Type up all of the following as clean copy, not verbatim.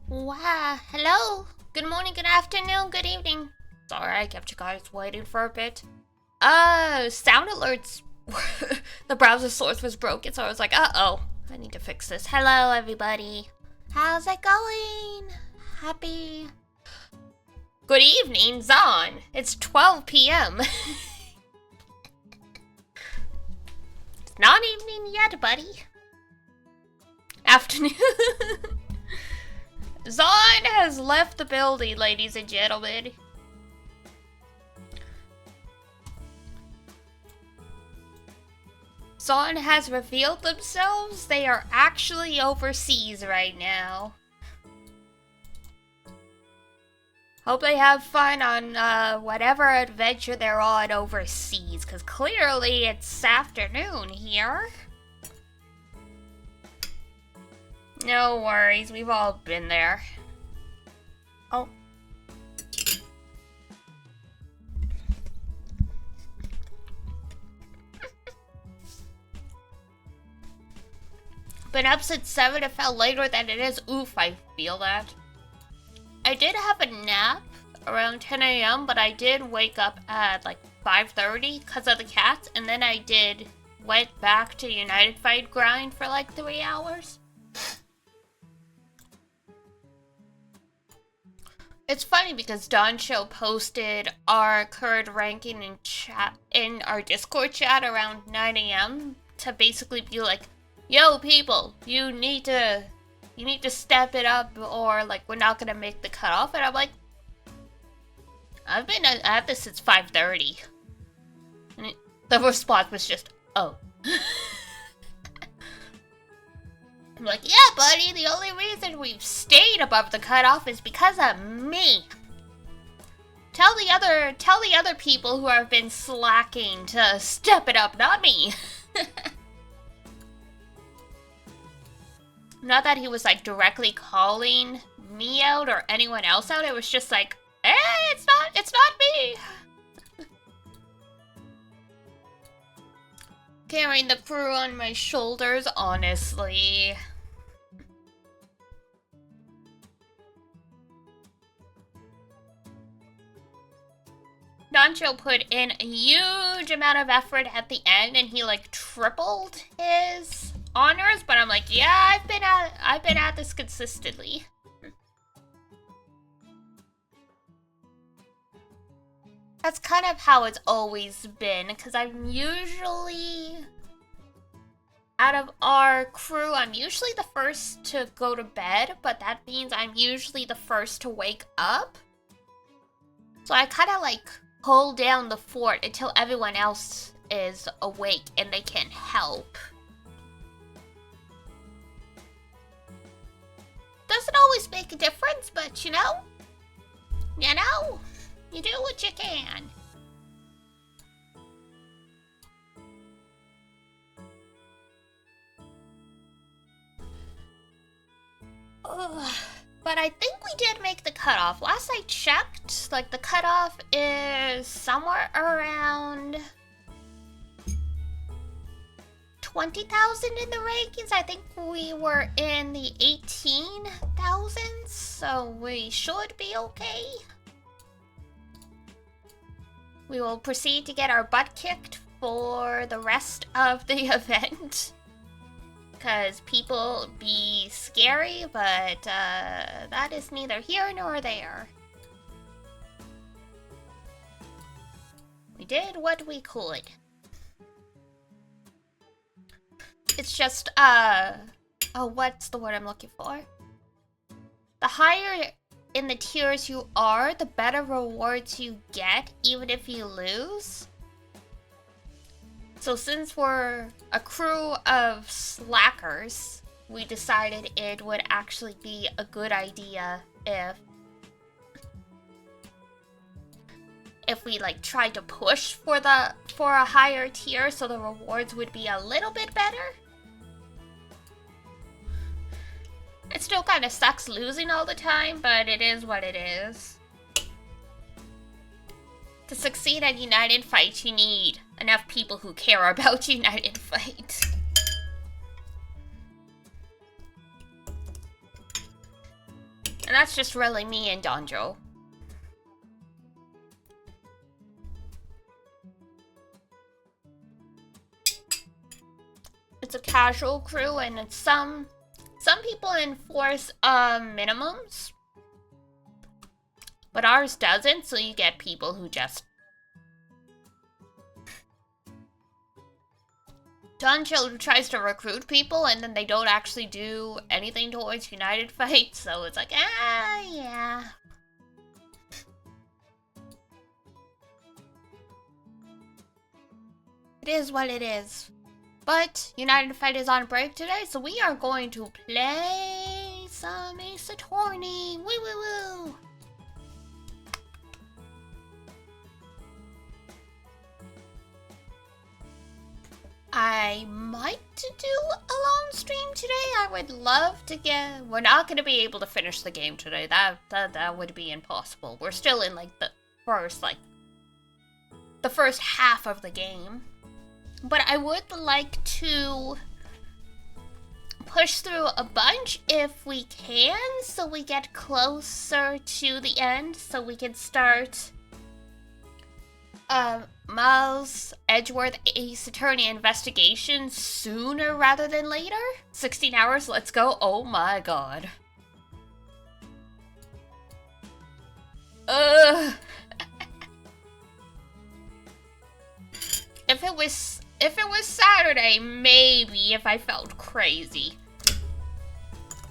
Wow, hello. Good morning, good afternoon, good evening. Sorry, I kept you guys waiting for a bit. Sound alerts. The browser source was broken, so I was like, uh-oh, I need to fix this. Hello, everybody. How's it going? Happy... Good evening, Zon. It's 12 p.m. It's not evening yet, buddy. Afternoon. Zon has left the building, ladies and gentlemen. Zon has revealed themselves. They are actually overseas right now. Hope they have fun on whatever adventure they're on overseas, because clearly it's afternoon here. No worries, we've all been there. Oh. Been up since 7, it felt later than it is. Oof, I feel that. I did have a nap around 10 a.m., but I did wake up at like 5:30 because of the cats, and then I went back to United Fight grind for like 3 hours. It's funny because Don Show posted our current ranking in our Discord chat around 9 a.m. to basically be like, yo people, you need to step it up or like we're not gonna make the cutoff. And I'm like, I've been at this since 5:30. And the response was just, oh. I'm like, yeah, buddy, the only reason we've stayed above the cutoff is because of me. Tell the other people who have been slacking to step it up, not me. Not that he was like directly calling me out or anyone else out. It was just like, hey, it's not me. Carrying the crew on my shoulders, honestly. Doncho put in a huge amount of effort at the end, and he like tripled his honors. But I'm like, yeah, I've been at this consistently. That's kind of how it's always been, because I'm usually, out of our crew, I'm usually the first to go to bed, but that means I'm usually the first to wake up. So I kind of like hold down the fort until everyone else is awake and they can help. Doesn't always make a difference, but you know, you do what you can. Ugh. But I think we did make the cutoff. Last I checked, like the cutoff is somewhere around 20,000 in the rankings. I think we were in the 18,000, so we should be okay. We will proceed to get our butt kicked for the rest of the event. Because people be scary, but that is neither here nor there. We did what we could. It's just, what's the word I'm looking for? The higher in the tiers you are, the better rewards you get, even if you lose. So since we're a crew of slackers, we decided it would actually be a good idea if we like tried to push for a higher tier so the rewards would be a little bit better. It still kind of sucks losing all the time, but it is what it is. To succeed at United Fight, you need enough people who care about United Fight. And that's just really me and Donjo. It's a casual crew, and it's some people enforce minimums, but ours doesn't, so you get people who just... Donjo tries to recruit people, and then they don't actually do anything towards United Fight, so it's like, yeah. It is what it is. But United Fight is on break today, so we are going to play some Ace Attorney. Woo woo woo! I might do a long stream today. I would love to get... We're not going to be able to finish the game today. That would be impossible. We're still in, like, the first half of the game. But I would like to push through a bunch if we can, so we get closer to the end, so we can start Miles Edgeworth Ace Attorney investigation sooner rather than later. 16 hours, let's go. Oh my god. If it was Saturday, maybe, if I felt crazy.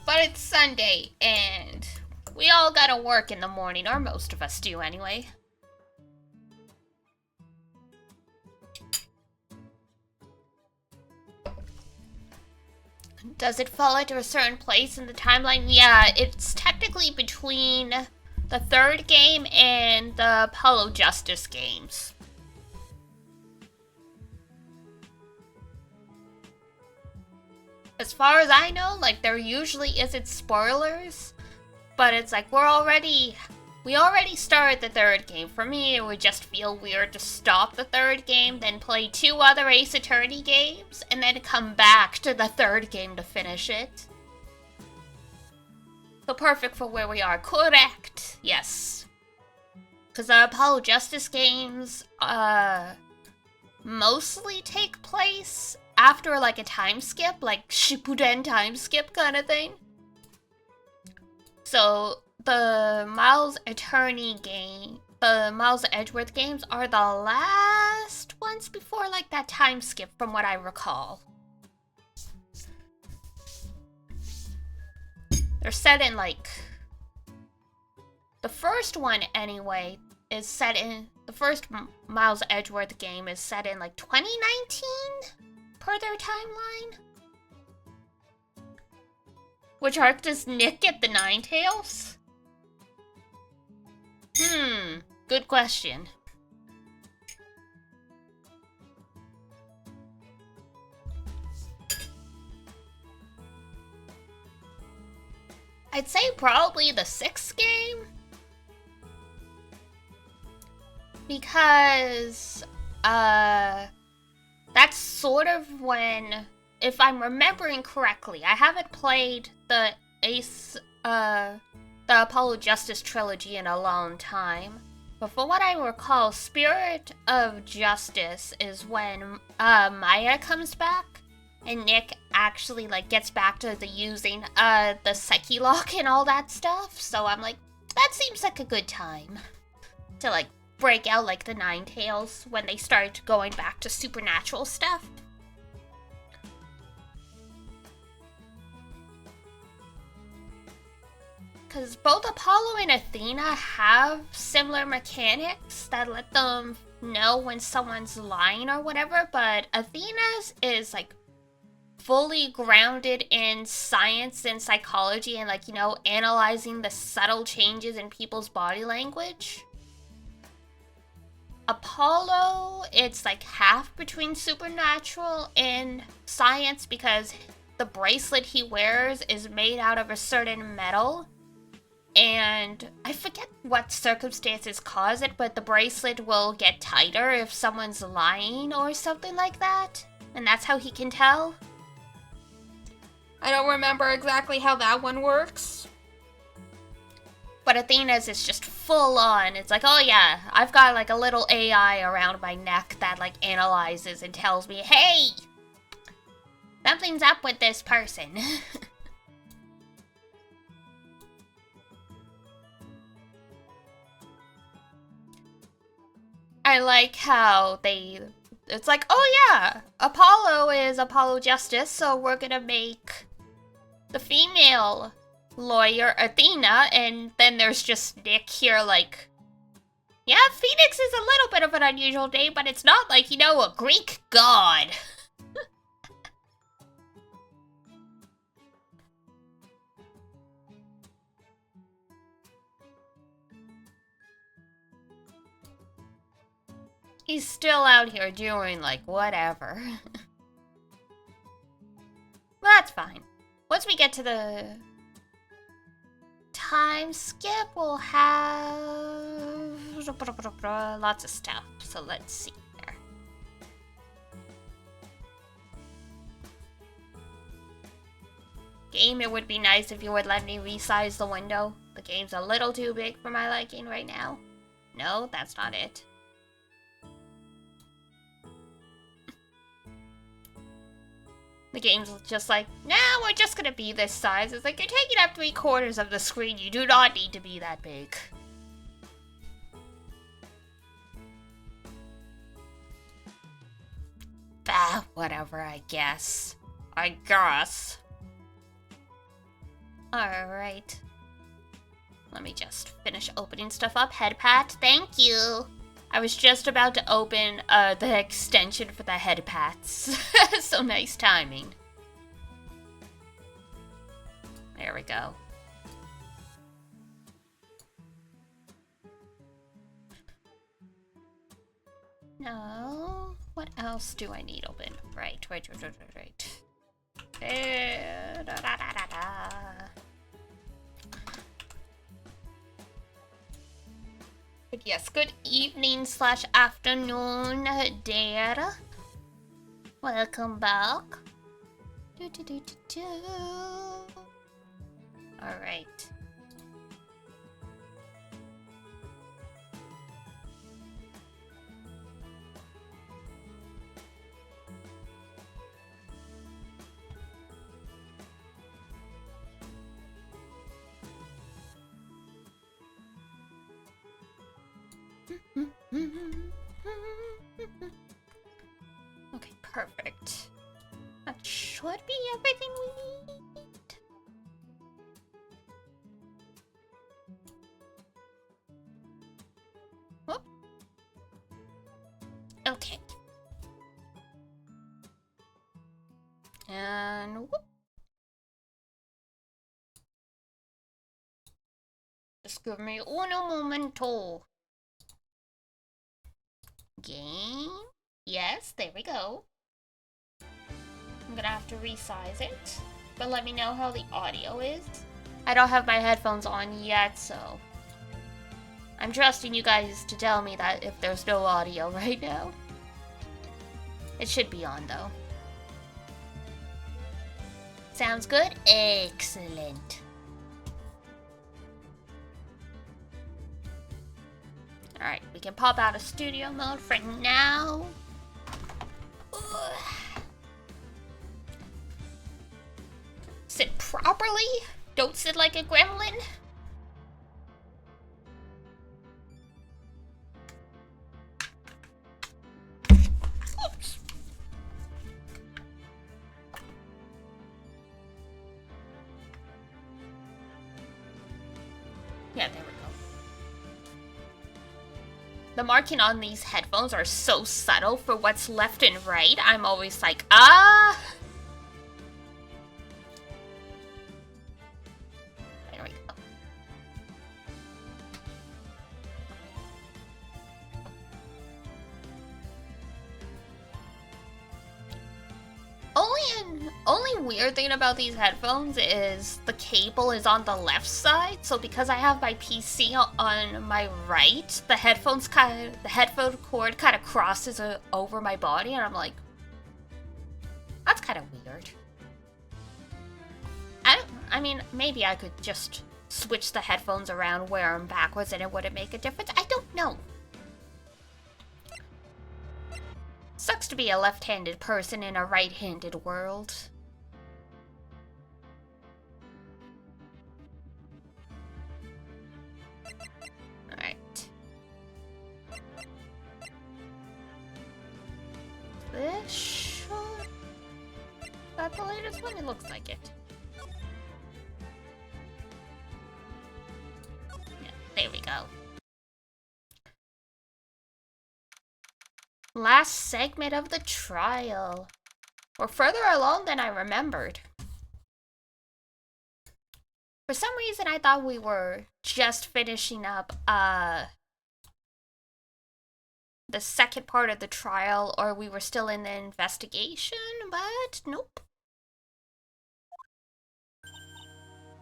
But it's Sunday, and we all gotta work in the morning, or most of us do anyway. Does it fall into a certain place in the timeline? Yeah, it's technically between the third game and the Apollo Justice games. As far as I know, like, there usually isn't spoilers, but it's like we already started the third game. For me, it would just feel weird to stop the third game, then play 2 other Ace Attorney games, and then come back to the third game to finish it. So perfect for where we are. Correct. Yes. Because the Apollo Justice games, mostly take place after, like, a time skip, like Shippuden time skip kind of thing. So the Miles Attorney game, the Miles Edgeworth games are the last ones before, like, that time skip, from what I recall. They're set in, like... The first one, anyway, is set in... The first Miles Edgeworth game is set in, like, 2019? Per their timeline? Which arc does Nick get the Ninetales? Good question. I'd say probably the 6th game. Because, that's sort of when, if I'm remembering correctly, I haven't played the Apollo Justice trilogy in a long time. But from what I recall, Spirit of Justice is when Maya comes back, and Nick actually, like, gets back to the using the Psyche Lock and all that stuff. So I'm like, that seems like a good time to, like, break out, like, the Ninetales when they start going back to supernatural stuff. Because both Apollo and Athena have similar mechanics that let them know when someone's lying or whatever, but Athena's is, like, fully grounded in science and psychology and, like, you know, analyzing the subtle changes in people's body language. Apollo, it's like half between supernatural and science because the bracelet he wears is made out of a certain metal. And I forget what circumstances cause it, but the bracelet will get tighter if someone's lying or something like that. And that's how he can tell. I don't remember exactly how that one works. But Athena's is just full on. It's like, oh yeah, I've got like a little AI around my neck that like analyzes and tells me, hey, something's up with this person. I like how it's like, oh yeah, Apollo is Apollo Justice, so we're gonna make the female lawyer Athena, and then there's just Nick here like, yeah, Phoenix is a little bit of an unusual name, but it's not like, you know, a Greek god. He's still out here doing, like, whatever. That's fine. Once we get to the time skip, we'll have lots of stuff. So let's see here. Game, it would be nice if you would let me resize the window. The game's a little too big for my liking right now. No, that's not it. The game's just like, nah, we're just gonna be this size. It's like, you're taking up 3/4 of the screen. You do not need to be that big. Ah, whatever, I guess. Alright. Let me just finish opening stuff up. Head pat, thank you. I was just about to open the extension for the head pats. So nice timing. There we go. No. What else do I need open? Right. But yes, good evening / afternoon, dear. Welcome back. Alright. Okay, perfect. That should be everything we need. Whoop. Okay. And whoop. Just give me uno momento. Game. Yes, there we go. I'm gonna have to resize it, but let me know how the audio is. I don't have my headphones on yet, so I'm trusting you guys to tell me that if there's no audio right now. It should be on though. Sounds good? Excellent. Alright, we can pop out of studio mode for now. Ugh. Sit properly. Don't sit like a gremlin. Oops. Yeah, there we go. The marking on these headphones are so subtle for what's left and right. I'm always like, ah. There we go. Only weird thing about these headphones is the cable is on the left side, so because I have my PC on my right, the headphone cord kind of crosses over my body, and I'm like, that's kind of weird. I mean, maybe I could just switch the headphones around, wear them backwards, and it wouldn't make a difference? I don't know. Sucks to be a left-handed person in a right-handed world. Alright. This should... Is that the latest one? It looks like it. Yeah, there we go. Last segment of the trial. We're further along than I remembered. For some reason, I thought we were just finishing up, the second part of the trial, or we were still in the investigation, but nope.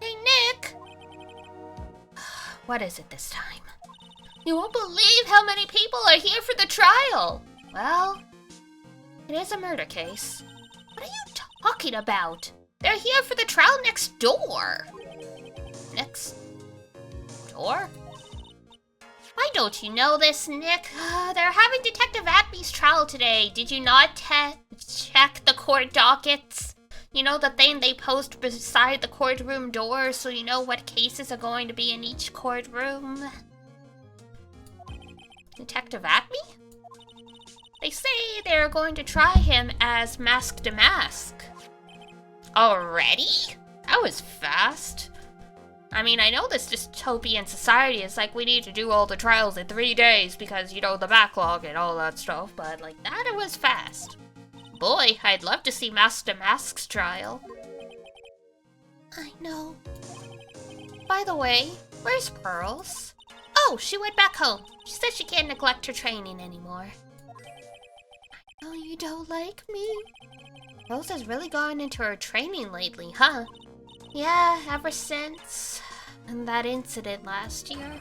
Hey, Nick! What is it this time? You won't believe how many people are here for the trial! Well, it is a murder case. What are you talking about? They're here for the trial next door. Next door? Why don't you know this, Nick? They're having Detective Atby's trial today. Did you not check the court dockets? You know, the thing they post beside the courtroom door so you know what cases are going to be in each courtroom? Detective Atby? They say they're going to try him as Mask to Mask. Already? That was fast. I mean, I know this dystopian society is like, we need to do all the trials in 3 days because, you know, the backlog and all that stuff, but like that, it was fast. Boy, I'd love to see Mask to Mask's trial. I know. By the way, where's Pearls? Oh, she went back home. She said she can't neglect her training anymore. I know you don't like me. Rose has really gone into her training lately, huh? Yeah, ever since that incident last year.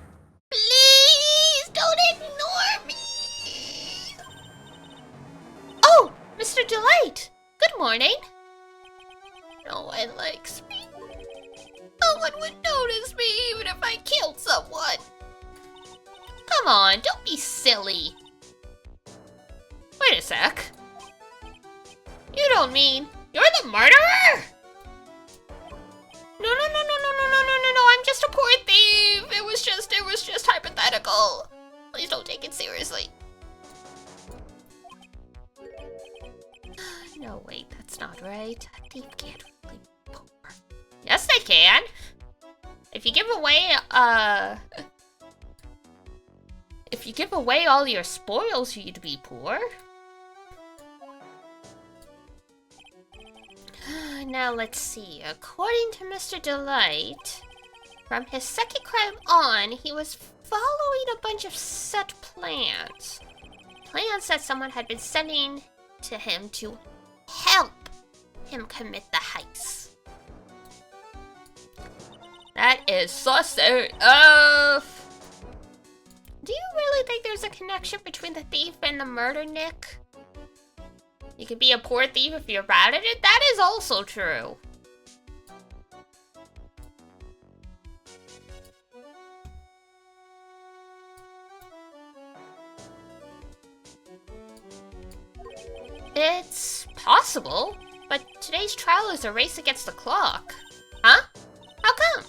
Please don't ignore me! Oh, Mr. Delight! Good morning! No one likes me. No one would notice me even if I killed someone. Come on, don't be silly. Wait a sec. You don't mean you're the murderer? No, I'm just a poor thief. It was just hypothetical. Please don't take it seriously. No, wait, that's not right. A thief can't really be poor. Yes, they can. If you give away all your spoils, you'd be poor. Now let's see. According to Mr. Delight, from his second crime on, he was following a bunch of set plans. Plans that someone had been sending to him to help him commit the heist. That is sus AF. Do you really think there's a connection between the thief and the murder, Nick? You can be a poor thief if you're bad at it? That is also true. It's possible, but today's trial is a race against the clock. Huh? How come?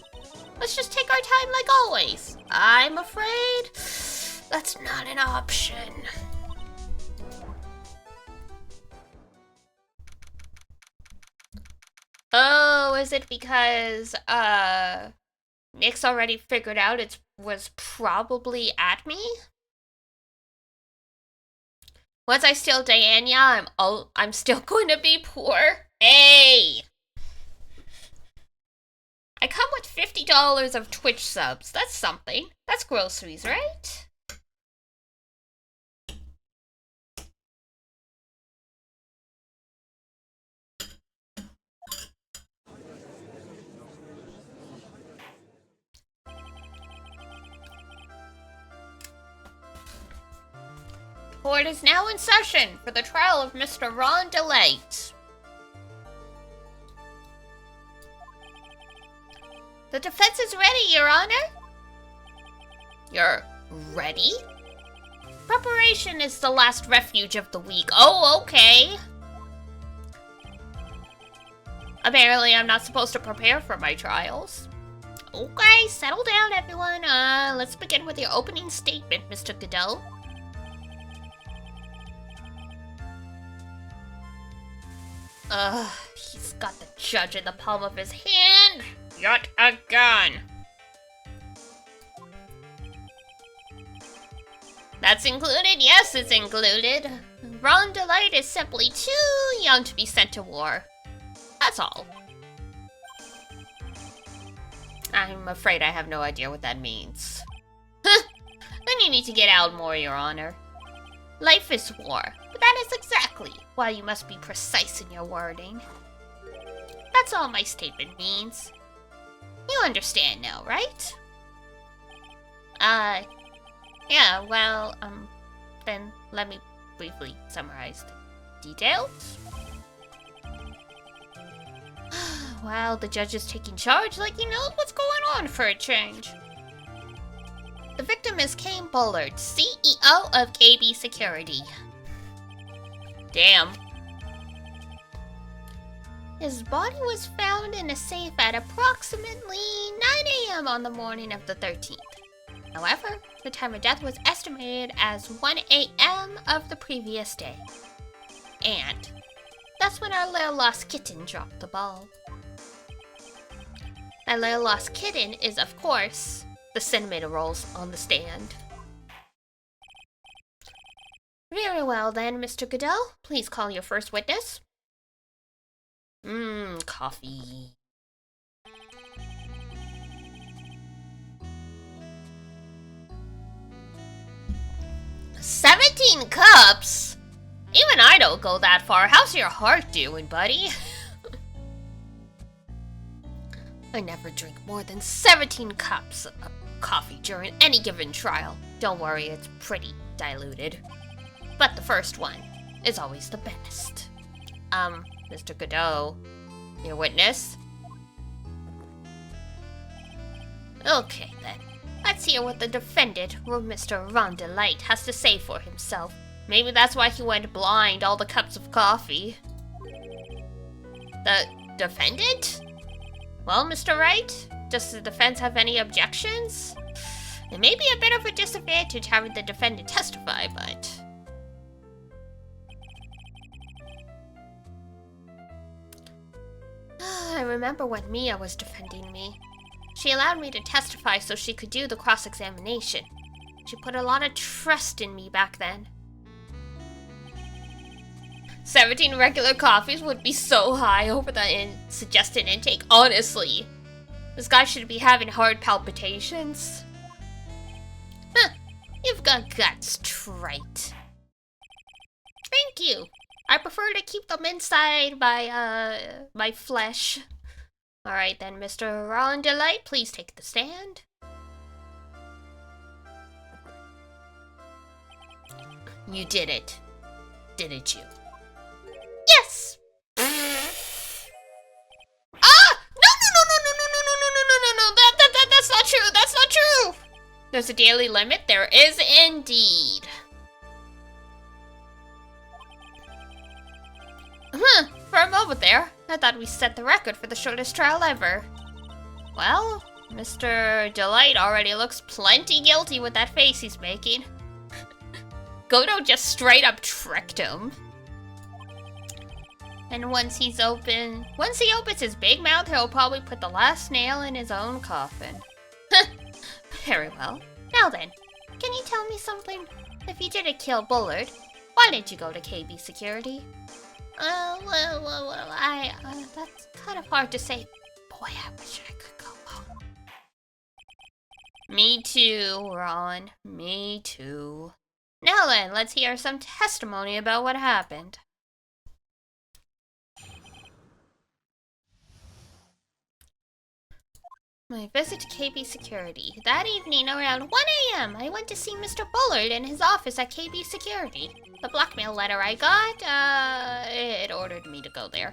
Let's just take our time like always. I'm afraid that's not an option. Oh, is it because, Nick's already figured out it was probably at me? Was I still Diane? Yeah, I'm still going to be poor. Hey! I come with $50 of Twitch subs. That's something. That's groceries, right? Court is now in session for the trial of Mr. Ron Delight. The defense is ready, Your Honor. You're ready? Preparation is the last refuge of the weak. Oh, okay. Apparently, I'm not supposed to prepare for my trials. Okay, settle down, everyone. Let's begin with your opening statement, Mr. Godot. He's got the judge in the palm of his hand. Yet again. That's included? Yes, it's included. Ron Delight is simply too young to be sent to war. That's all. I'm afraid I have no idea what that means. Then you need to get out more, Your Honor. Life is war, but that is exactly why you must be precise in your wording. That's all my statement means. You understand now, right? Yeah, well, then let me briefly summarize the details. Well, the judge is taking charge like he knows what's going on for a change. The victim is Kane Bullard, CEO of KB Security. Damn. His body was found in a safe at approximately 9 a.m. on the morning of the 13th. However, the time of death was estimated as 1 a.m. of the previous day. And that's when our little lost kitten dropped the ball. That little lost kitten is, of course, the centimeter rolls on the stand. Very well then, Mr. Godot. Please call your first witness. Coffee. "17 cups? Even I don't go that far. How's your heart doing, buddy?" I never drink more than 17 cups of coffee during any given trial. Don't worry, it's pretty diluted. But the first one is always the best. Mr. Godot, your witness? Okay then, let's hear what the defendant, Mr. Ron Delight, has to say for himself. Maybe that's why he went blind all the cups of coffee. The defendant? Well, Mr. Wright, does the defense have any objections? It may be a bit of a disadvantage having the defendant testify, but... I remember when Mia was defending me. She allowed me to testify so she could do the cross-examination. She put a lot of trust in me back then. 17 regular coffees would be so high over the suggested intake, honestly. This guy should be having heart palpitations. Huh, you've got guts, trite. Thank you. I prefer to keep them inside my flesh. Alright then, Mr. Ron Delight, please take the stand. You did it, didn't you? Yes! Ah! No, that's not true, that's not true! There's a daily limit? There is indeed. For a moment there, I thought we set the record for the shortest trial ever. Well, Mr. Delight already looks plenty guilty with that face he's making. Godot just straight up tricked him. And once he opens his big mouth, he'll probably put the last nail in his own coffin. Very well. Now then, can you tell me something? If you didn't kill Bullard, why didn't you go to KB Security? That's kind of hard to say. Boy, I wish I could go home. Me too, Ron. Me too. Now then, let's hear some testimony about what happened. My visit to KB Security. That evening around 1 a.m., I went to see Mr. Bullard in his office at KB Security. The blackmail letter I got, it ordered me to go there.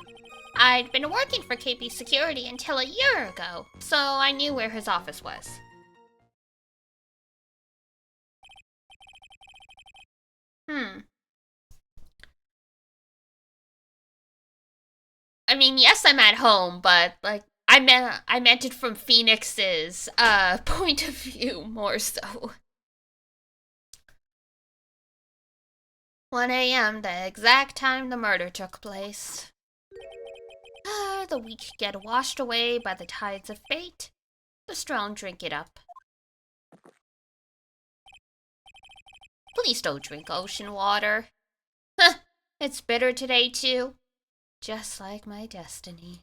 I'd been working for KP Security until a year ago, so I knew where his office was. I mean, yes, I'm at home, but, like, I meant it from Phoenix's, point of view more so. 1 a.m., the exact time the murder took place. The weak get washed away by the tides of fate. The strong drink it up. Please don't drink ocean water. It's bitter today, too. Just like my destiny.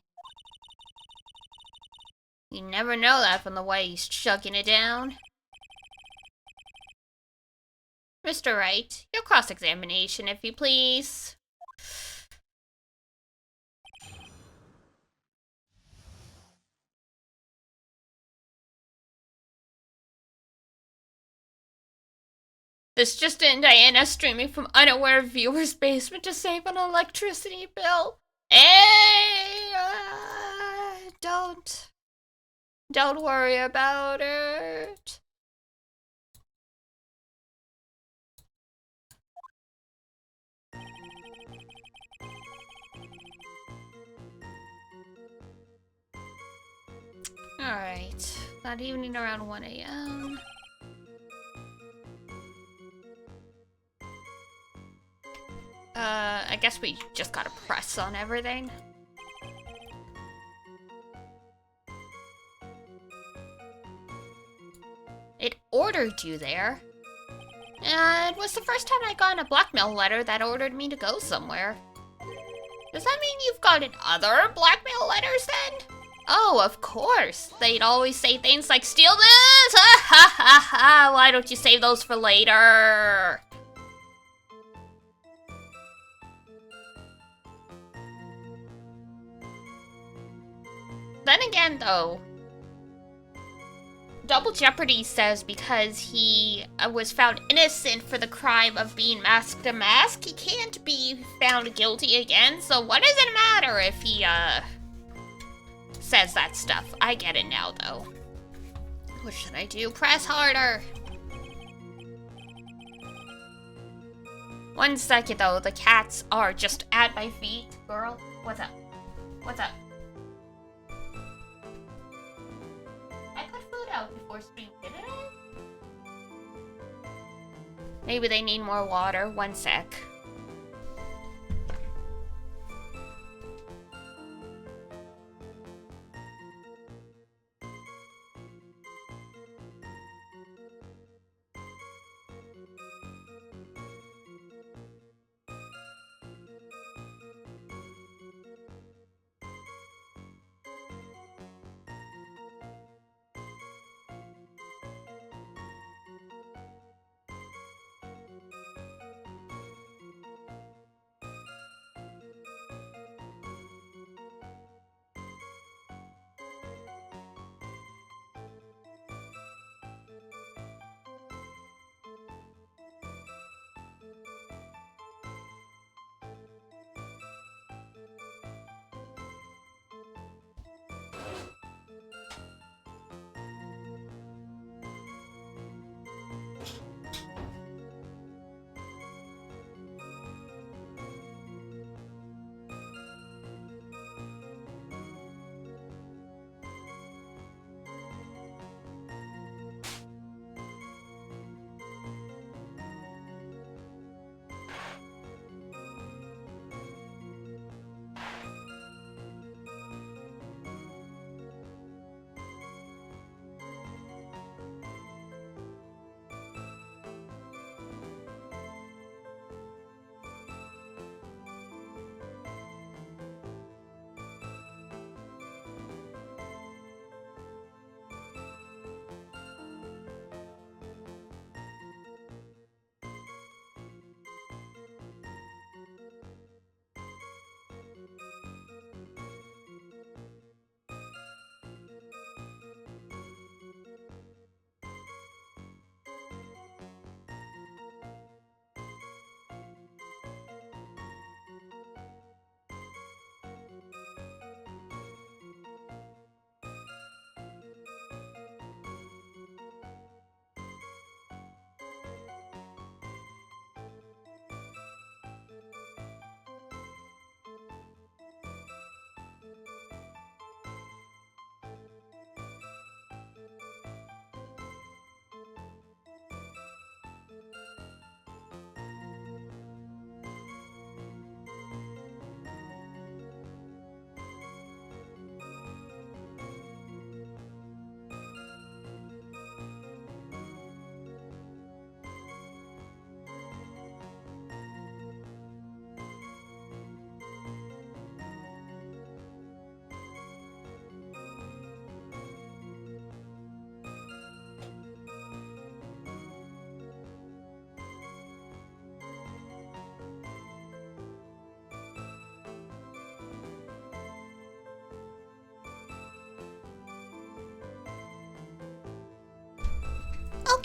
You never know that from the way he's chugging it down. Mr. Wright, your cross-examination, if you please. This just in, Diana streaming from unaware viewer's basement to save an electricity bill. Hey, don't worry about it. Alright, that evening around 1 a.m. I guess we just gotta press on everything. It ordered you there. It was the first time I got a blackmail letter that ordered me to go somewhere. Does that mean you've gotten other blackmail letters then? Oh, of course. They'd always say things like, steal this! Ha ha ha ha! Why don't you save those for later? Then again, though, Double Jeopardy says because he was found innocent for the crime of being masked a mask, he can't be found guilty again, so what does it matter if he, says that stuff? I get it now, though. What should I do? Press harder! 1 second, though. The cats are just at my feet. Girl, what's up? What's up? I put food out before stream, didn't I? Maybe they need more water. 1 sec.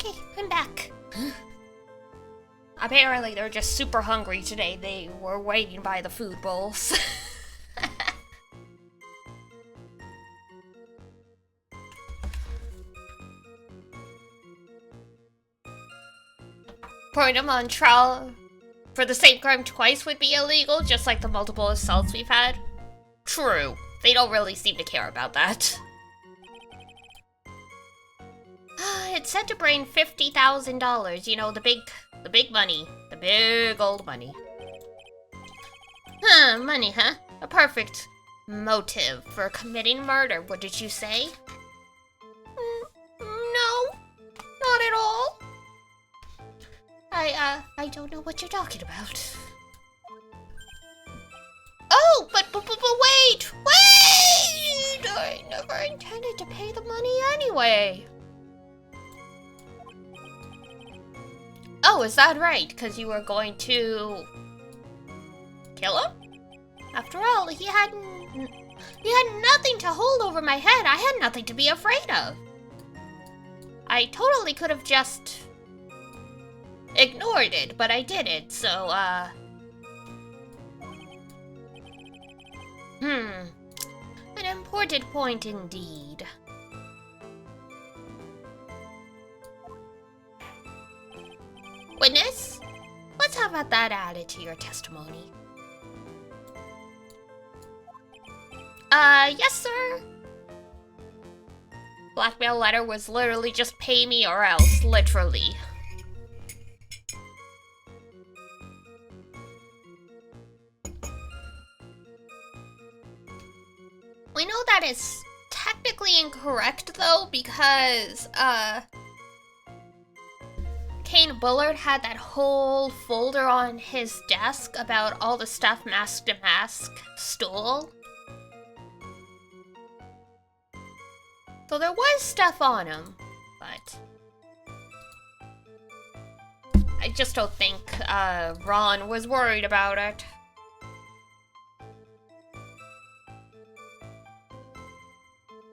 Okay, I'm back. Apparently they're just super hungry today. They were waiting by the food bowls. Putting them on trial for the same crime twice would be illegal, just like the multiple assaults we've had. True. They don't really seem to care about that. It's set to bring $50,000, you know, the big money. The big old money. Money, huh? A perfect motive for committing murder, what did you say? No, not at all. I don't know what you're talking about. Oh, but wait! I never intended to pay the money anyway. Oh, is that right? Because you were going to kill him? After all, he had nothing to hold over my head. I had nothing to be afraid of. I totally could have just ignored it, but I didn't, so, an important point indeed. Witness, let's have that added to your testimony. Yes, sir. Blackmail letter was literally just pay me or else, literally. We know that is technically incorrect, though, because, Kane Bullard had that whole folder on his desk about all the stuff Mask to Mask stole. So there was stuff on him, but I just don't think, Ron was worried about it.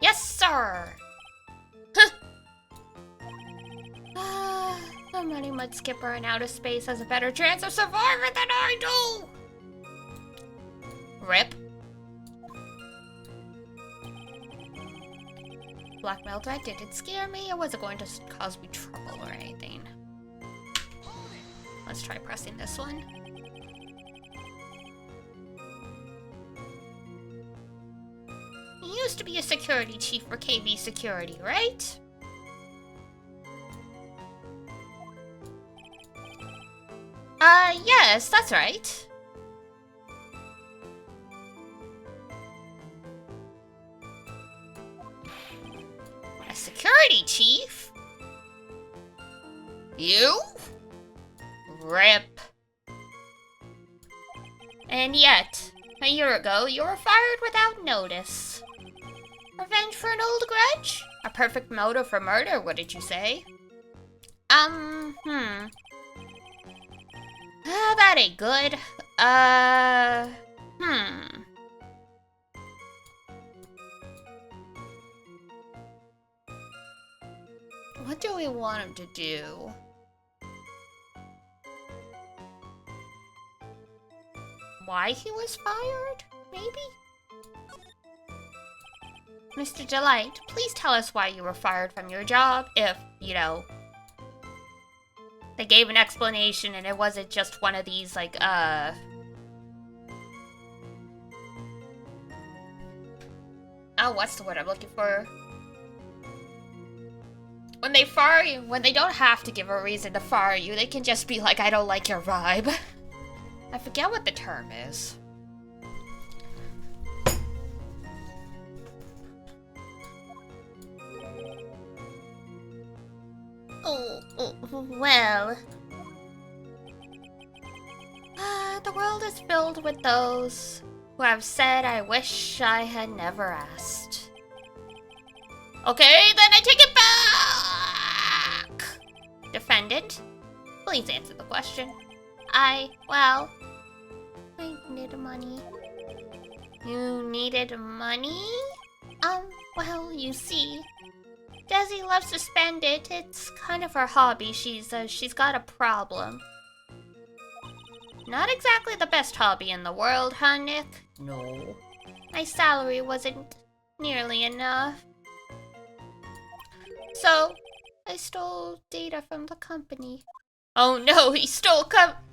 Yes, sir! The Money Mud Skipper in outer space has a better chance of surviving than I do! Rip. Blackmail threat didn't scare me. It wasn't going to cause me trouble or anything. Let's try pressing this one. You used to be a security chief for KV Security, right? Yes, that's right. A security chief? You? Rip. And yet, a year ago, you were fired without notice. Revenge for an old grudge? A perfect motive for murder, what did you say? That ain't good. What do we want him to do? Why he was fired? Maybe? Mr. Delight, please tell us why you were fired from your job if, you know, they gave an explanation and it wasn't just one of these, like, oh, what's the word I'm looking for? When they fire you, when they don't have to give a reason to fire you, they can just be like, I don't like your vibe. I forget what the term is. Well. The world is filled with those who have said, I wish I had never asked. Okay, then I take it back! Defendant, please answer the question. Well, I needed money. You needed money? Well, you see, Desi loves to spend it. It's kind of her hobby. She's got a problem. Not exactly the best hobby in the world, huh, Nick? No. My salary wasn't nearly enough. So, I stole data from the company. Oh no, he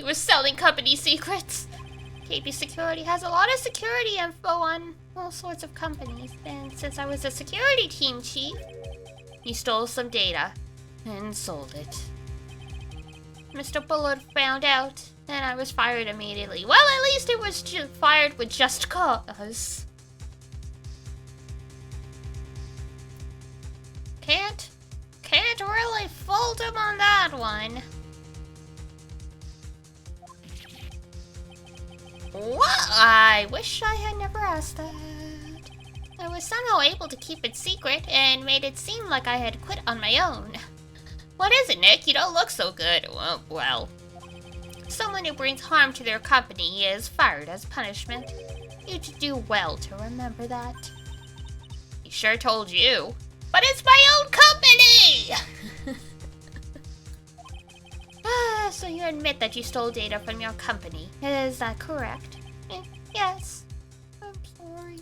was selling company secrets. KB Security has a lot of security info on all sorts of companies, and since I was a security team chief, he stole some data and sold it. Mr. Bullard found out, and I was fired immediately. Well, at least it was fired with just cause. Can't really fault him on that one. What? I wish I had never asked that. I was somehow able to keep it secret and made it seem like I had quit on my own. What is it, Nick? You don't look so good. Well, someone who brings harm to their company is fired as punishment. You'd do well to remember that. He sure told you. But it's my own company! So you admit that you stole data from your company. Is that correct? Yes. I'm sorry.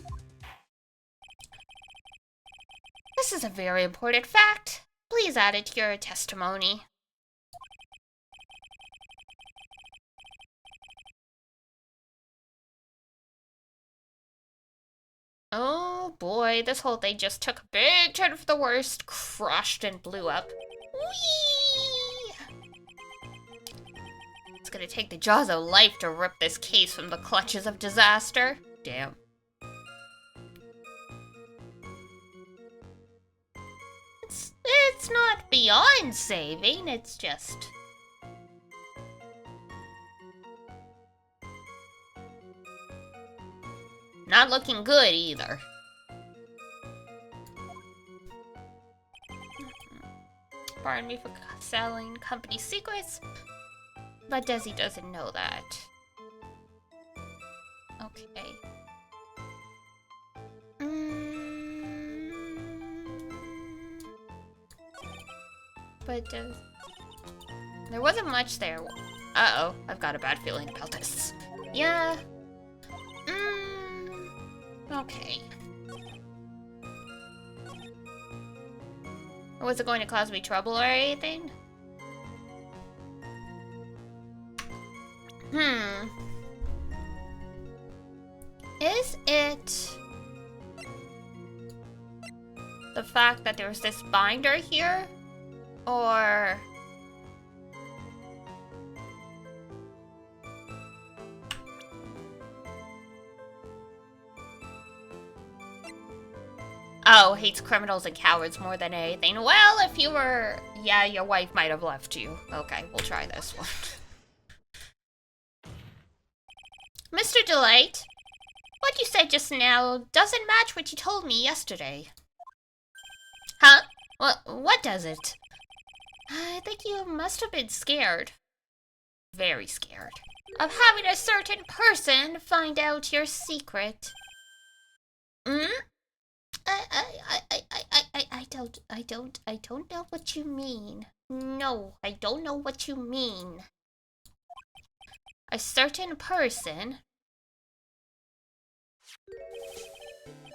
This is a very important fact. Please add it to your testimony. Oh boy, this whole thing just took a big turn for the worst, crushed and blew up. Whee! It's gonna take the jaws of life to rip this case from the clutches of disaster. Damn. It's not beyond saving, it's just... not looking good either. Pardon me for selling company secrets, but Desi doesn't know that. Okay. But there wasn't much there. Uh-oh, I've got a bad feeling about this. Yeah. Okay. Was it going to cause me trouble or anything? Is it the fact that there's this binder here? Or... oh, hates criminals and cowards more than anything. Well, if you were... yeah, your wife might have left you. Okay, we'll try this one. Mr. Delight, what you said just now doesn't match what you told me yesterday. Huh? What does it? I think you must have been scared. Very scared. Of having a certain person find out your secret. I don't know what you mean. No, I don't know what you mean. A certain person.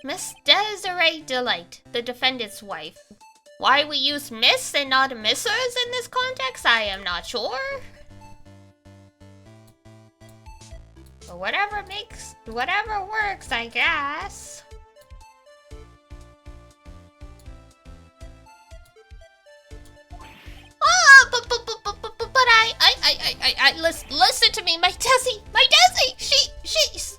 Miss Desiree Delight, the defendant's wife. Why we use Miss and not Mrs. in this context, I am not sure. But whatever works, I guess. But listen to me, my Desi, she's...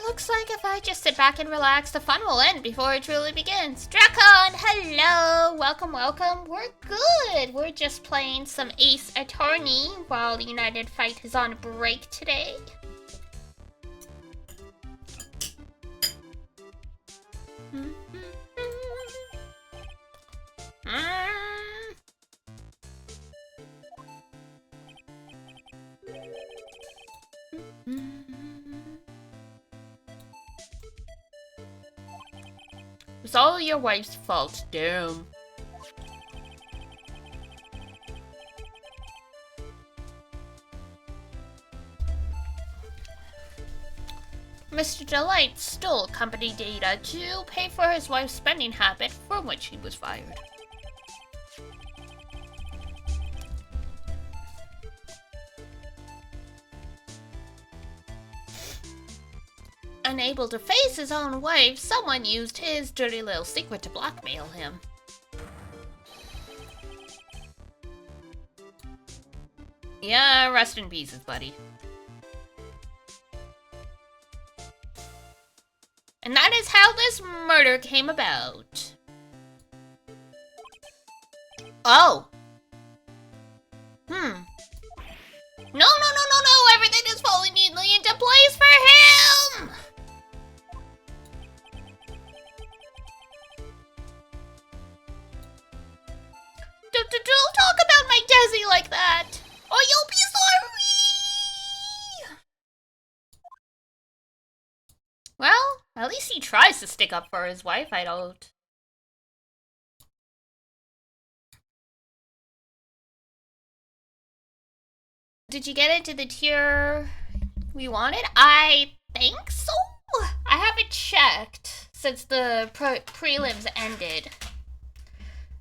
Looks like if I just sit back and relax, the fun will end before it truly begins. Drakon, hello! Welcome. We're good. We're just playing some Ace Attorney while United Fight is on break today. It's all your wife's fault. Damn. Mr. Delight stole company data to pay for his wife's spending habit, from which he was fired. Unable to face his own wife, someone used his dirty little secret to blackmail him. Yeah, rest in pieces, buddy. And that is how this murder came about. Oh. No, everything is falling neatly into place for him! Don't talk about my Desi like that, or you'll be sorry! Well, at least he tries to stick up for his wife, I don't. Did you get into the tier we wanted? I think so. I haven't checked since the prelims ended.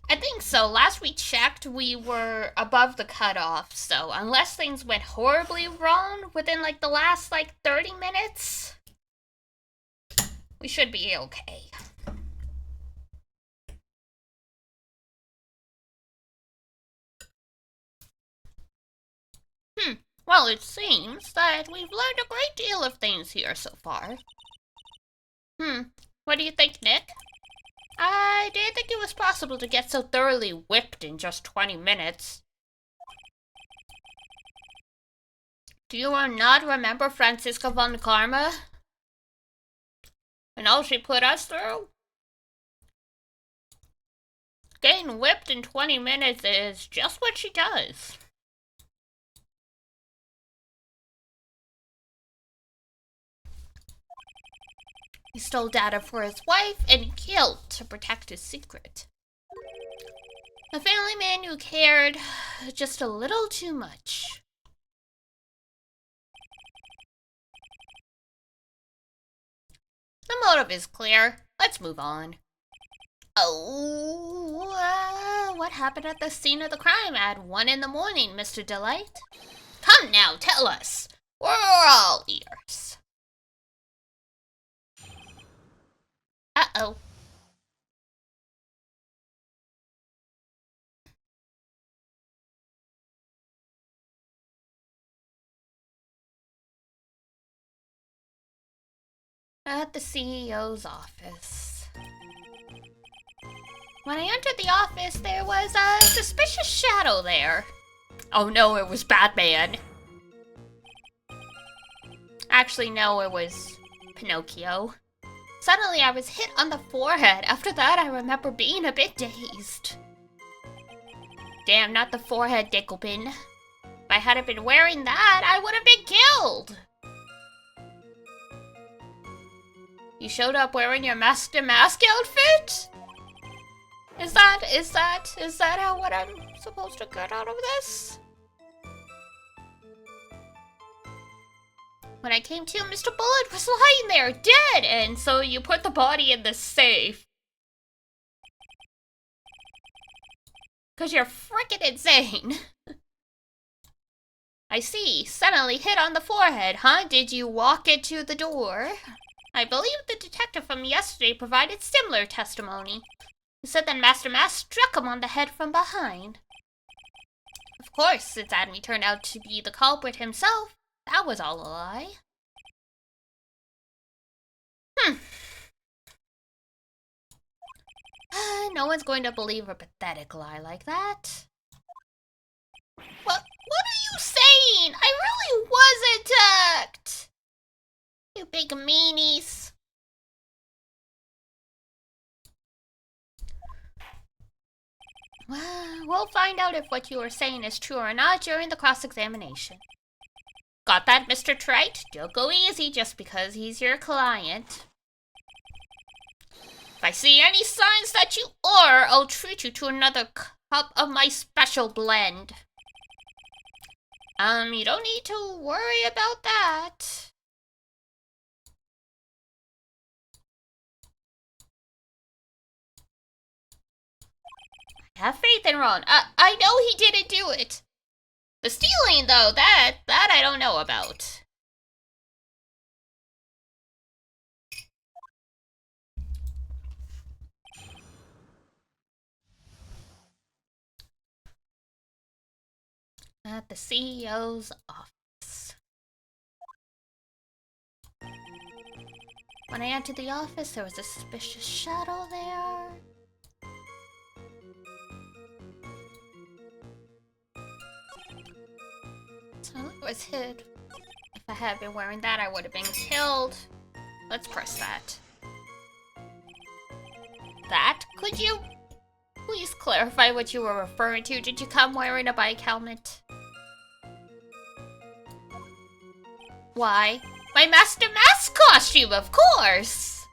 I think so. Last we checked, we were above the cutoff, so unless things went horribly wrong within like the last 30 minutes, we should be okay. Well, it seems that we've learned a great deal of things here so far. What do you think, Nick? I didn't think it was possible to get so thoroughly whipped in just 20 minutes. Do you not remember Franziska von Karma? And all she put us through? Getting whipped in 20 minutes is just what she does. He stole data for his wife and killed to protect his secret. A family man who cared just a little too much. The motive is clear. Let's move on. Oh, what happened at the scene of the crime at 1 in the morning, Mr. Delight? Come now, tell us. We're all ears. Uh-oh. At the CEO's office. When I entered the office, there was a suspicious shadow there. Oh no, it was Batman. Actually, no, it was Pinocchio. Suddenly, I was hit on the forehead. After that, I remember being a bit dazed. Damn, not the forehead, Dickelpin. If I hadn't been wearing that, I would have been killed. You showed up wearing your mask to mask outfit? Is that how what I'm supposed to get out of this? When I came to, Mr. Bullet was lying there, dead, and so you put the body in the safe. 'Cause you're frickin' insane. I see. Suddenly hit on the forehead, huh? Did you walk it to the door? I believe the detective from yesterday provided similar testimony. He said that Master Mask struck him on the head from behind. Of course, since Admi turned out to be the culprit himself, that was all a lie. No one's going to believe a pathetic lie like that. What are you saying? I really was attacked! You big meanies. Well, we'll find out if what you are saying is true or not during the cross-examination. Got that, Mr. Trite? Don't go easy just because he's your client. If I see any signs that you are, I'll treat you to another cup of my special blend. You don't need to worry about that. Have faith in Ron. I know he didn't do it. The stealing, though, that I don't know about. At the CEO's office. When I entered the office, there was a suspicious shadow there. So it was hid. If I had been wearing that, I would have been killed. Let's press that. That? Could you please clarify what you were referring to? Did you come wearing a bike helmet? Why? My Master Mask costume, of course!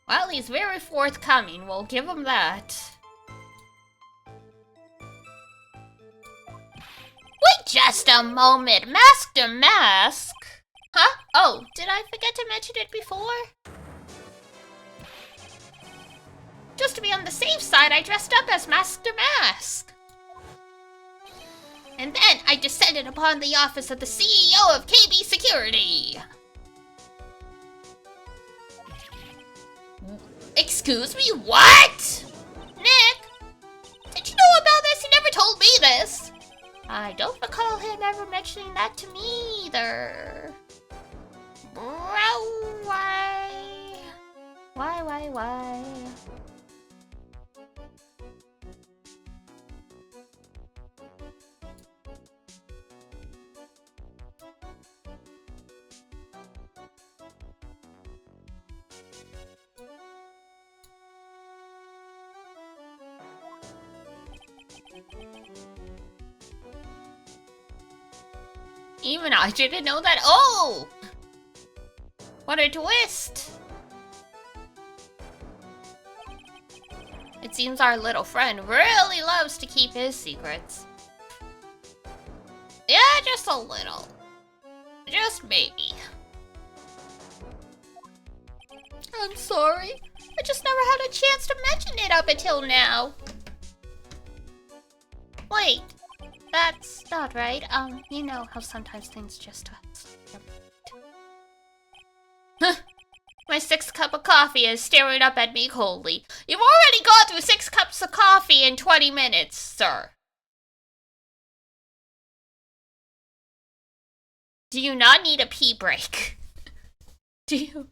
Well, he's very forthcoming. We'll give him that. Wait just a moment. Master Mask? Huh? Oh, did I forget to mention it before? Just to be on the safe side, I dressed up as Master Mask. And then I descended upon the office of the CEO of KB Security. Excuse me, what? Nick, did you know about this? He never told me this. I don't recall him ever mentioning that to me either. Why? Why? Even I didn't know that. Oh! What a twist! It seems our little friend really loves to keep his secrets. Yeah, just a little. Just maybe. I'm sorry. I just never had a chance to mention it up until now. Wait. That's not right. You know how sometimes things just... My 6th cup of coffee is staring up at me coldly. You've already gone through 6 cups of coffee in 20 minutes, sir. Do you not need a pee break? Do you?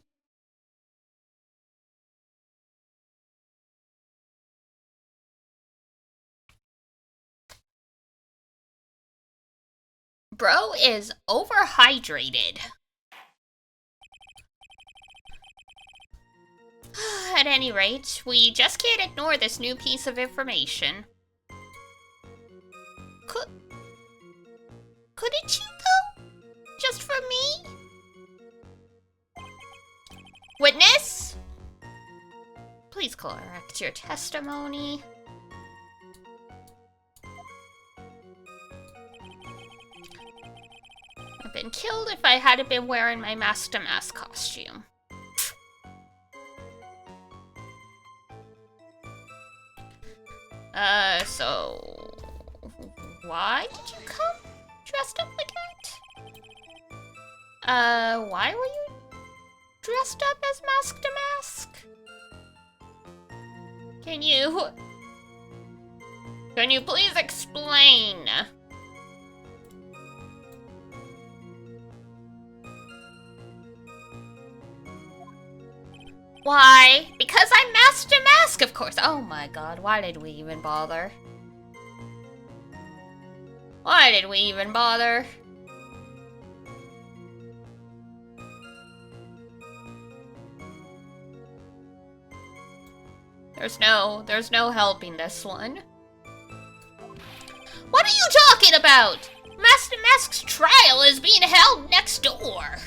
Bro is overhydrated. At any rate, we just can't ignore this new piece of information. Couldn't you though? Just for me? Witness? Please correct your testimony. I've been killed if I hadn't been wearing my Master Mask costume. So... why did you come dressed up like that? Why were you dressed up as Master Mask? Can you please explain? Why? Because I'm Master Mask, of course. Oh my god, why did we even bother? Why did we even bother? There's no helping this one. What are you talking about? Master Mask's trial is being held next door.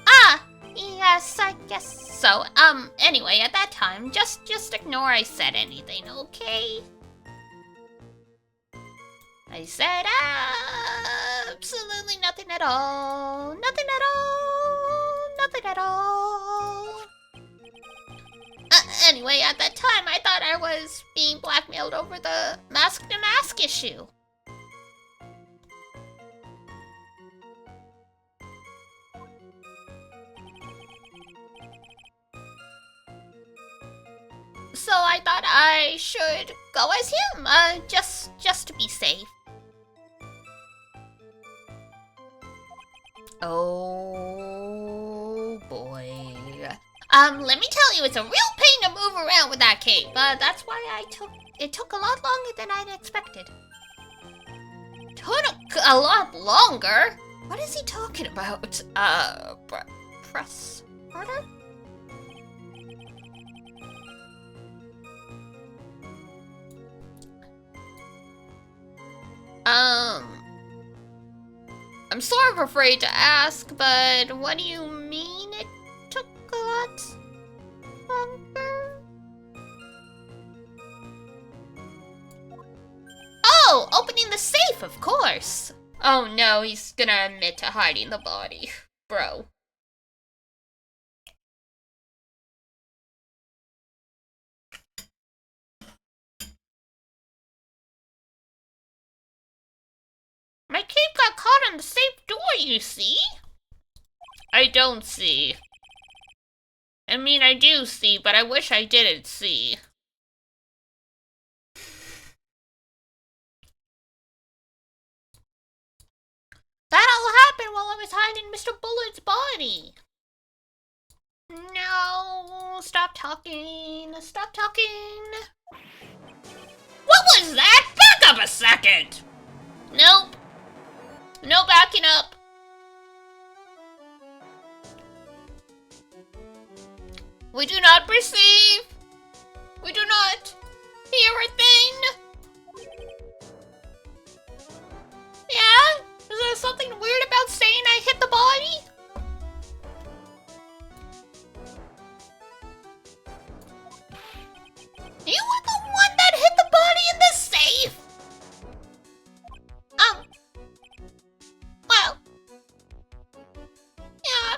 Ah, Yes, I guess so. Anyway, at that time, just ignore I said anything, okay? I said absolutely nothing at all. Nothing at all. Nothing at all. Anyway, at that time, I thought I was being blackmailed over the mask-to-mask issue. So I thought I should go as him, just to be safe. Oh boy. Let me tell you, it's a real pain to move around with that cape. That's why it took a lot longer than I'd expected. Took a lot longer? What is he talking about? Press harder? I'm sort of afraid to ask, but what do you mean it took a lot longer? Oh, opening the safe, of course. Oh no, he's gonna admit to hiding the body. Bro. My cape got caught on the safe door, you see? I don't see. I mean, I do see, but I wish I didn't see. That all happened while I was hiding Mr. Bullet's body. No, stop talking. Stop talking. What was that? Back up a second. Nope. No backing up. We do not perceive. We do not hear a thing. Yeah? Is there something weird about saying I hit the body? You were the one that hit the body in the safe. Well. Yeah.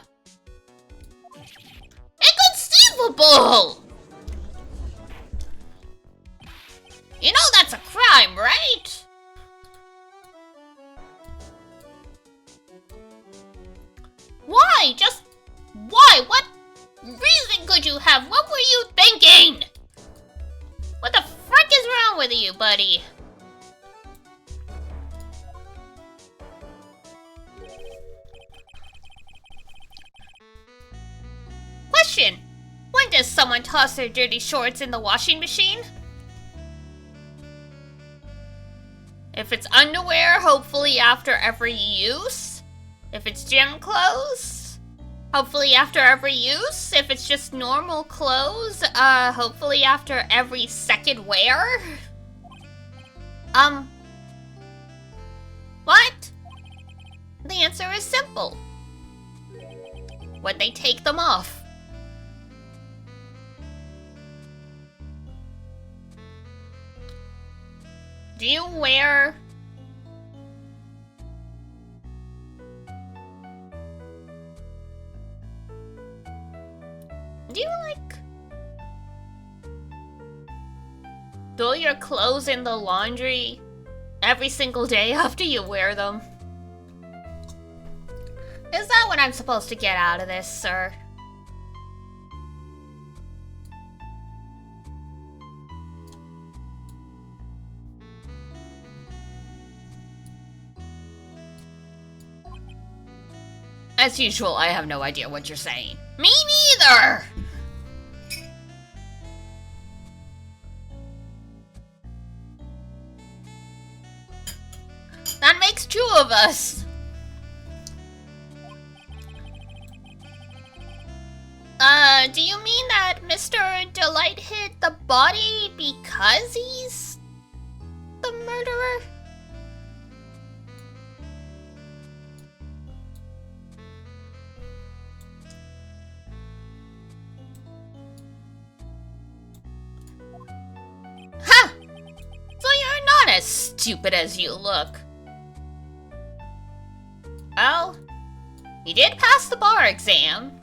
Inconceivable! You know that's a crime, right? Why? Just why? What reason could you have? What were you thinking? What the frick is wrong with you, buddy? Question. When does someone toss their dirty shorts in the washing machine? If it's underwear, hopefully after every use. If it's gym clothes, hopefully after every use. If it's just normal clothes, hopefully after every second wear. What? The answer is simple. When they take them off. Do you wear... Do you, like... throw your clothes in the laundry every single day after you wear them? Is that what I'm supposed to get out of this, sir? As usual, I have no idea what you're saying. Me neither! That makes two of us. Do you mean that Mr. Delight hit the body because he's the murderer? as stupid as you look. Well, you did pass the bar exam.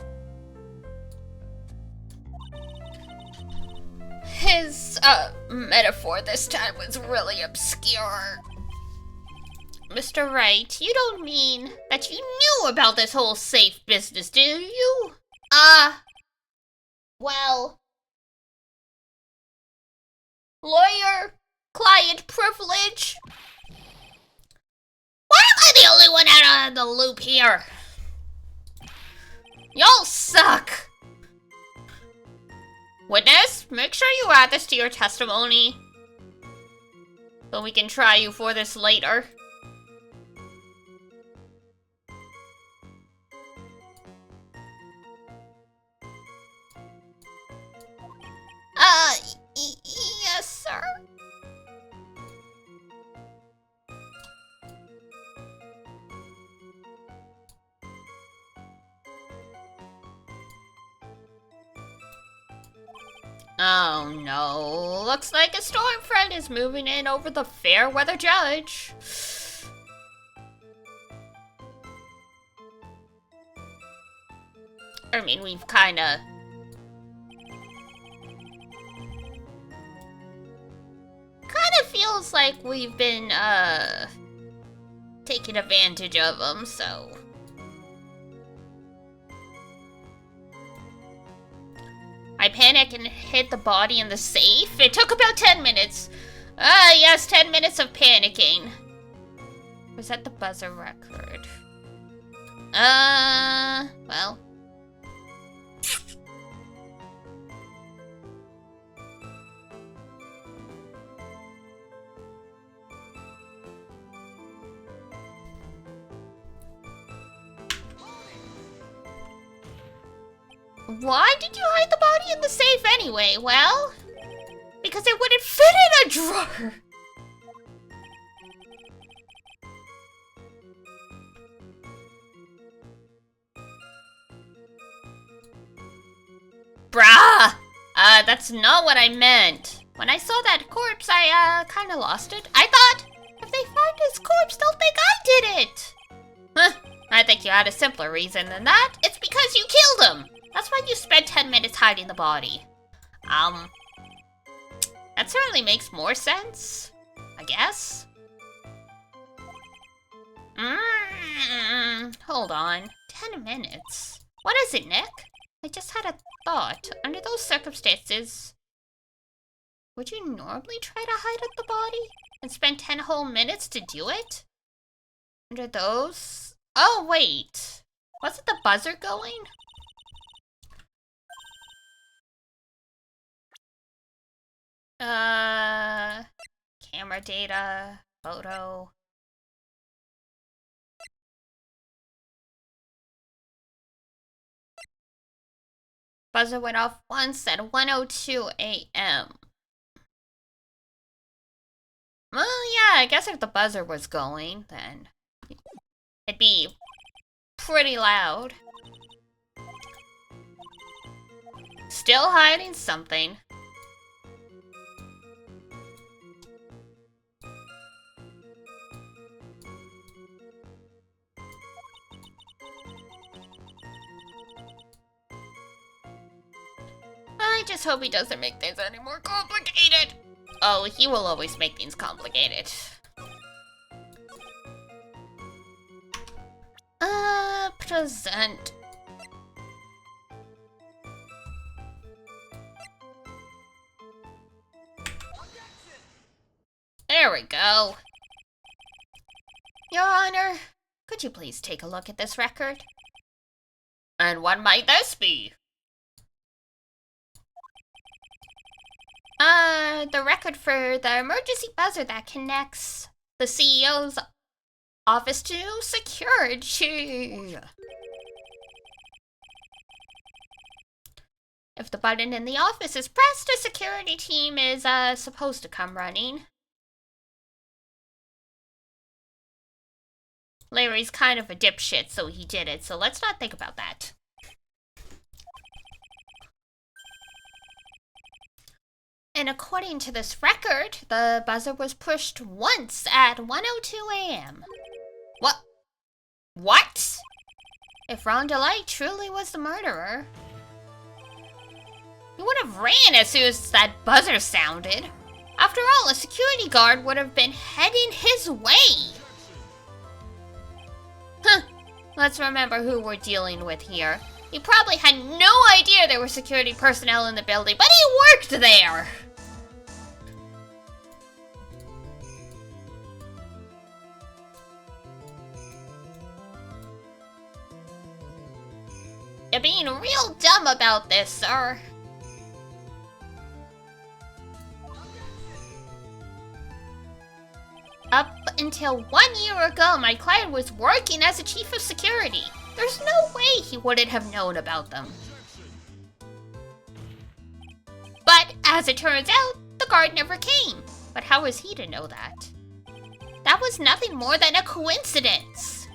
His, metaphor this time was really obscure. Mr. Wright, you don't mean that you knew about this whole safe business, do you? Well... Lawyer-client privilege? Why am I the only one out of the loop here? Y'all suck! Witness, make sure you add this to your testimony. So we can try you for this later. Yes, sir. Oh no, looks like a storm front is moving in over the fair weather judge. I mean, we've kinda feels like we've been, taking advantage of them, so... I panic and hid the body in the safe. It took about 10 minutes. Yes, 10 minutes of panicking. Was that the buzzer record? Well... Why did you hide the body in the safe anyway? Well, because it wouldn't fit in a drawer. Bruh! That's not what I meant. When I saw that corpse, I, kinda lost it. I thought, if they find his corpse, they'll think I did it. Huh, I think you had a simpler reason than that. It's because you killed him. That's why you spent 10 minutes hiding the body. That certainly makes more sense, I guess. Hold on. 10 minutes? What is it, Nick? I just had a thought. Under those circumstances, would you normally try to hide the body and spend 10 whole minutes to do it? Under those... Oh, wait. Wasn't the buzzer going? Camera data, photo. Buzzer went off once at 1:02 a.m. Well, yeah, I guess if the buzzer was going, then it'd be pretty loud. Still hiding something. I just hope he doesn't make things any more complicated. Oh, he will always make things complicated. Present. There we go. Your Honor, could you please take a look at this record? And what might this be? The record for the emergency buzzer that connects the CEO's office to security. If the button in the office is pressed, a security team is, supposed to come running. Larry's kind of a dipshit, so he did it, so let's not think about that. And according to this record, the buzzer was pushed once at 1:02 a.m. What? What? If Ron DeLite truly was the murderer, he would have ran as soon as that buzzer sounded. After all, a security guard would have been heading his way. Huh. Let's remember who we're dealing with here. He probably had no idea there were security personnel in the building, but he worked there! You're being real dumb about this, sir. Up until 1 year ago, my client was working as a chief of security. There's no way he wouldn't have known about them. But as it turns out, the guard never came. But how was he to know that? That was nothing more than a coincidence.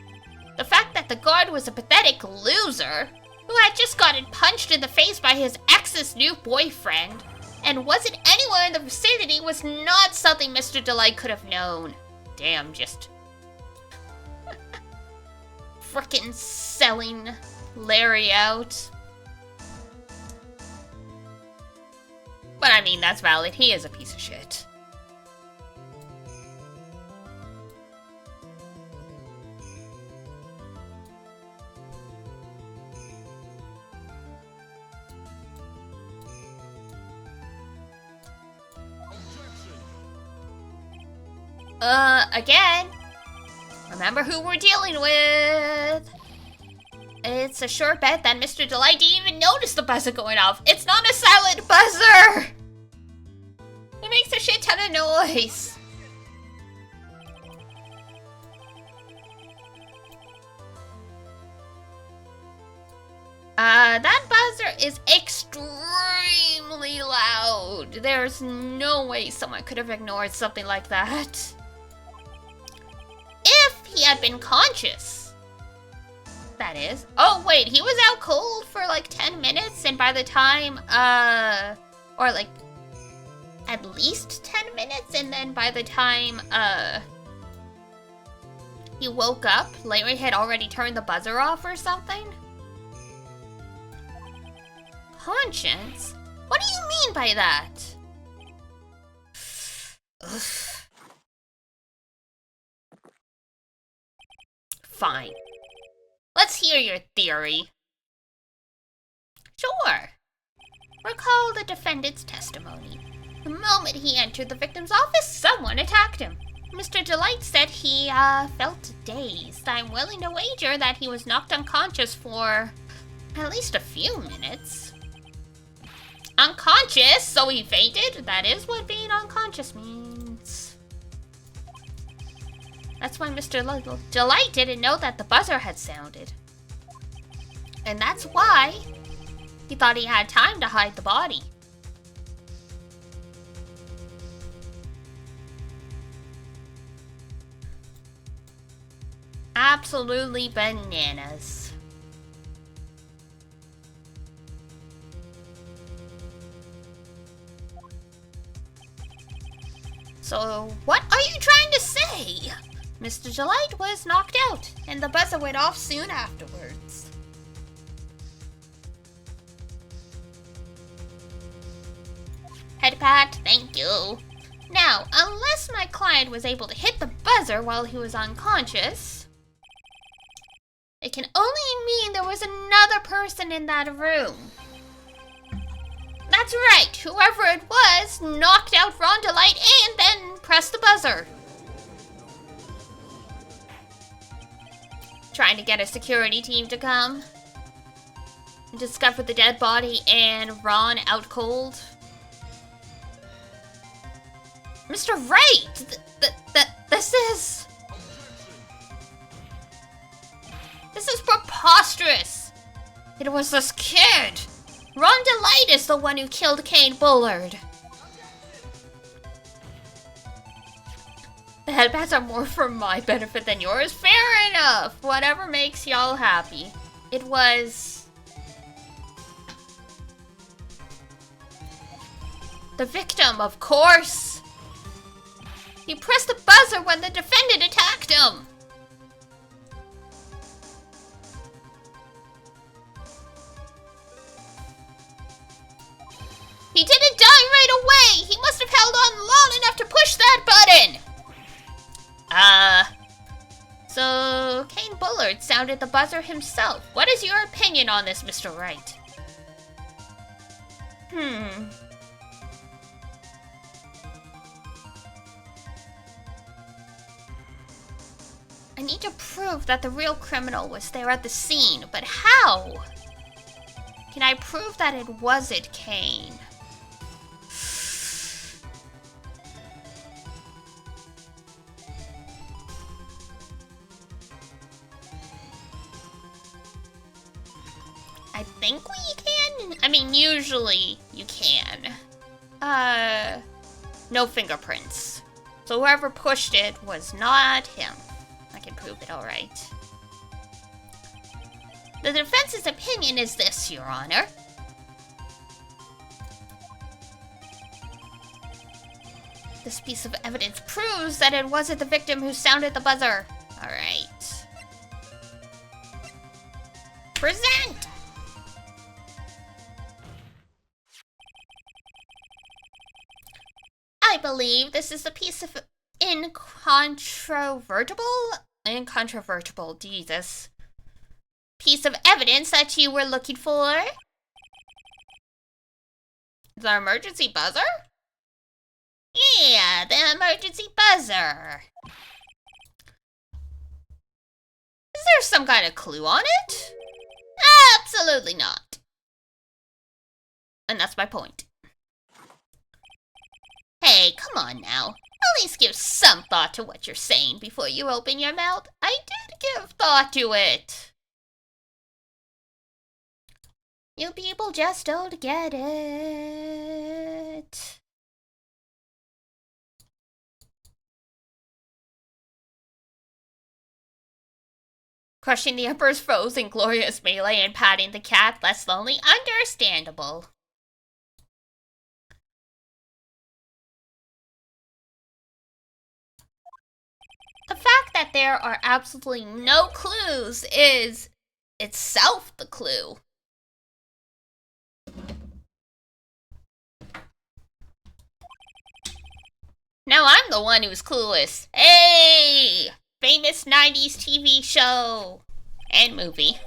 The fact that the guard was a pathetic loser who had just gotten punched in the face by his ex's new boyfriend and wasn't anywhere in the vicinity was not something Mr. DeLite could have known. Damn, just frickin' selling Larry out. But I mean, that's valid. He is a piece of shit. Again, remember who we're dealing with. It's a sure bet that Mr. DeLite didn't even notice the buzzer going off. It's not a silent buzzer! It makes a shit ton of noise. That buzzer is extremely loud. There's no way someone could have ignored something like that. If he had been conscious, that is. Oh wait, he was out cold for like 10 minutes, and by the time, or like at least 10 minutes, and then by the time, he woke up, Larry had already turned the buzzer off or something? Conscience? What do you mean by that? Ugh. Fine. Let's hear your theory. Sure. Recall the defendant's testimony. The moment he entered the victim's office, someone attacked him. Mr. DeLite said he, felt dazed. I'm willing to wager that he was knocked unconscious for at least a few minutes. Unconscious? So he fainted? That is what being unconscious means. That's why Mr. DeLite didn't know that the buzzer had sounded. And that's why he thought he had time to hide the body. Absolutely bananas. So, what are you trying to say? Mr. DeLite was knocked out, and the buzzer went off soon afterwards. Head pat, thank you. Now, unless my client was able to hit the buzzer while he was unconscious, it can only mean there was another person in that room. That's right, whoever it was knocked out Ron DeLite and then pressed the buzzer. Trying to get a security team to come and discover the dead body and Ron out cold. Mr. Wright, this is preposterous. It was this kid. Ron DeLite is the one who killed Kane Bullard. The headbands are more for my benefit than yours. Fair enough. Whatever makes y'all happy. It was... The victim, of course. He pressed the buzzer when the defendant attacked him. He didn't die right away! He must have held on long enough to push that button! So Kane Bullard sounded the buzzer himself. What is your opinion on this, Mr. Wright? I need to prove that the real criminal was there at the scene, but how? Can I prove that it wasn't Kane? I think we can? I mean, usually you can. No fingerprints. So whoever pushed it was not him. I can prove it, alright. The defense's opinion is this, Your Honor. This piece of evidence proves that it wasn't the victim who sounded the buzzer. Alright. Present! I believe this is a piece of incontrovertible, Jesus. Piece of evidence that you were looking for? The emergency buzzer? Yeah, the emergency buzzer. Is there some kind of clue on it? Absolutely not. And that's my point. Hey, come on now. At least give some thought to what you're saying before you open your mouth. I did give thought to it. You people just don't get it. Crushing the Emperor's foes in glorious melee and patting the cat less lonely? Understandable. The fact that there are absolutely no clues is itself the clue. Now I'm the one who's clueless. Hey! Famous 90s TV show and movie.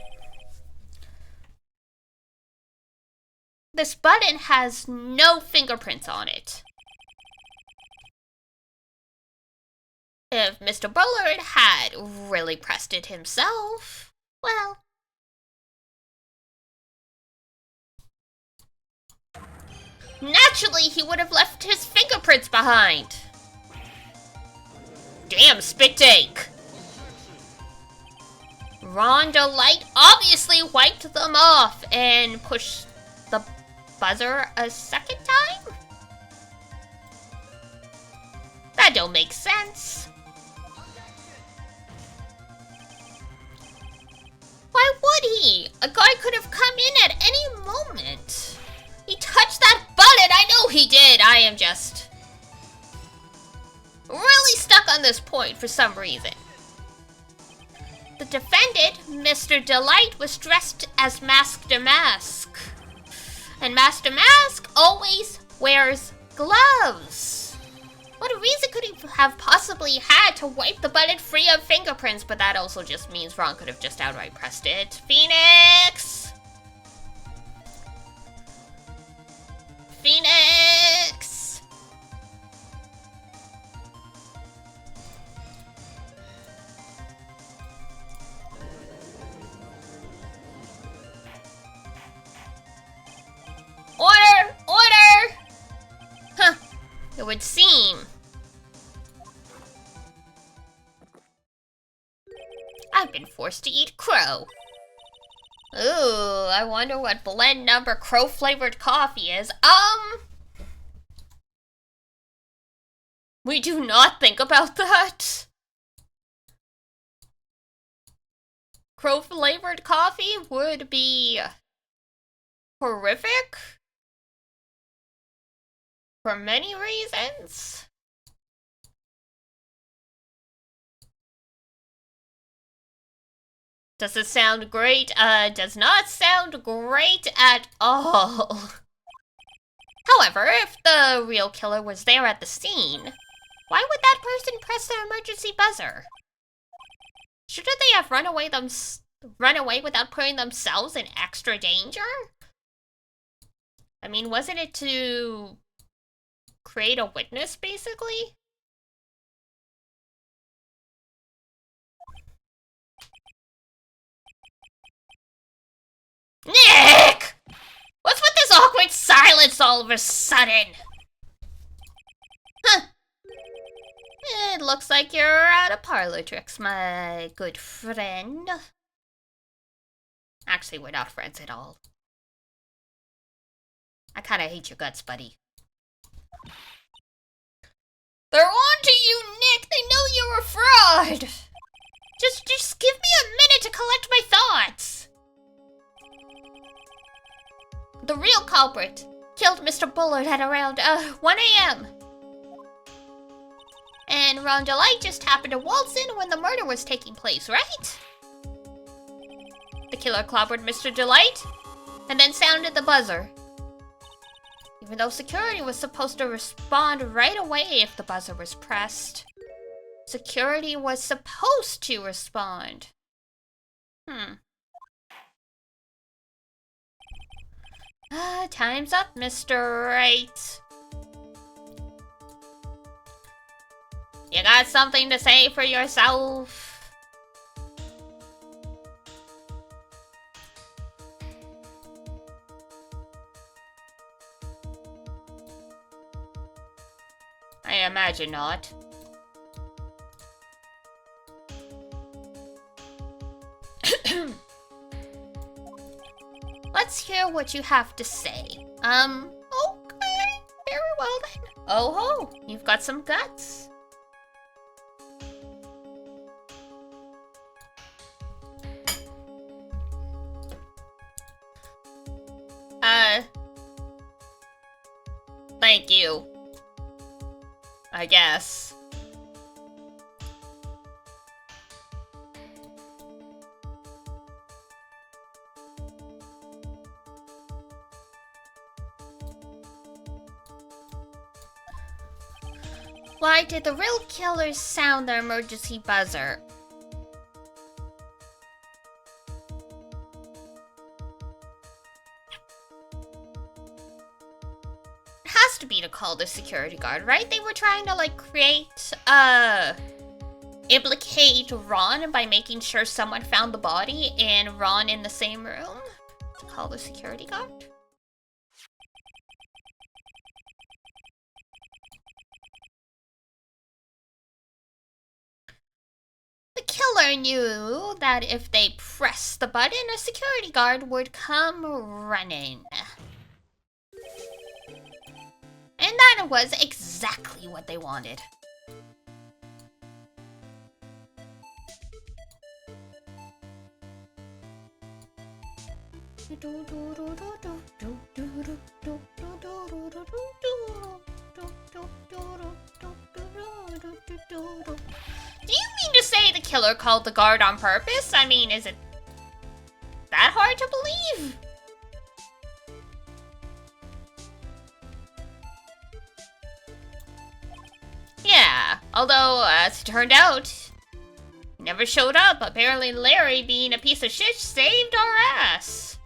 This button has no fingerprints on it. If Mr. Bullard had really pressed it himself, well... naturally, he would have left his fingerprints behind. Damn, spit take. Ron Delight obviously wiped them off and pushed the buzzer a second time? That don't make sense. Why would he? A guy could have come in at any moment. He touched that button! I know he did! I am just really stuck on this point for some reason. The defendant, Mr. Delight, was dressed as Master Mask. And Master Mask always wears gloves. What reason could he have possibly had to wipe the button free of fingerprints? But that also just means Ron could have just outright pressed it. Phoenix! Phoenix! Order! Order! Huh. It would seem. I've been forced to eat crow. Ooh, I wonder what blend number crow-flavored coffee is. We do not think about that. Crow-flavored coffee would be horrific. For many reasons. Does it sound great? Does not sound great at all. However, if the real killer was there at the scene, why would that person press the emergency buzzer? Shouldn't they have run away without putting themselves in extra danger? I mean, wasn't it to create a witness, basically? Nick! What's with this awkward silence all of a sudden? Huh. It looks like you're out of parlor tricks, my good friend. Actually, we're not friends at all. I kinda hate your guts, buddy. They're on to you, Nick! They know you're a fraud! Just give me a minute to collect my thoughts! The real culprit killed Mr. Bullard at around, 1 a.m. And Ron DeLite just happened to waltz in when the murder was taking place, right? The killer clobbered Mr. DeLite, and then sounded the buzzer. Even though security was supposed to respond right away if the buzzer was pressed. Security was supposed to respond. Time's up, Mr. Right. You got something to say for yourself? I imagine not. Let's hear what you have to say. Okay. Very well then. Oh ho, you've got some guts. Thank you. I guess. Why did the real killers sound their emergency buzzer? It has to be to call the security guard, right? They were trying to, like, implicate Ron by making sure someone found the body and Ron in the same room to call the security guard. The killer knew that if they pressed the button, a security guard would come running. And that was exactly what they wanted. Do you mean to say the killer called the guard on purpose? I mean, is it that hard to believe? Yeah, although, as it turned out, he never showed up. Apparently Larry, being a piece of shit, saved our ass.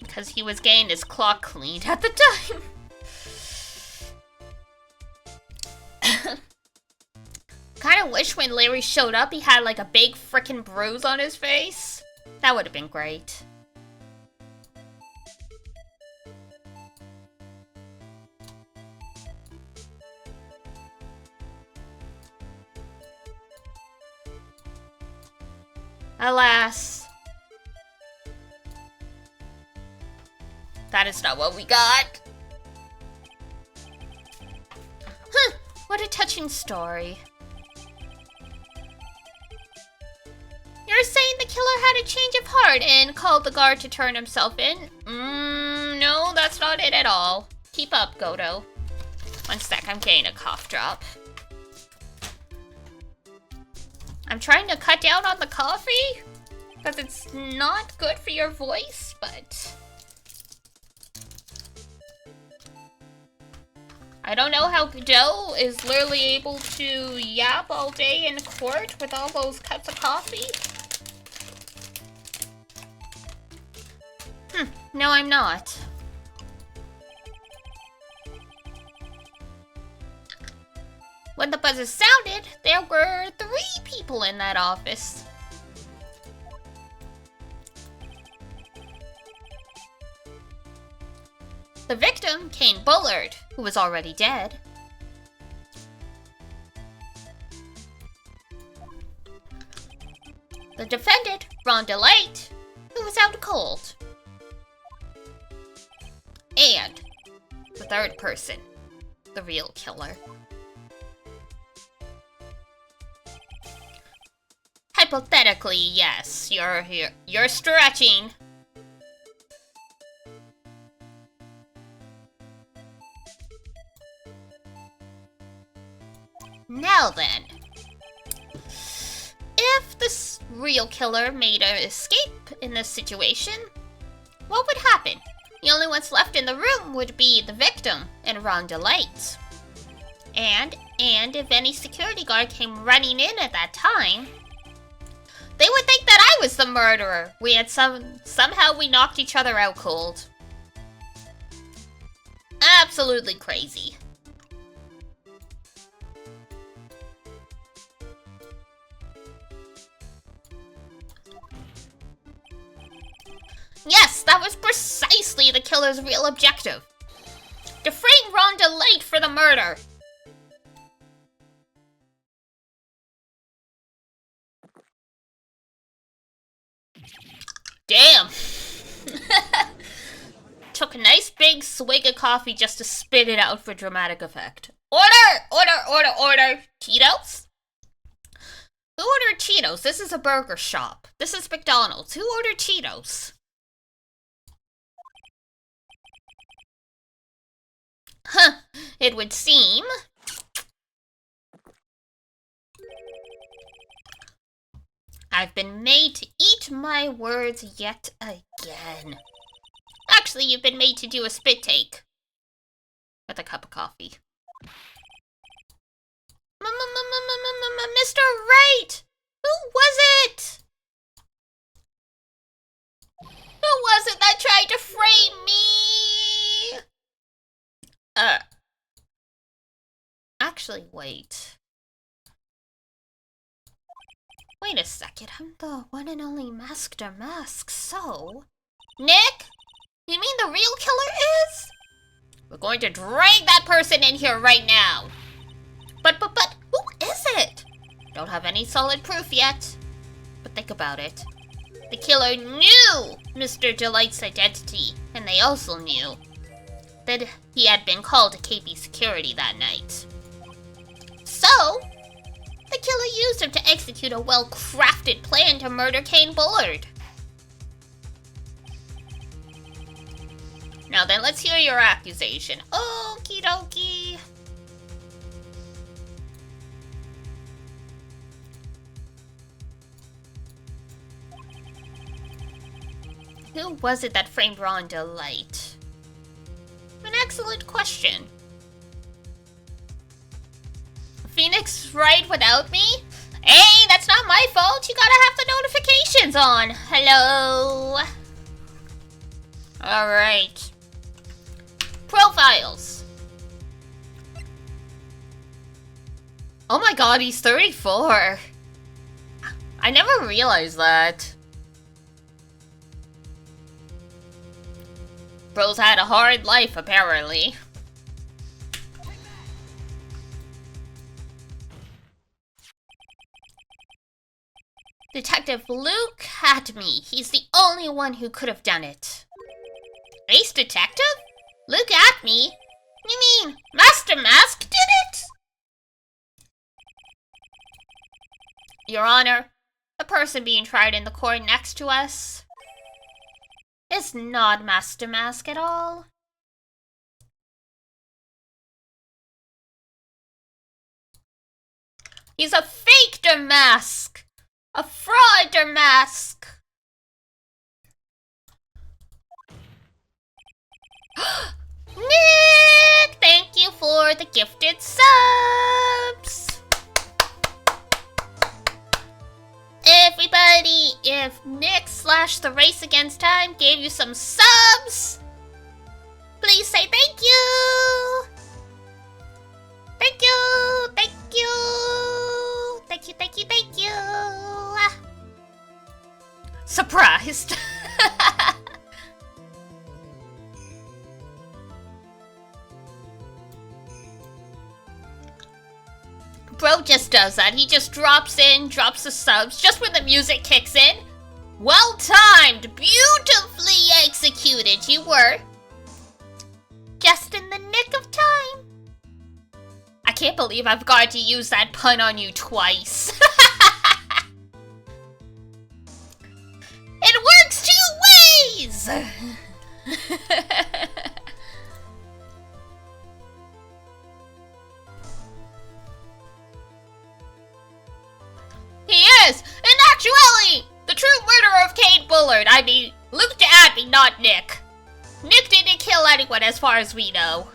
Because he was getting his clock cleaned at the time. Kinda wish when Larry showed up he had like a big frickin' bruise on his face. That would have been great. Alas. That is not what we got. Huh, what a touching story. You're saying the killer had a change of heart and called the guard to turn himself in? about it at all. Keep up, Godo. One sec, I'm getting a cough drop. I'm trying to cut down on the coffee, because it's not good for your voice, but... I don't know how Joe is literally able to yap all day in court with all those cups of coffee. No, I'm not. When the buzzer sounded, there were 3 people in that office. The victim, Kane Bullard, who was already dead. The defendant, Rhonda Light, who was out cold. And the 3rd person, the real killer. Hypothetically, yes, you're stretching. Now then, if this real killer made an escape in this situation, what would happen? The only ones left in the room would be the victim and Rhonda Light. And if any security guard came running in at that time, they would think that I was the murderer. Somehow we knocked each other out cold. Absolutely crazy. Yes, that was precisely the killer's real objective. To frame Rhonda Light for the murder. Damn. Took a nice big swig of coffee just to spit it out for dramatic effect. Order! Order, order, order! Cheetos? Who ordered Cheetos? This is a burger shop. This is McDonald's. Who ordered Cheetos? Huh, it would seem. I've been made to eat my words yet again. Actually, you've been made to do a spit take. With a cup of coffee. Mr. Wright! Who was it? Who was it that tried to frame me? Actually, wait. Wait a second, I'm the one and only Master Mask, so... Nick? You mean the real killer is? We're going to drag that person in here right now. But, who is it? Don't have any solid proof yet. But think about it. The killer knew Mr. Delight's identity, and they also knew that he had been called to KP security that night. So, the killer used him to execute a well-crafted plan to murder Kane Bullard. Now then, let's hear your accusation. Okie dokie. Who was it that framed Rhonda Light? An excellent question. Phoenix Wright without me? Hey, that's not my fault. You gotta have the notifications on. Hello. Alright. Profiles. Oh my god, he's 34. I never realized that. Bro's had a hard life, apparently. Detective Luke had me. He's the only one who could have done it. Ace Detective? Luke at me? You mean Master Mask did it? Your Honor, the person being tried in the court next to us is not Master Mask at all. He's a fake Damask! A fraud Damask! Nick! Thank you for the gifted subs! Everybody, if Nick / the Race Against Time gave you some subs, please say thank you! Thank you! Thank you! Thank you, thank you, thank you! Surprised! Bro just does that. He just drops the subs just when the music kicks in. Well timed! Beautifully executed! You were just in the nick of time. I can't believe I've got to use that pun on you twice. It works 2 ways! He is, in actuality, the true murderer of Kate Bullard. I mean, Luke to Abby, not Nick. Nick didn't kill anyone as far as we know.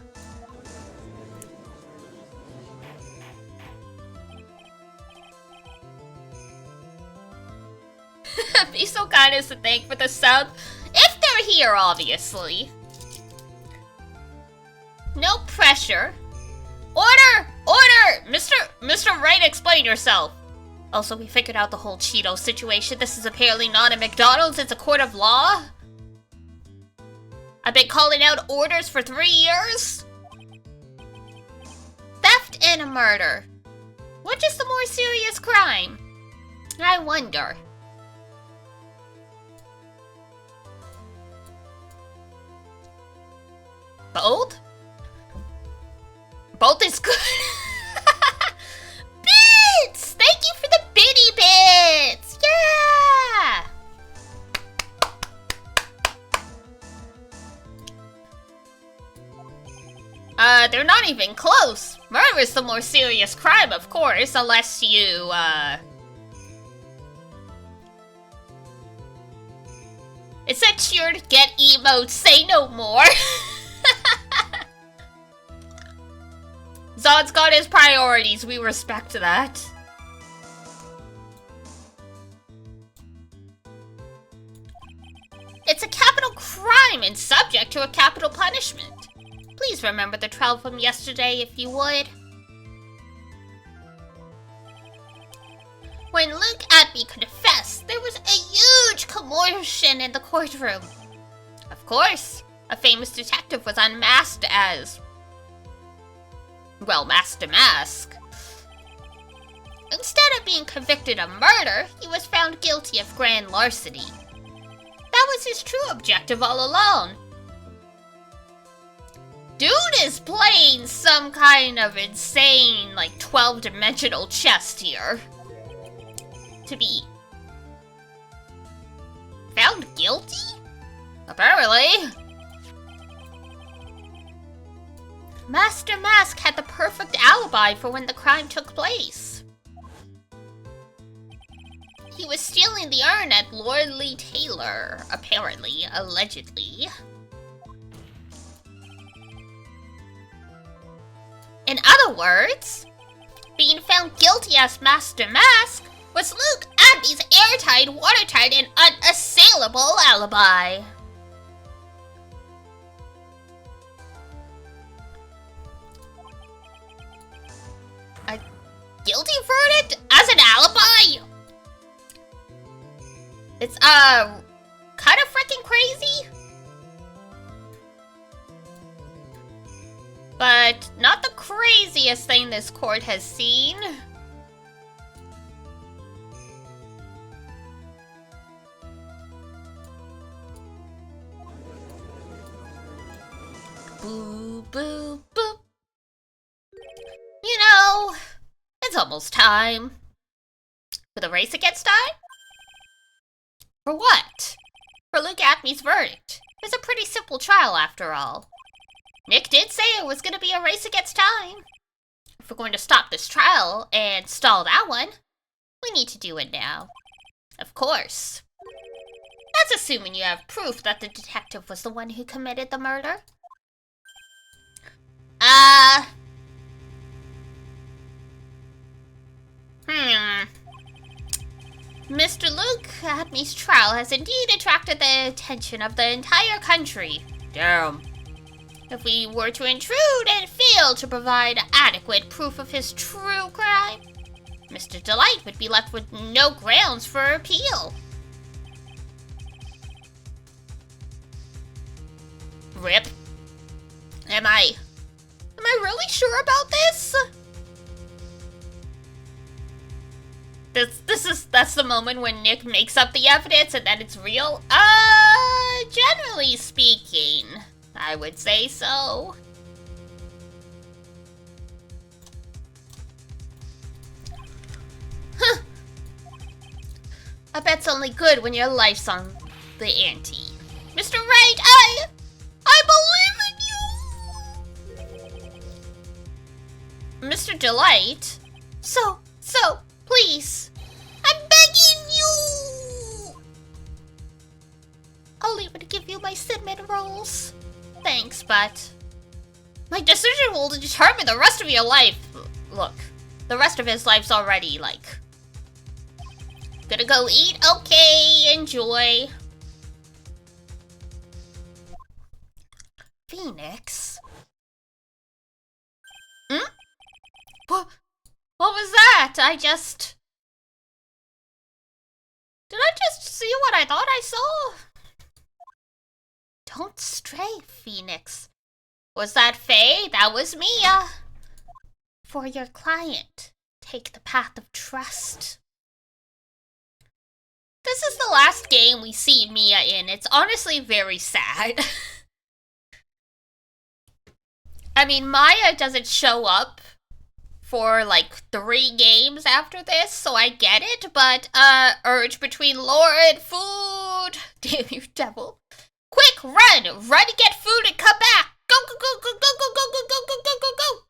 Be so kind as to thank for the sub. If they're here, obviously. No pressure. Order! Order! Mr. Wright, explain yourself. Also, we figured out the whole Cheeto situation. This is apparently not a McDonald's, it's a court of law. I've been calling out orders for 3 years. Theft and a murder. Which is the more serious crime? I wonder. Both? Both is good. Bits! Thank you for the bitty bits! Yeah! They're not even close. Murder is the more serious crime, of course, unless you, It said cheer to get emotes, say no more. Zod's got his priorities, we respect that. It's a capital crime and subject to a capital punishment. Please remember the trial from yesterday if you would. When Luke Atby confessed, there was a huge commotion in the courtroom. Of course, a famous detective was unmasked as... well, Master Mask. Instead of being convicted of murder, he was found guilty of grand larceny. That was his true objective all along. Dude is playing some kind of insane, like, 12-dimensional chess here. To be found guilty? Apparently. Master Mask had the perfect alibi for when the crime took place. He was stealing the urn at Lord Lee Taylor, apparently, allegedly. In other words, being found guilty as Master Mask was Luke Atby's airtight, watertight, and unassailable alibi. A guilty verdict as an alibi? It's, kind of freaking crazy. But not the craziest thing this court has seen. Boo, boo, boo. You know, it's almost time. For the race against time? For what? For Luke Atby's verdict. It's a pretty simple trial after all. Nick did say it was gonna be a race against time. if we're going to stop this trial and stall that one, we need to do it now. Of course. That's assuming you have proof that the detective was the one who committed the murder. Mr. Luke Acme's trial has indeed attracted the attention of the entire country. Damn. If we were to intrude and fail to provide adequate proof of his true crime, Mr. Delight would be left with no grounds for appeal. Rip. Am I really sure about this? That's the moment when Nick makes up the evidence and then it's real? Generally speaking, I would say so. Huh. I bet's only good when your life's on the ante. Mr. Wright, I believe in you! Mr. Delight? So, please. I'm begging you! I'll even give you my cinnamon rolls. Thanks, but my decision will determine the rest of your life. Look, the rest of his life's already, like... Gonna go eat? Okay, enjoy. Phoenix? What was that? Did I just see what I thought I saw? Don't stray, Phoenix. Was that THAE? That was Mia. For your client, take the path of trust. This is the last game we see Mia in. It's honestly very sad. I mean, Maya doesn't show up for like 3 games after this, so I get it, but urge between lore and food. Damn you, devil. Quick, run! Run to get food and come back! Go, go, go, go, go, go, go, go, go, go, go, go, go!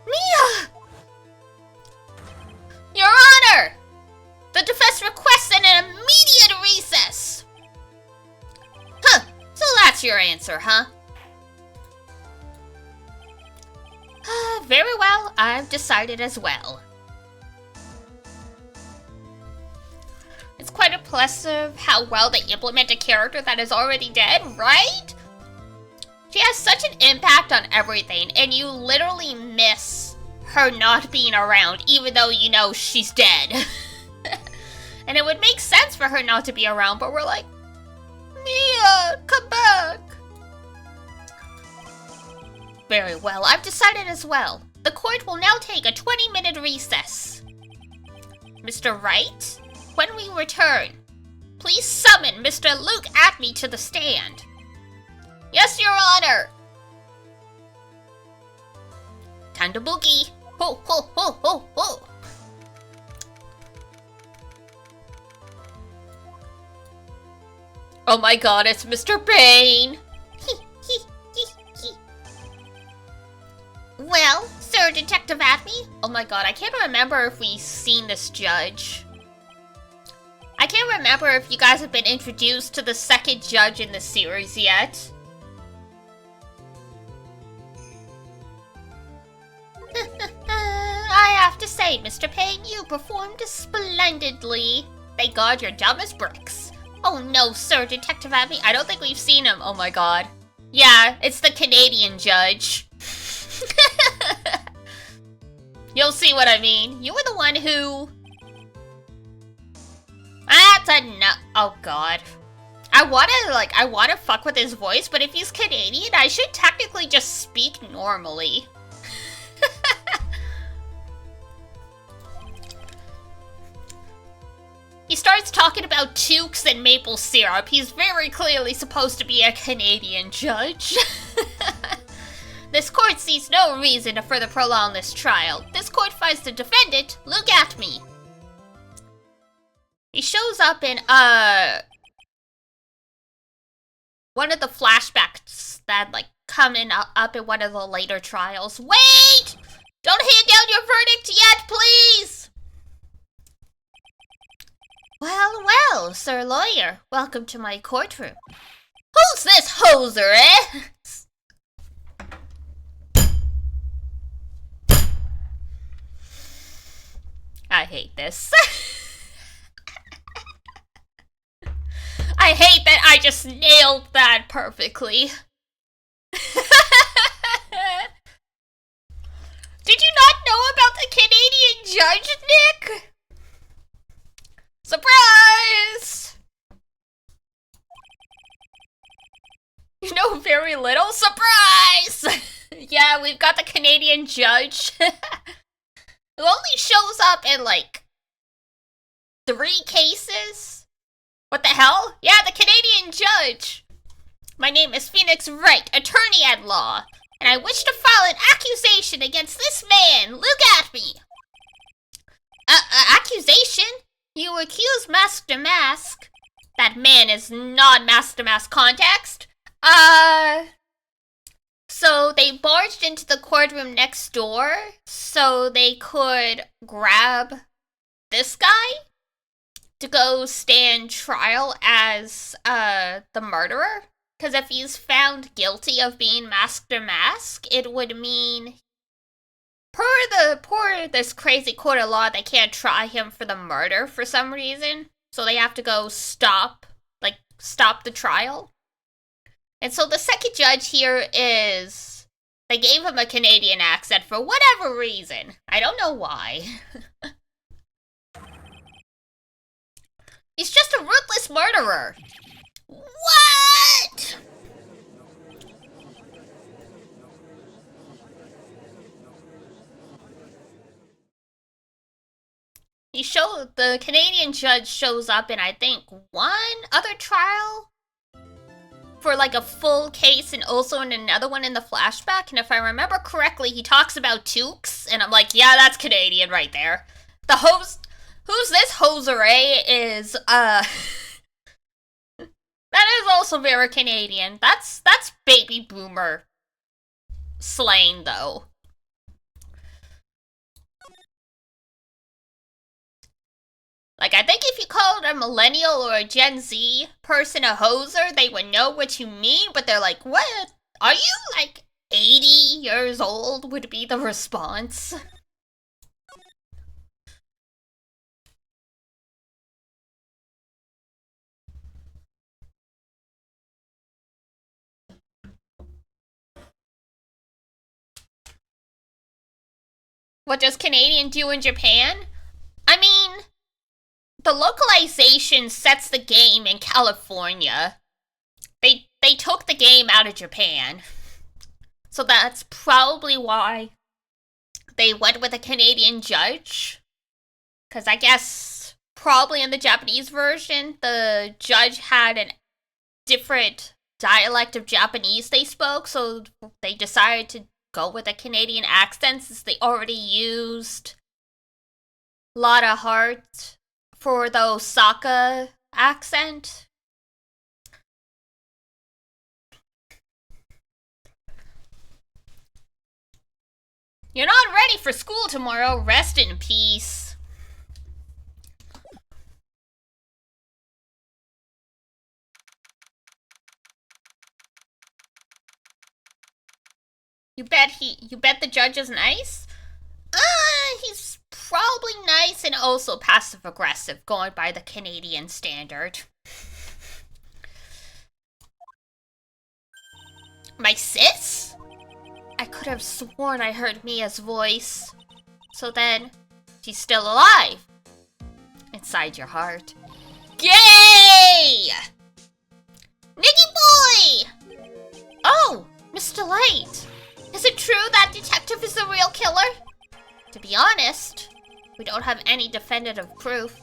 Mia! Your Honor! The defense requests an immediate recess! Huh, so that's your answer, huh? Very well, I've decided as well. It's quite impressive how well they implement a character that is already dead, right? She has such an impact on everything, and you literally miss her not being around, even though you know she's dead. And it would make sense for her not to be around, but we're like, Mia, come back. Very well, I've decided as well. The court will now take a 20-minute recess. Mr. Wright, when we return, please summon Mr. Luke Acme to the stand. Yes, Your Honor. Time to boogie. Ho, ho, ho, ho, ho. Oh my god, it's Mr. Payne. Well, Sir Detective Acme? Oh my god, I can't remember if we've seen this judge. I can't remember if you guys have been introduced to the second judge in the series yet. I have to say, Mr. Payne, you performed splendidly. Thank God you're dumb as bricks. Oh no, Sir Detective Acme, I don't think we've seen him. Oh my god. Yeah, it's the Canadian judge. You'll see what I mean. You were the one who... That's a no... Oh god. I wanna fuck with his voice, but if he's Canadian, I should technically just speak normally. He starts talking about toques and maple syrup. He's very clearly supposed to be a Canadian judge. This court sees no reason to further prolong this trial. This court finds the defendant, Luke Acme. He shows up in, one of the flashbacks that, like, coming up in one of the later trials. Wait! Don't hand down your verdict yet, please! Well, well, Sir Lawyer, welcome to my courtroom. Who's this hoser, eh? I hate this. I hate that I just nailed that perfectly. Did you not know about the Canadian judge, Nick? Surprise! You know very little? Surprise! Yeah, we've got the Canadian judge. Who only shows up in, like, 3 cases? What the hell? Yeah, the Canadian judge! My name is Phoenix Wright, attorney at law, and I wish to file an accusation against this man. Look at me! Accusation? You accuse Master Mask. That man is not Master Mask context. So they barged into the courtroom next door so they could grab this guy to go stand trial as the murderer. Because if he's found guilty of being Master Mask, it would mean, per this crazy court of law, they can't try him for the murder for some reason. So they have to go stop the trial. And so the second judge here is, they gave him a Canadian accent for whatever reason. I don't know why. He's just a ruthless murderer. What? The Canadian judge shows up in, I think, one other trial for like a full case and also in another one in the flashback. And if I remember correctly, he talks about toques, and I'm like, yeah, that's Canadian right there. The who's this hosere is, that is also very Canadian. That's baby boomer slang, though. Like, I think if you called a millennial or a Gen Z person a hoser, they would know what you mean, but they're like, what? Are you, like, 80 years old? Would be the response. What does Canadian do in Japan? I mean, the localization sets the game in California. They took the game out of Japan. So that's probably why they went with a Canadian judge. Because I guess probably in the Japanese version, the judge had a different dialect of Japanese they spoke, so they decided to go with a Canadian accent since they already used a lot of heart for the Osaka accent. You're not ready for school tomorrow. Rest in peace. You bet the judge is nice? He's probably nice and also passive-aggressive, going by the Canadian standard. My sis? I could have sworn I heard Mia's voice. So then, she's still alive. Inside your heart. Yay! Nicky boy! Oh, Mr. Light. Is it true that detective is the real killer? To be honest, we don't have any definitive proof,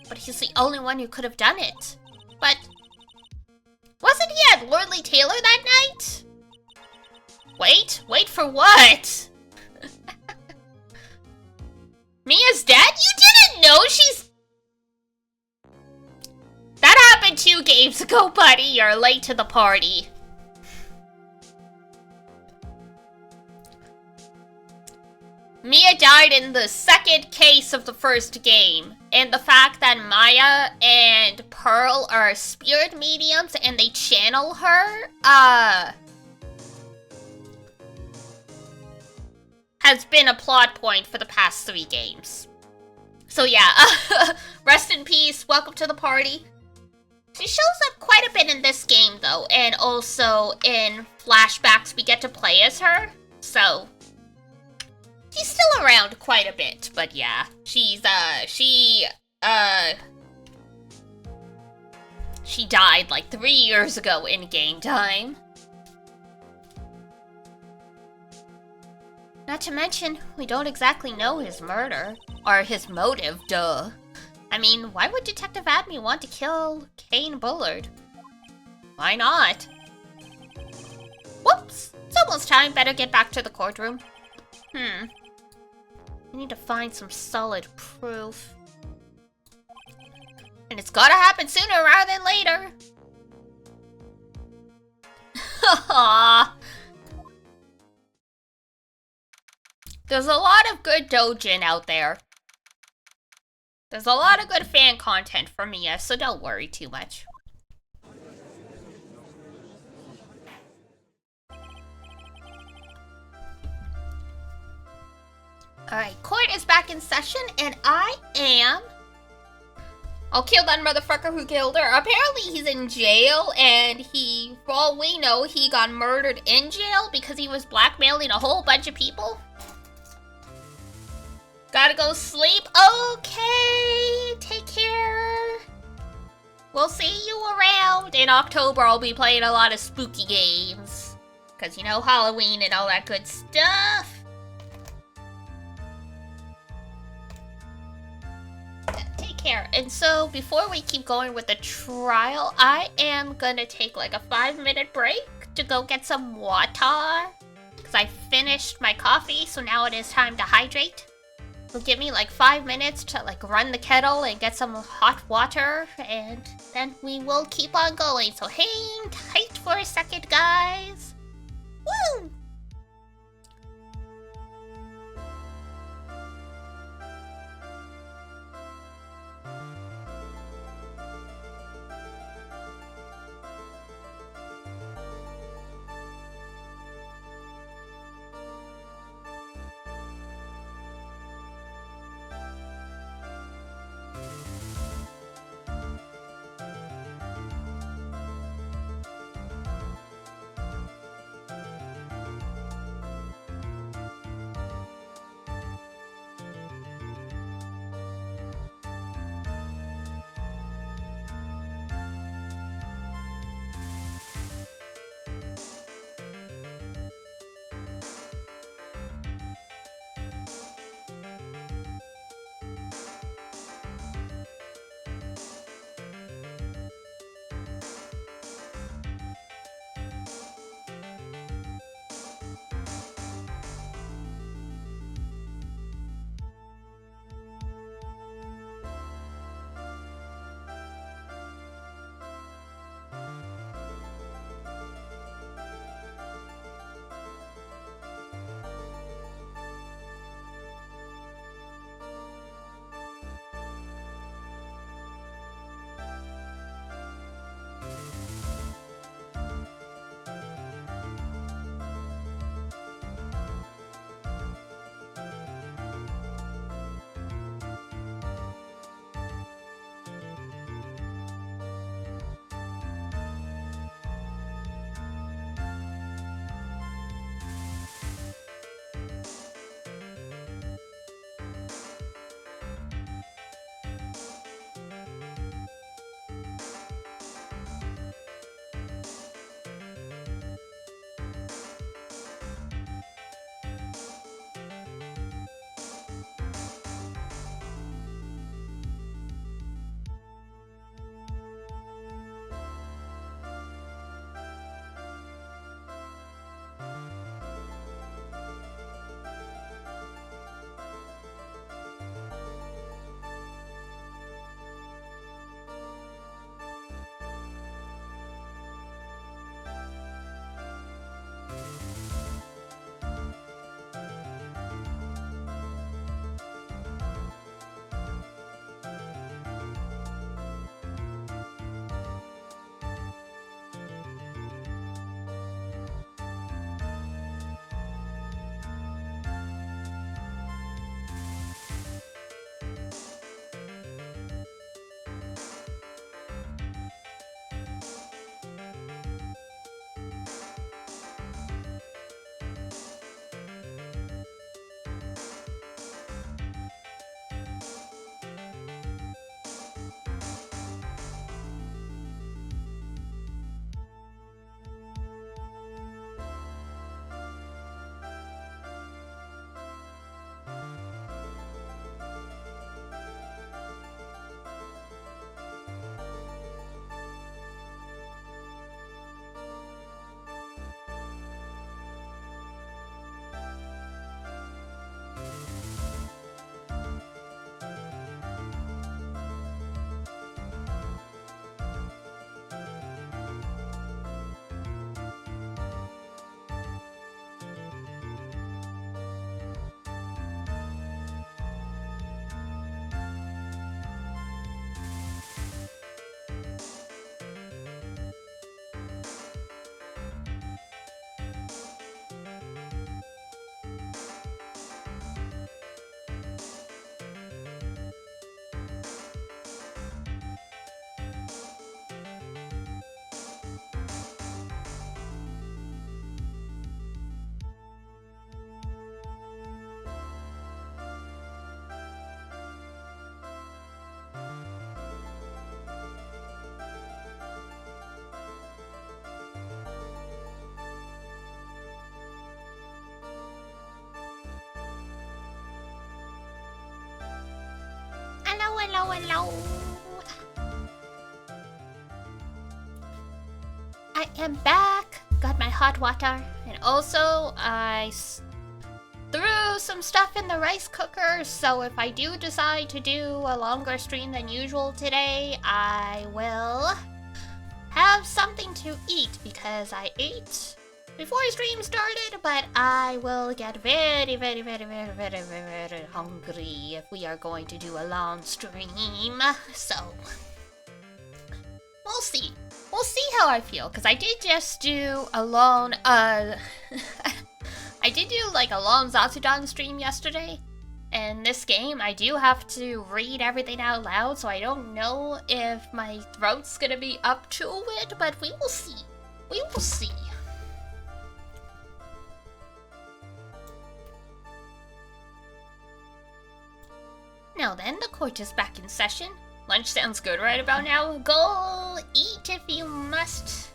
but he's the only one who could have done it. But wasn't he at Lordly Taylor that night? Wait for what? Mia's dead? You didn't know she's... That happened 2 games ago, buddy. You're late to the party. Mia died in the second case of the first game, and the fact that Maya and Pearl are spirit mediums and they channel her, has been a plot point for the past 3 games. So yeah, rest in peace, welcome to the party. She shows up quite a bit in this game though, and also in flashbacks we get to play as her, so she's still around quite a bit, but yeah, she died like 3 years ago in game time. Not to mention, we don't exactly know his murder, or his motive, duh. I mean, why would Detective Adme want to kill Kane Bullard? Why not? Whoops! It's almost time, better get back to the courtroom. I need to find some solid proof. And it's gotta happen sooner rather than later. Haha. There's a lot of good doujin out there. There's a lot of good fan content for Mia, so don't worry too much. Alright, court is back in session, and I am... I'll kill that motherfucker who killed her. Apparently he's in jail, and for all we know, he got murdered in jail because he was blackmailing a whole bunch of people. Gotta go sleep. Okay, take care. We'll see you around. In October, I'll be playing a lot of spooky games. Because, you know, Halloween and all that good stuff. Take care. And so, before we keep going with the trial, I am gonna take like a 5-minute break to go get some water. Because I finished my coffee, so now it is time to hydrate. It'll give me like 5 minutes to like run the kettle and get some hot water, and then we will keep on going. So hang tight for a second, guys. Woo! hello. I am back. Got my hot water. And also, threw some stuff in the rice cooker, so if I do decide to do a longer stream than usual today, I will have something to eat, because I ate before stream started, but I will get very hungry if we are going to do a long stream, so we'll see. We'll see how I feel, because I did just do a long, I did do like a long Zatsudan stream yesterday, and this game I do have to read everything out loud, so I don't know if my throat's gonna be up to it, but we will see. We will see. Now then, the court is back in session. Lunch sounds good right about now. Go eat if you must.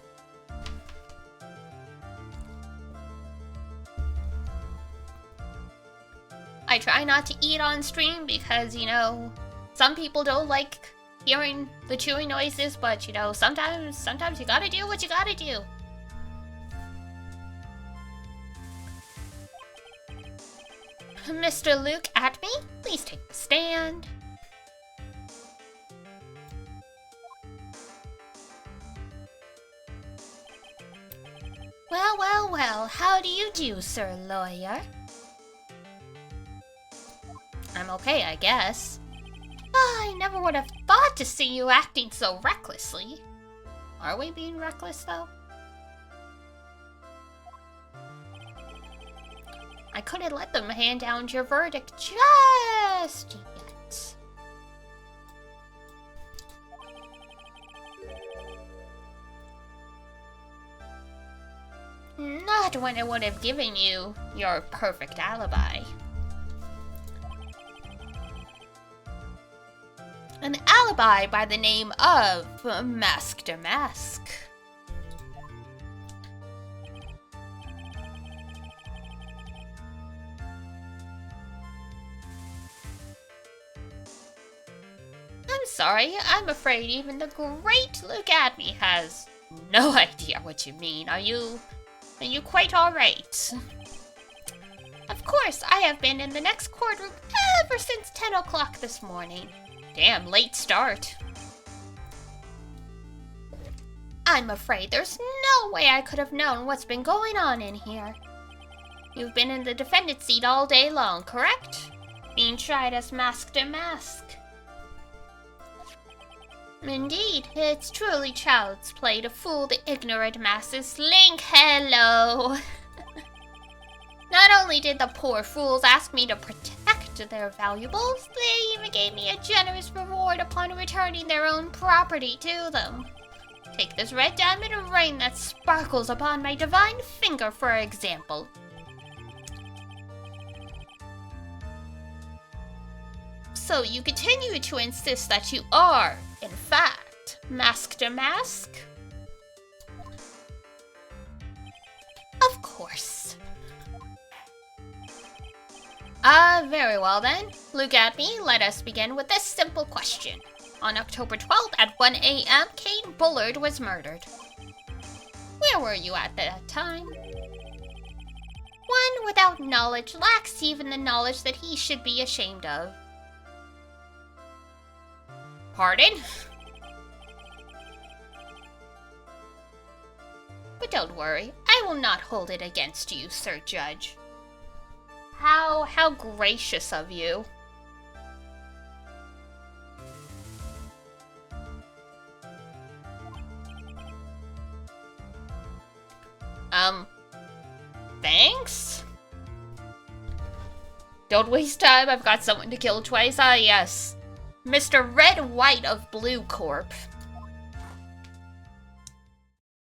I try not to eat on stream because, you know, some people don't like hearing the chewing noises, but, you know, sometimes you gotta do what you gotta do. Mr. Luke Atme, please take the stand. Well, how do you do, Sir Lawyer? I'm okay, I guess. I never would have thought to see you acting so recklessly. Are we being reckless, though? I couldn't let them hand down your verdict just yet. Not when I would have given you your perfect alibi. An alibi by the name of Mask to Mask. I'm sorry, I'm afraid even the great Luke Adme has no idea what you mean. Are you quite alright? Of course, I have been in the next courtroom ever since 10 o'clock this morning. Damn, late start. I'm afraid there's no way I could have known what's been going on in here. You've been in the defendant's seat all day long, correct? Being tried as Mask to Mask. Indeed, it's truly child's play to fool the ignorant masses. Link, hello! Not only did the poor fools ask me to protect their valuables, they even gave me a generous reward upon returning their own property to them. Take this red diamond ring that sparkles upon my divine finger, for example. So you continue to insist that you are, in fact, Mask to Mask? Of course. Very well then. Look at me. Let us begin with this simple question. On October 12th at 1 a.m., Kate Bullard was murdered. Where were you at that time? One without knowledge lacks even the knowledge that he should be ashamed of. Pardon? But don't worry, I will not hold it against you, Sir Judge. How gracious of you. Thanks? Don't waste time, I've got someone to kill twice. Ah, yes. Mr. Red White of Blue Corp.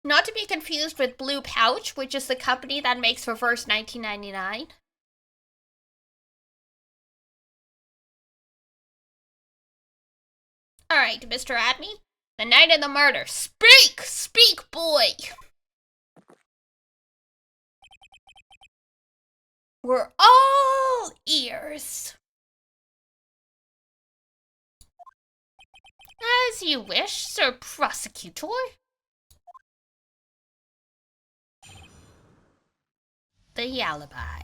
Not to be confused with Blue Pouch, which is the company that makes Reverse 1999. Alright, Mr. Adme. The night of the murder. Speak! Speak, boy! We're all ears. As you wish, Sir Prosecutor. The alibi.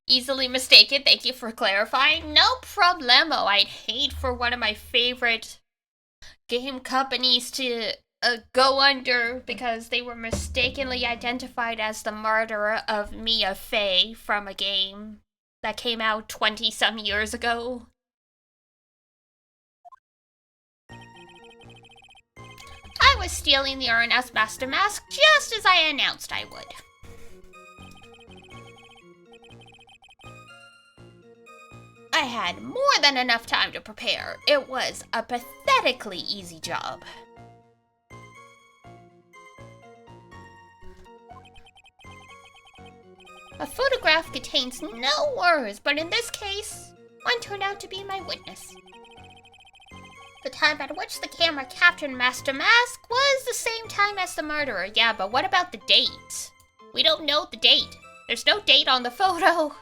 Easily mistaken, thank you for clarifying. No problemo. I'd hate for one of my favorite game companies to go under because they were mistakenly identified as the murderer of Mia Fey from a game that came out 20-some years ago. I was stealing the urn as Master Mask just as I announced I would. I had more than enough time to prepare. It was a pathetically easy job. A photograph contains no words, but in this case, one turned out to be my witness. The time at which the camera captured Master Mask was the same time as the murderer. Yeah, but what about the date? We don't know the date. There's no date on the photo.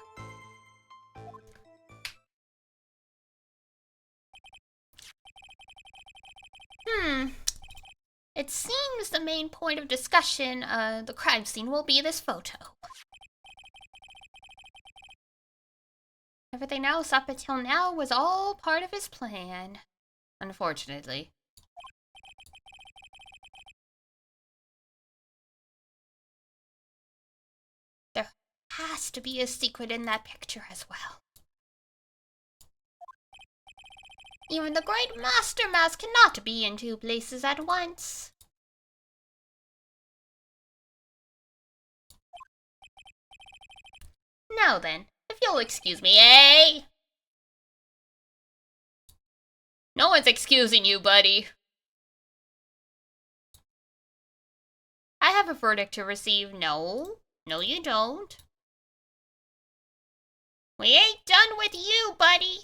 It seems the main point of discussion, the crime scene, will be this photo. Everything else up until now was all part of his plan. Unfortunately. There has to be a secret in that picture as well. Even the great Master Mask cannot be in two places at once. Now then, if you'll excuse me, eh? No one's excusing you, buddy. I have a verdict to receive. No, you don't. We ain't done with you, buddy.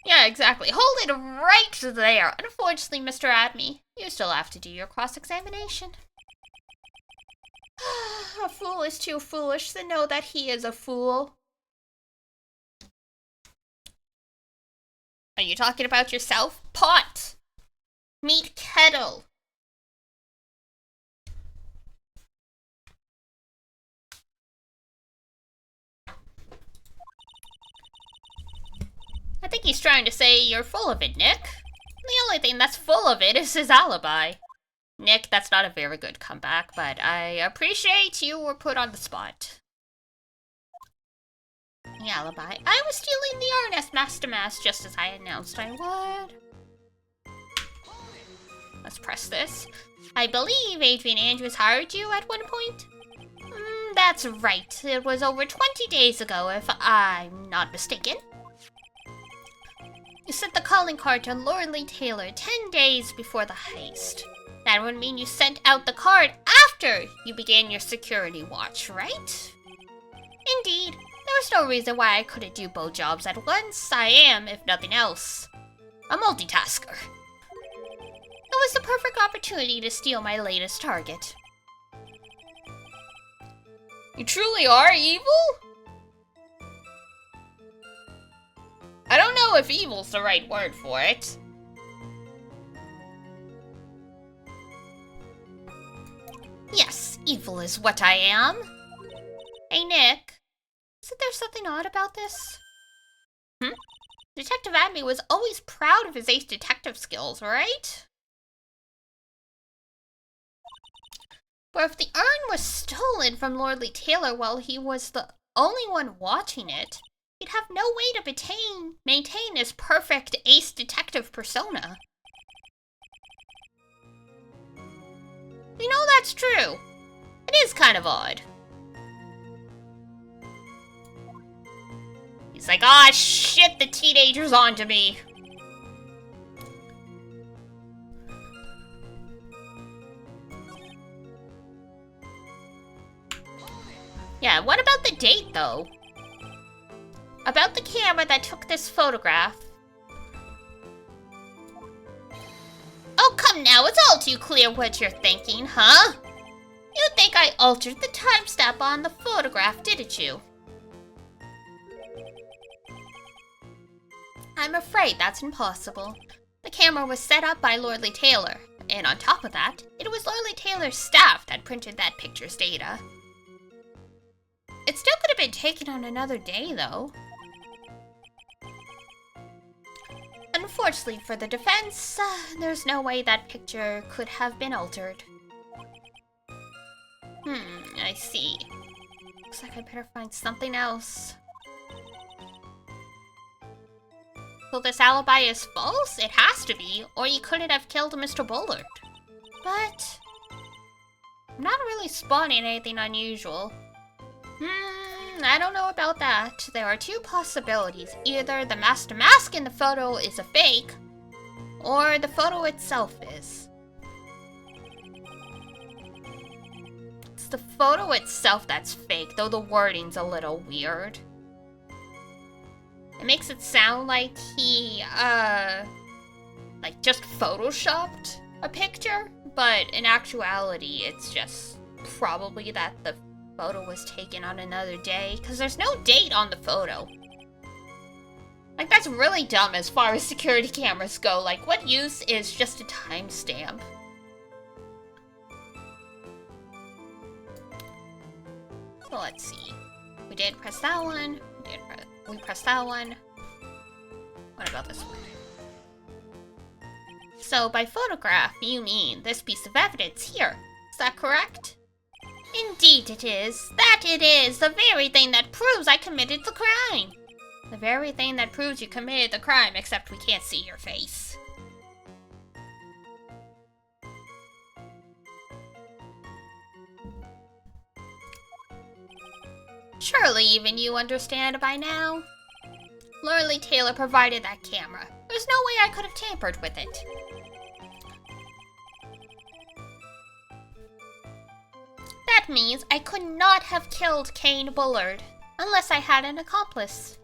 Yeah, exactly. Hold it right there. Unfortunately, Mr. Adme, you still have to do your cross-examination. A fool is too foolish to know that he is a fool. Are you talking about yourself? Pot! Meet kettle! I think he's trying to say you're full of it, Nick. The only thing that's full of it is his alibi. Nick, that's not a very good comeback, but I appreciate you were put on the spot. The alibi. I was stealing the urn as Master Mask just as I announced I would. Let's press this. I believe Adrian Andrews hired you at one point? That's right. It was over 20 days ago, if I'm not mistaken. You sent the calling card to Lordly Taylor 10 days before the heist. That would mean you sent out the card after you began your security watch, right? Indeed. There was no reason why I couldn't do both jobs at once. I am, if nothing else, a multitasker. It was the perfect opportunity to steal my latest target. You truly are evil? I don't know if evil's the right word for it. Yes, evil is what I am. Hey, Nick. Isn't there something odd about this? Detective Adme was always proud of his ace detective skills, right? But if the urn was stolen from Lordly Taylor while he was the only one watching it, he'd have no way to maintain his perfect ace detective persona. You know, that's true. It is kind of odd. He's like, ah, shit, the teenager's onto me. Yeah, what about the date, though? About the camera that took this photograph. Oh, come now, it's all too clear what you're thinking, huh? You think I altered the timestamp on the photograph, didn't you? I'm afraid that's impossible. The camera was set up by Lordly Taylor, and on top of that, it was Lordly Taylor's staff that printed that picture's data. It still could have been taken on another day, though. Unfortunately for the defense, there's no way that picture could have been altered. I see. Looks like I better find something else. So this alibi is false? It has to be, or you couldn't have killed Mr. Bullard. But I'm not really spotting anything unusual. I don't know about that. There are two possibilities. Either the master mask in the photo is a fake, or the photo itself is. It's the photo itself that's fake, though the wording's a little weird. It makes it sound like he, just photoshopped a picture, but in actuality, it's just probably that the photo was taken on another day, because there's no date on the photo. Like, that's really dumb as far as security cameras go. Like, what use is just a timestamp? So let's see. We did press that one. We pressed that one. What about this one? So by photograph, you mean this piece of evidence here. Is that correct? Indeed it is. That it is. The very thing that proves I committed the crime. The very thing that proves you committed the crime, except we can't see your face. Surely even you understand by now. Lordly Taylor provided that camera. There's no way I could have tampered with it. That means I could not have killed Kane Bullard, unless I had an accomplice.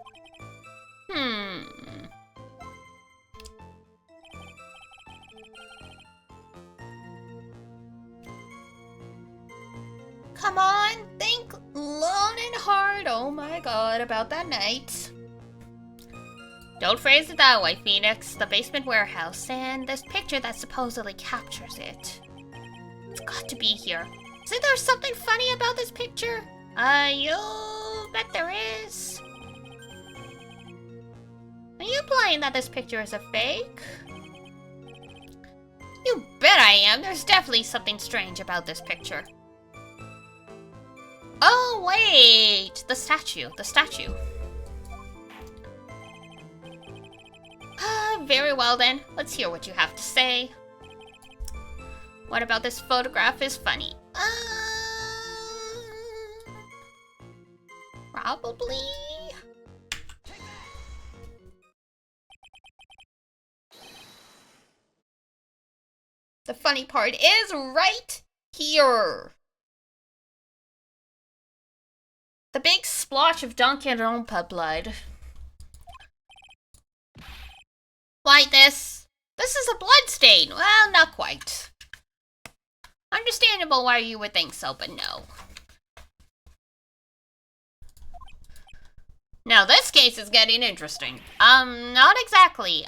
Come on, think long and hard, oh my god, about that night. Don't phrase it that way, Phoenix. The basement warehouse, and this picture that supposedly captures it. It's got to be here. Isn't there something funny about this picture? You bet there is. Are you implying that this picture is a fake? You bet I am. There's definitely something strange about this picture. Oh, wait! The statue. Very well then. Let's hear what you have to say. What about this photograph is funny? Probably. The funny part is right here. The big splotch of Danganronpa blood. Like this. This is a blood stain. Well, not quite. Understandable why you would think so, but no. Now this case is getting interesting. Not exactly.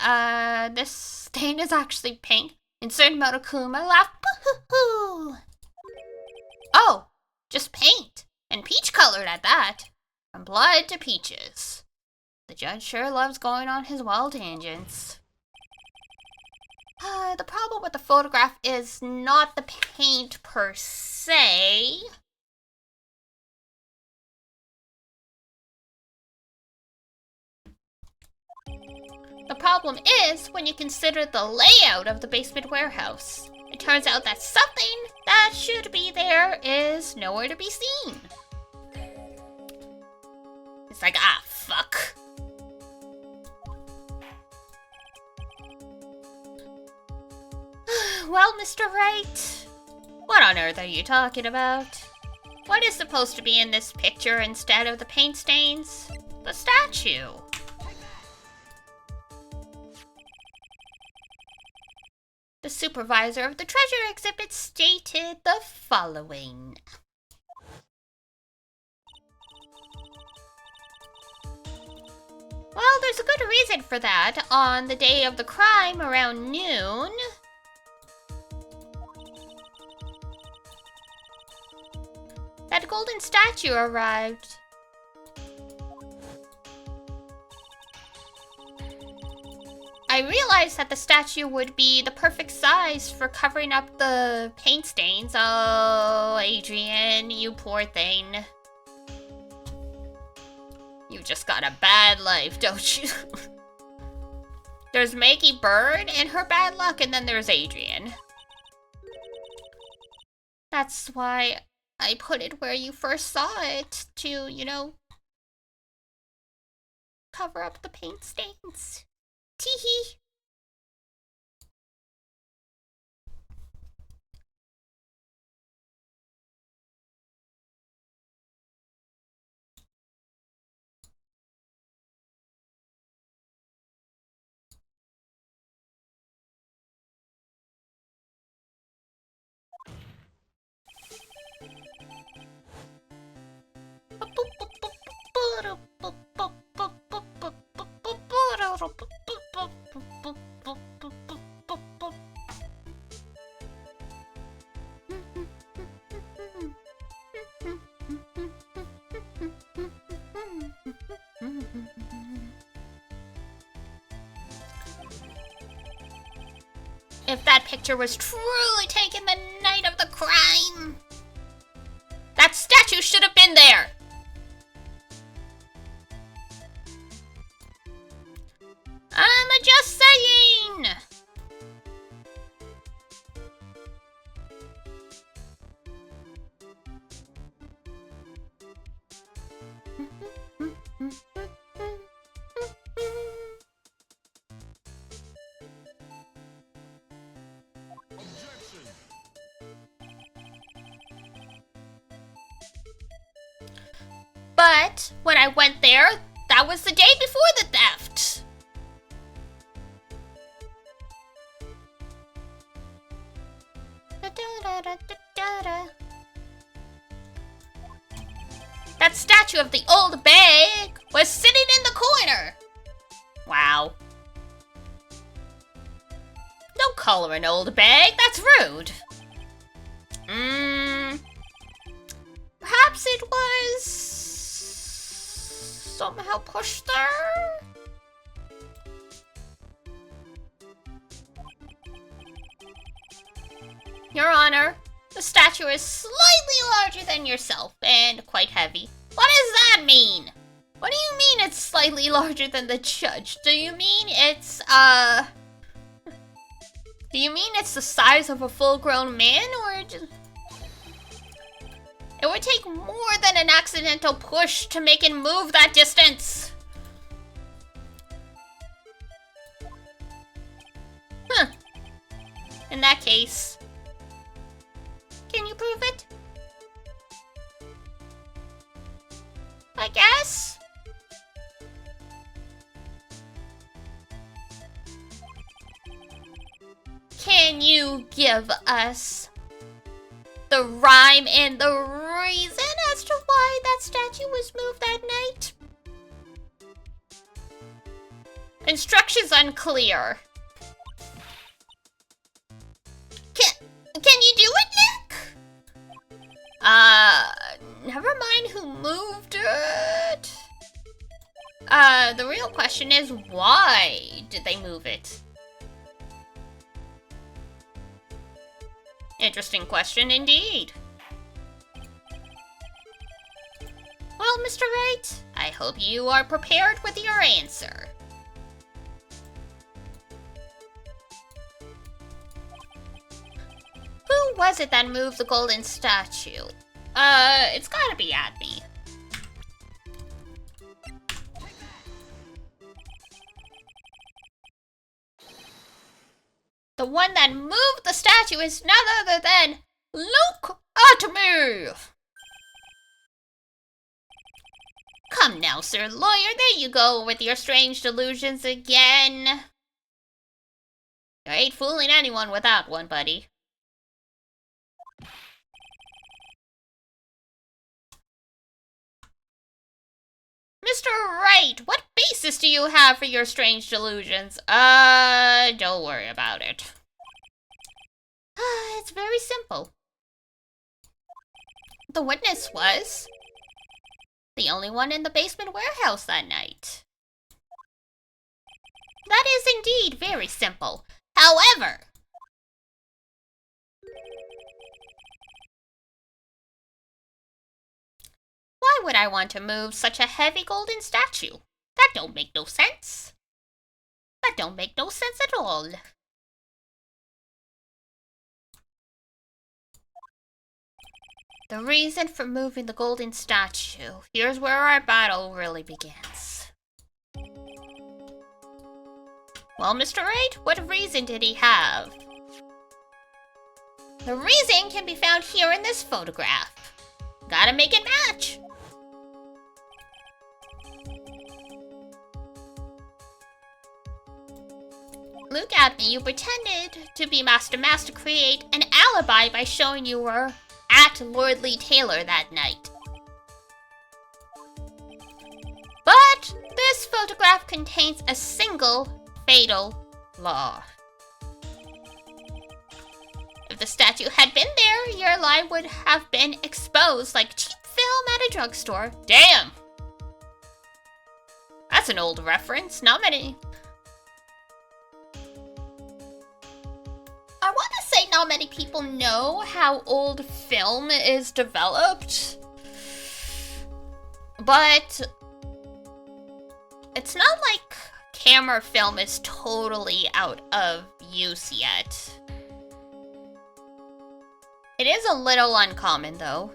This stain is actually pink. Insert Monokuma laugh. Boo-hoo-hoo. Oh, just paint. And peach colored at that. From blood to peaches. The judge sure loves going on his wild tangents. The problem with the photograph is not the paint per se. The problem is when you consider the layout of the basement warehouse. It turns out that something that should be there is nowhere to be seen. It's like, ah, fuck. Well, Mr. Wright, what on earth are you talking about? What is supposed to be in this picture instead of the paint stains? The statue. The supervisor of the treasure exhibit stated the following. Well, there's a good reason for that. On the day of the crime, around noon, that golden statue arrived. I realized that the statue would be the perfect size for covering up the paint stains. Oh, Adrian, you poor thing. You just got a bad life, don't you? There's Maggie Bird and her bad luck, and then there's Adrian. That's why I put it where you first saw it, to, you know, cover up the paint stains. Teehee. If that picture was truly taken the night of the crime, that statue should have been there. I'm just saying. But when I went there, that was the day before the theft. That statue of the old bag was sitting in the corner. Wow. Don't call her an old bag, that's rude. Perhaps it was somehow pushed there? Your Honor, the statue is slightly larger than yourself and quite heavy. What does that mean? What do you mean it's slightly larger than the judge? Do you mean it's, do you mean it's the size of a full-grown man, or just... It would take more than an accidental push to make it move that distance. Huh. In that case, can you prove it? I guess. Can you give us the rhyme and the reason as to why that statue was moved that night? Instructions unclear. Can you do it, Nick? Never mind who moved it. The real question is, why did they move it? Interesting question indeed. Well, Mr. Wright, I hope you are prepared with your answer. Who was it that moved the golden statue? It's gotta be Adney. The one that moved the statue is none other than Luke Attermere. Come now, sir lawyer, there you go with your strange delusions again. You ain't fooling anyone with that one, buddy. Mr. Wright, what basis do you have for your strange delusions? Don't worry about it. It's very simple. The witness was the only one in the basement warehouse that night. That is indeed very simple. However, why would I want to move such a heavy golden statue? That don't make no sense. That don't make no sense at all. The reason for moving the golden statue. Here's where our battle really begins. Well, Mr. Wright, what reason did he have? The reason can be found here in this photograph. Gotta make it match. Look at me, you pretended to be Master to create an alibi by showing you were at Lord Lee Taylor that night. But this photograph contains a single fatal flaw. If the statue had been there, your lie would have been exposed like cheap film at a drugstore. Damn! That's an old reference. Not many. I want to say not many people know how old film is developed. But it's not like camera film is totally out of use yet. It is a little uncommon, though.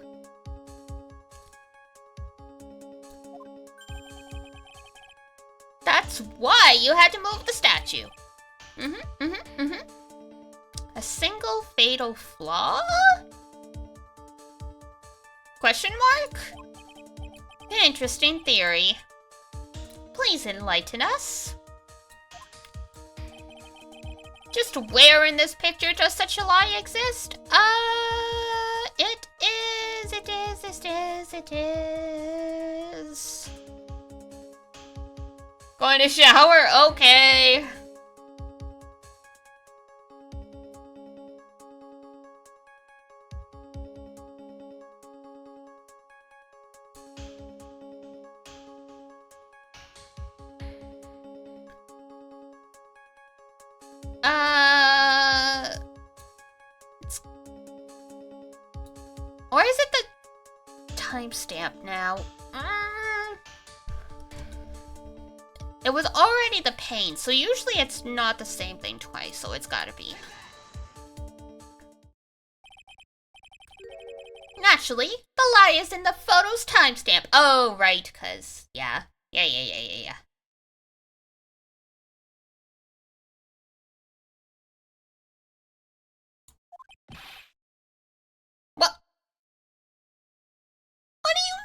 That's why you had to move the statue. A single fatal flaw? Question mark? An interesting theory. Please enlighten us. Just where in this picture does such a lie exist? It is. Going to shower? Okay. Or is it the timestamp now? It was already the pain, so usually it's not the same thing twice, so it's gotta be. Naturally, the lie is in the photo's timestamp. Oh, right, cause, yeah. Yeah. What do you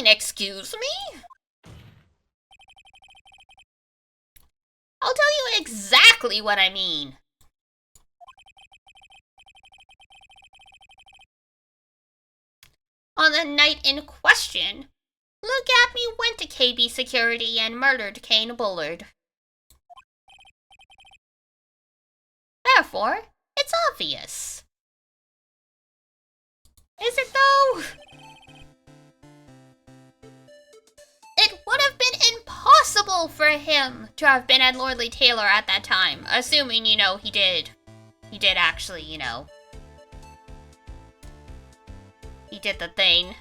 mean, excuse me? I'll tell you exactly what I mean. On the night in question, Look At Me went to KB Security and murdered Kane Bullard. Therefore, it's obvious. Is it though? It would have been impossible for him to have been at Lord Lee Taylor at that time, assuming, he did actually, he did the thing.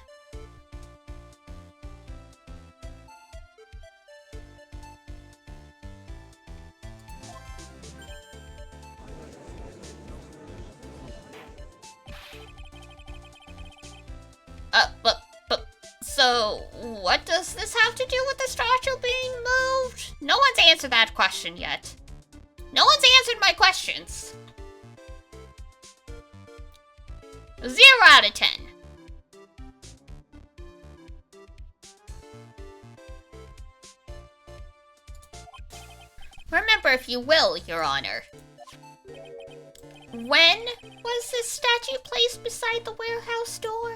So, what does this have to do with the statue being moved? No one's answered that question yet. No one's answered my questions. 0 out of 10. Remember, if you will, Your Honor. When was this statue placed beside the warehouse door?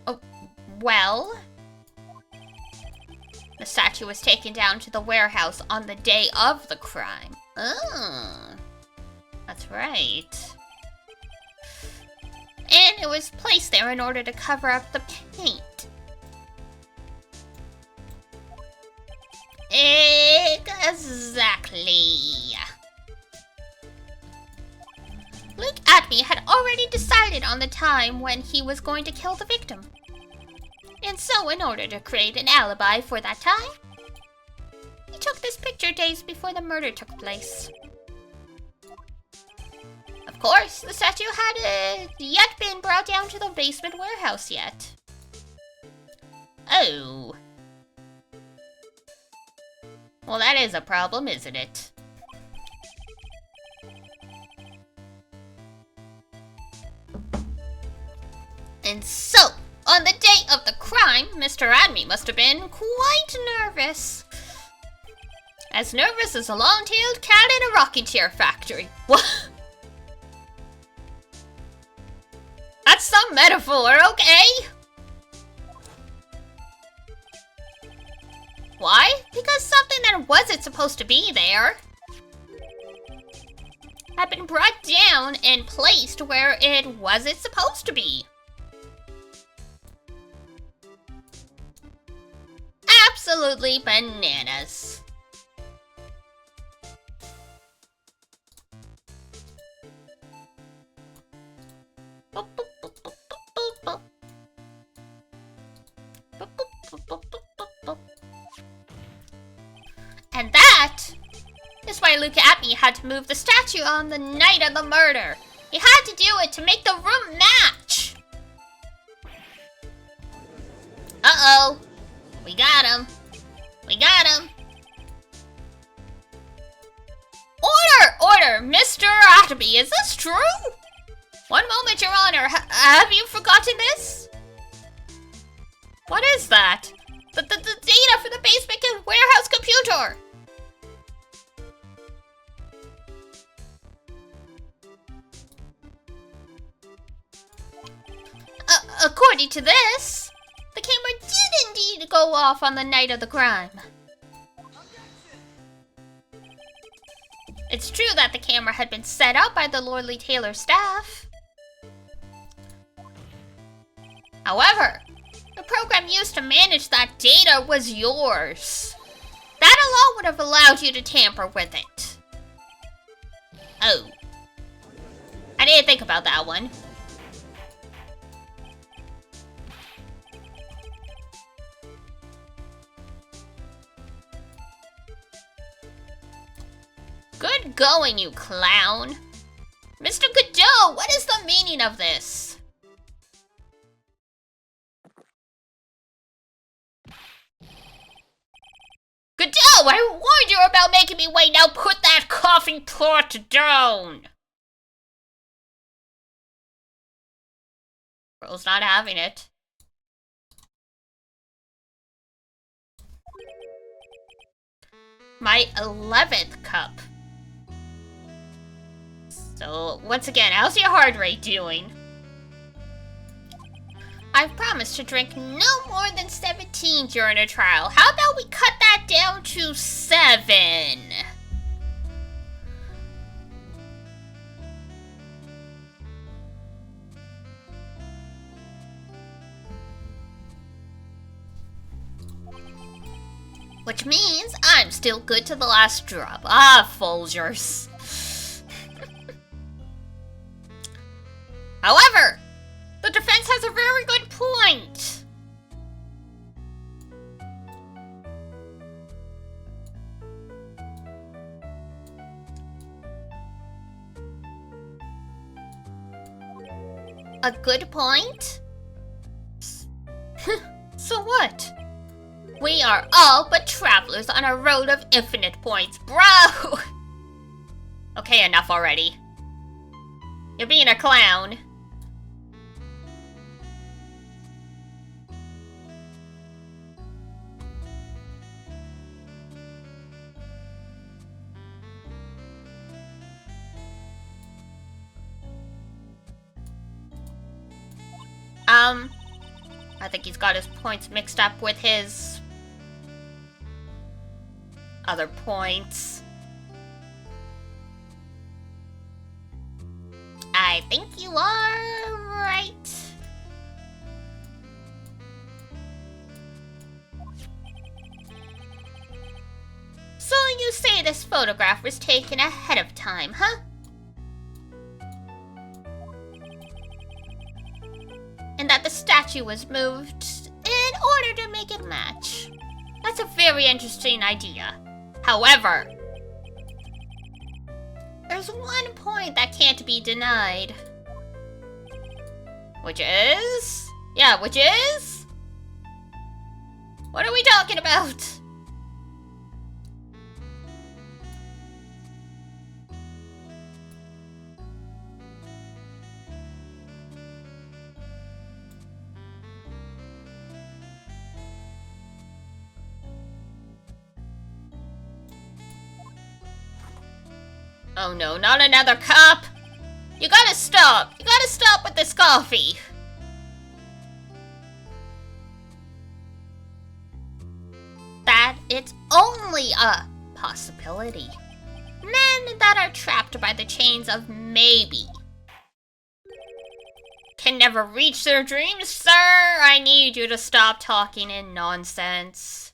Oh, well... The statue was taken down to the warehouse on the day of the crime. Oh, that's right. And it was placed there in order to cover up the paint. Exactly. Luke Atby had already decided on the time when he was going to kill the victim. And so, in order to create an alibi for that time, he took this picture days before the murder took place. Of course, the statue hadn't yet been brought down to the basement warehouse yet. Oh. Well, that is a problem, isn't it? And so, on the day of the crime, Mr. Admy must have been quite nervous. As nervous as a long-tailed cat in a rocking chair factory. What? That's some metaphor, okay? Why? Because something that wasn't supposed to be there had been brought down and placed where it wasn't supposed to be. Absolutely bananas. And that is why Luke Atby had to move the statue on the night of the murder. He had to do it to make the room match. Uh-oh. We got him. We got him. Order, Mr. Atby, is this true? One moment, Your Honor. Have you forgotten this? What is that? The data for the basement warehouse computer. According to this, the camera did indeed go off on the night of the crime. It's true that the camera had been set up by the Lordly Taylor staff. However, the program used to manage that data was yours. That alone would have allowed you to tamper with it. Oh. I didn't think about that one. Good going, you clown. Mr. Godot, what is the meaning of this? Godot, I warned you about making me wait. Now put that coffee pot down. Girl's not having it. My 11th cup. So, once again, how's your heart rate doing? I've promised to drink no more than 17 during a trial. How about we cut that down to 7? Which means I'm still good to the last drop. Ah, Folgers. However, the defense has a very good point. A good point? So what? We are all but travelers on a road of infinite points, bro! Okay, enough already. You're being a clown. I think he's got his points mixed up with his other points. I think you are right. So you say this photograph was taken ahead of time, huh? And that the statue was moved in order to make it match. That's a very interesting idea. However, there's one point that can't be denied. Which is? Yeah, which is? What are we talking about? Oh no, not another cup! You gotta stop! You gotta stop with this coffee! That it's only a possibility. Men that are trapped by the chains of maybe can never reach their dreams, sir! I need you to stop talking in nonsense.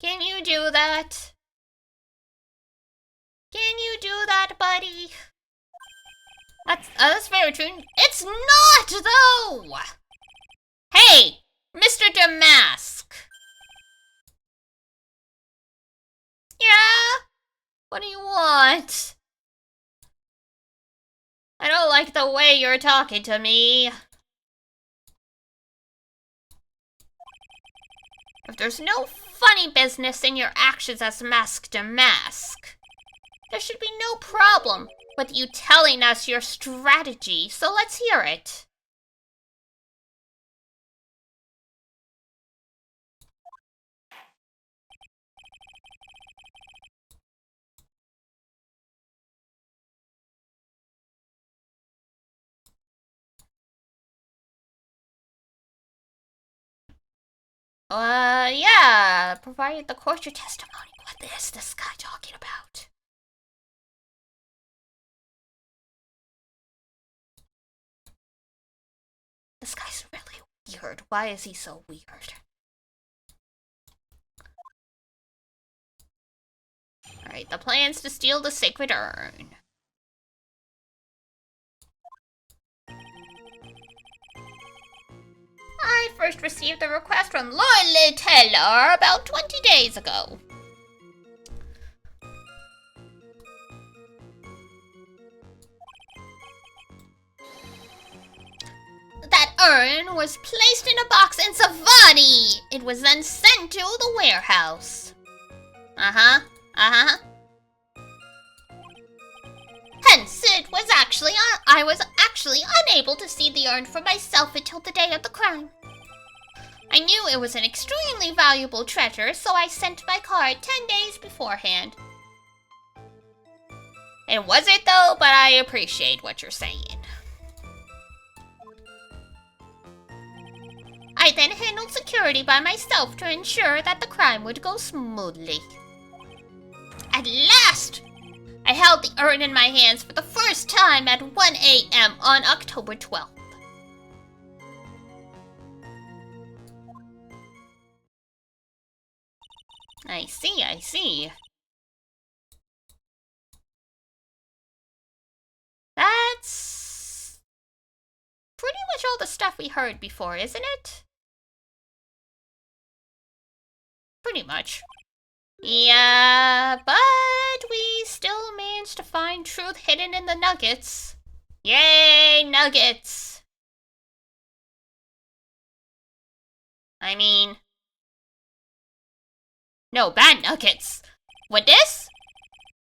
Can you do that? Can you do that, buddy? That's very true. It's not, though! Hey, Mr. Damask. Yeah? What do you want? I don't like the way you're talking to me. If there's no funny business in your actions as Mask Damask, there should be no problem with you telling us your strategy, so let's hear it. Yeah, provided the court your testimony. What is this guy talking about? This guy's really weird. Why is he so weird? Alright, the plan's to steal the sacred urn. I first received the request from Lord Taylor about 20 days ago. That urn was placed in a box in Savani. It was then sent to the warehouse. Hence, I was actually unable to see the urn for myself until the day of the crime. I knew it was an extremely valuable treasure, so I sent my card 10 days beforehand. And was it though? But I appreciate what you're saying. I then handled security by myself to ensure that the crime would go smoothly. At last! I held the urn in my hands for the first time at 1 a.m. on October 12th. I see. That's pretty much all the stuff we heard before, isn't it? Pretty much. Yeah, but we still managed to find truth hidden in the nuggets. Yay, nuggets! I mean... no, bad nuggets. With this?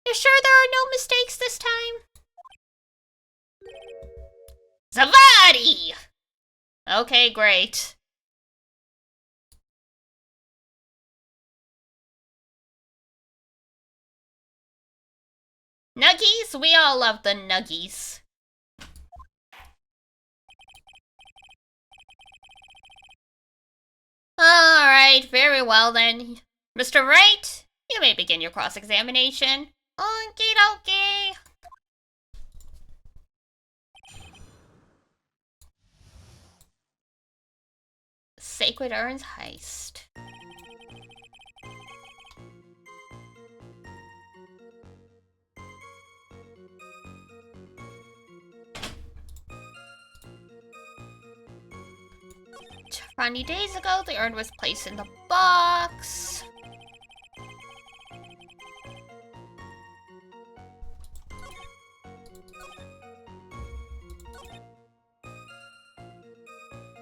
You're sure there are no mistakes this time? Zavadi! Okay, great. Nuggies? We all love the nuggies. Alright, very well then. Mr. Wright, you may begin your cross-examination. Okie dokie. Sacred Urns Heist. "20 days ago, the urn was placed in the box.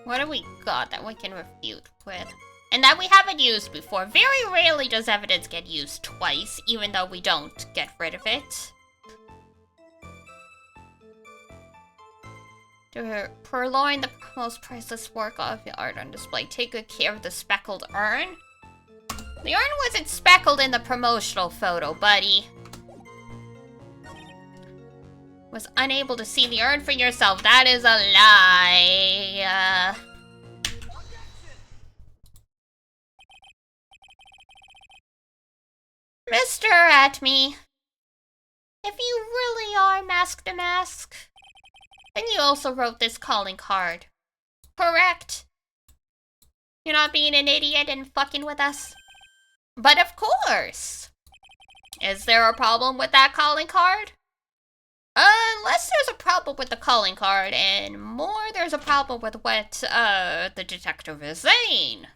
What have we got that we can refute with? And that we haven't used before. Very rarely does evidence get used twice, even though we don't get rid of it. To purloin the most priceless work of the art on display, take good care of the speckled urn. The urn wasn't speckled in the promotional photo, buddy. Was unable to see the urn for yourself. That is a lie. Mr. Atme, if you really are Mask to Mask, then you also wrote this calling card, correct? You're not being an idiot and fucking with us? But of course! Is there a problem with that calling card? Unless there's a problem with the calling card, and more there's a problem with what, the detective is saying.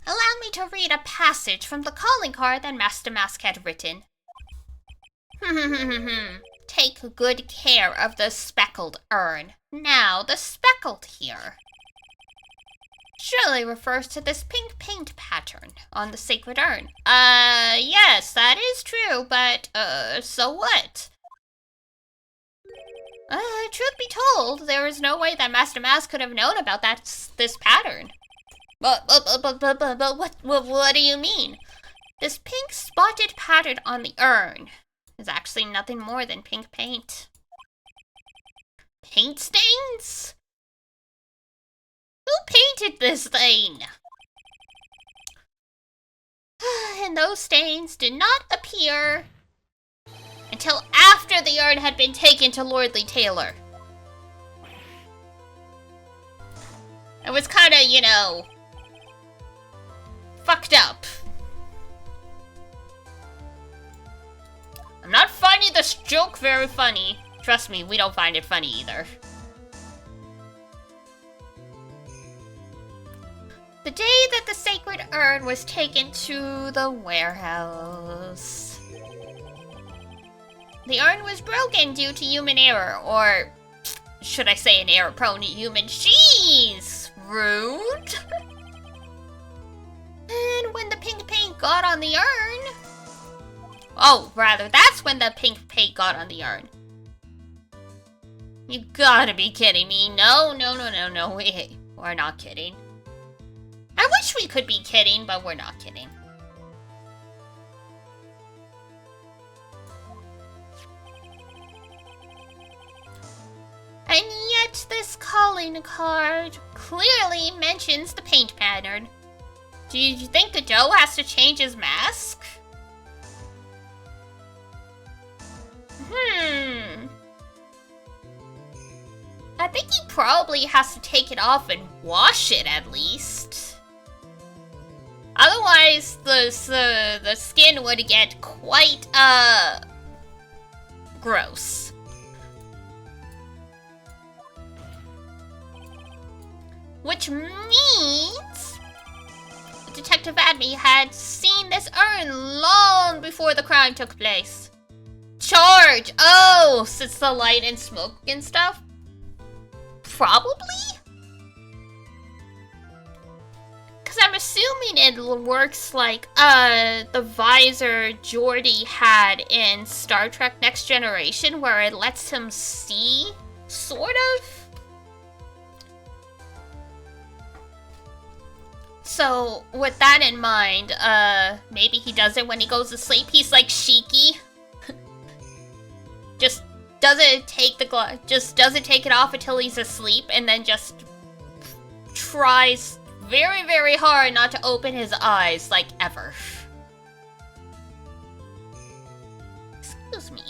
Allow me to read a passage from the calling card that Master Mask had written. Take good care of the speckled urn. Now, the speckled here surely refers to this pink paint pattern on the sacred urn. Yes, that is true, but, so what? Truth be told, there is no way that Master Mask could have known about this pattern. But what do you mean? This pink spotted pattern on the urn is actually nothing more than pink paint. Paint stains? Who painted this thing? And those stains did not appear until after the urn had been taken to Lordly Taylor. It was kinda, you know, fucked up. I'm not finding this joke very funny. Trust me, we don't find it funny either. The day that the sacred urn was taken to the warehouse, the urn was broken due to human error, or should I say an error-prone human cheese? Rude. And when the pink paint got on the urn... Oh, rather, that's when the pink paint got on the urn. You gotta be kidding me. No, we're not kidding. I wish we could be kidding, but we're not kidding. And yet this calling card clearly mentions the paint pattern. Do you think Joe has to change his mask? I think he probably has to take it off and wash it at least. Otherwise, the skin would get quite, gross. Which means Detective Adme had seen this urn long before the crime took place. Charge! Oh, since the light and smoke and stuff? Probably? Because I'm assuming it works like, the visor Geordi had in Star Trek Next Generation, where it lets him see, sort of? So, with that in mind, maybe he does it when he goes to sleep. He's like Shiki. Just doesn't take doesn't take it off until he's asleep, and then just tries very, very hard not to open his eyes, like, ever. Excuse me.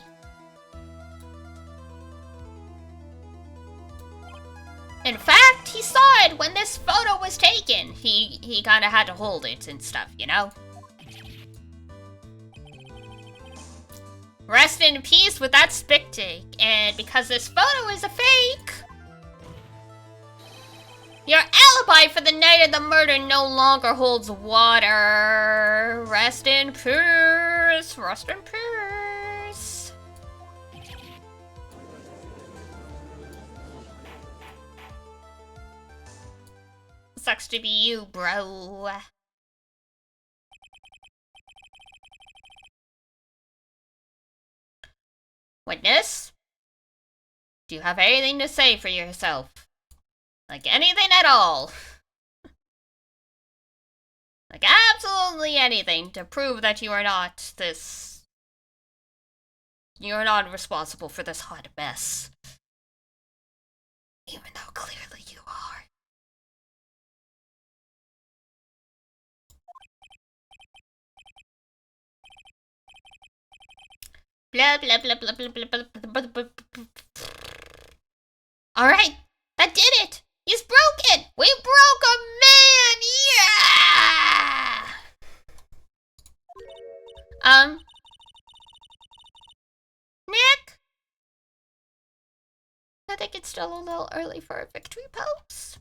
In fact, he saw it when this photo was taken. He kind of had to hold it and stuff, you know? Rest in peace with that spic take, and because this photo is a fake, your alibi for the night of the murder no longer holds water. Rest in peace. Rest in peace. Sucks to be you, bro. Witness? Do you have anything to say for yourself? Like anything at all? Like absolutely anything to prove that you are not this... You're not responsible for this hot mess. Even though clearly you are. Blah blah blah blah blah blah blah blah blah. Alright, that did it! He's broken! We broke a man! Yeah! Nick? I think it's still a little early for a victory pose.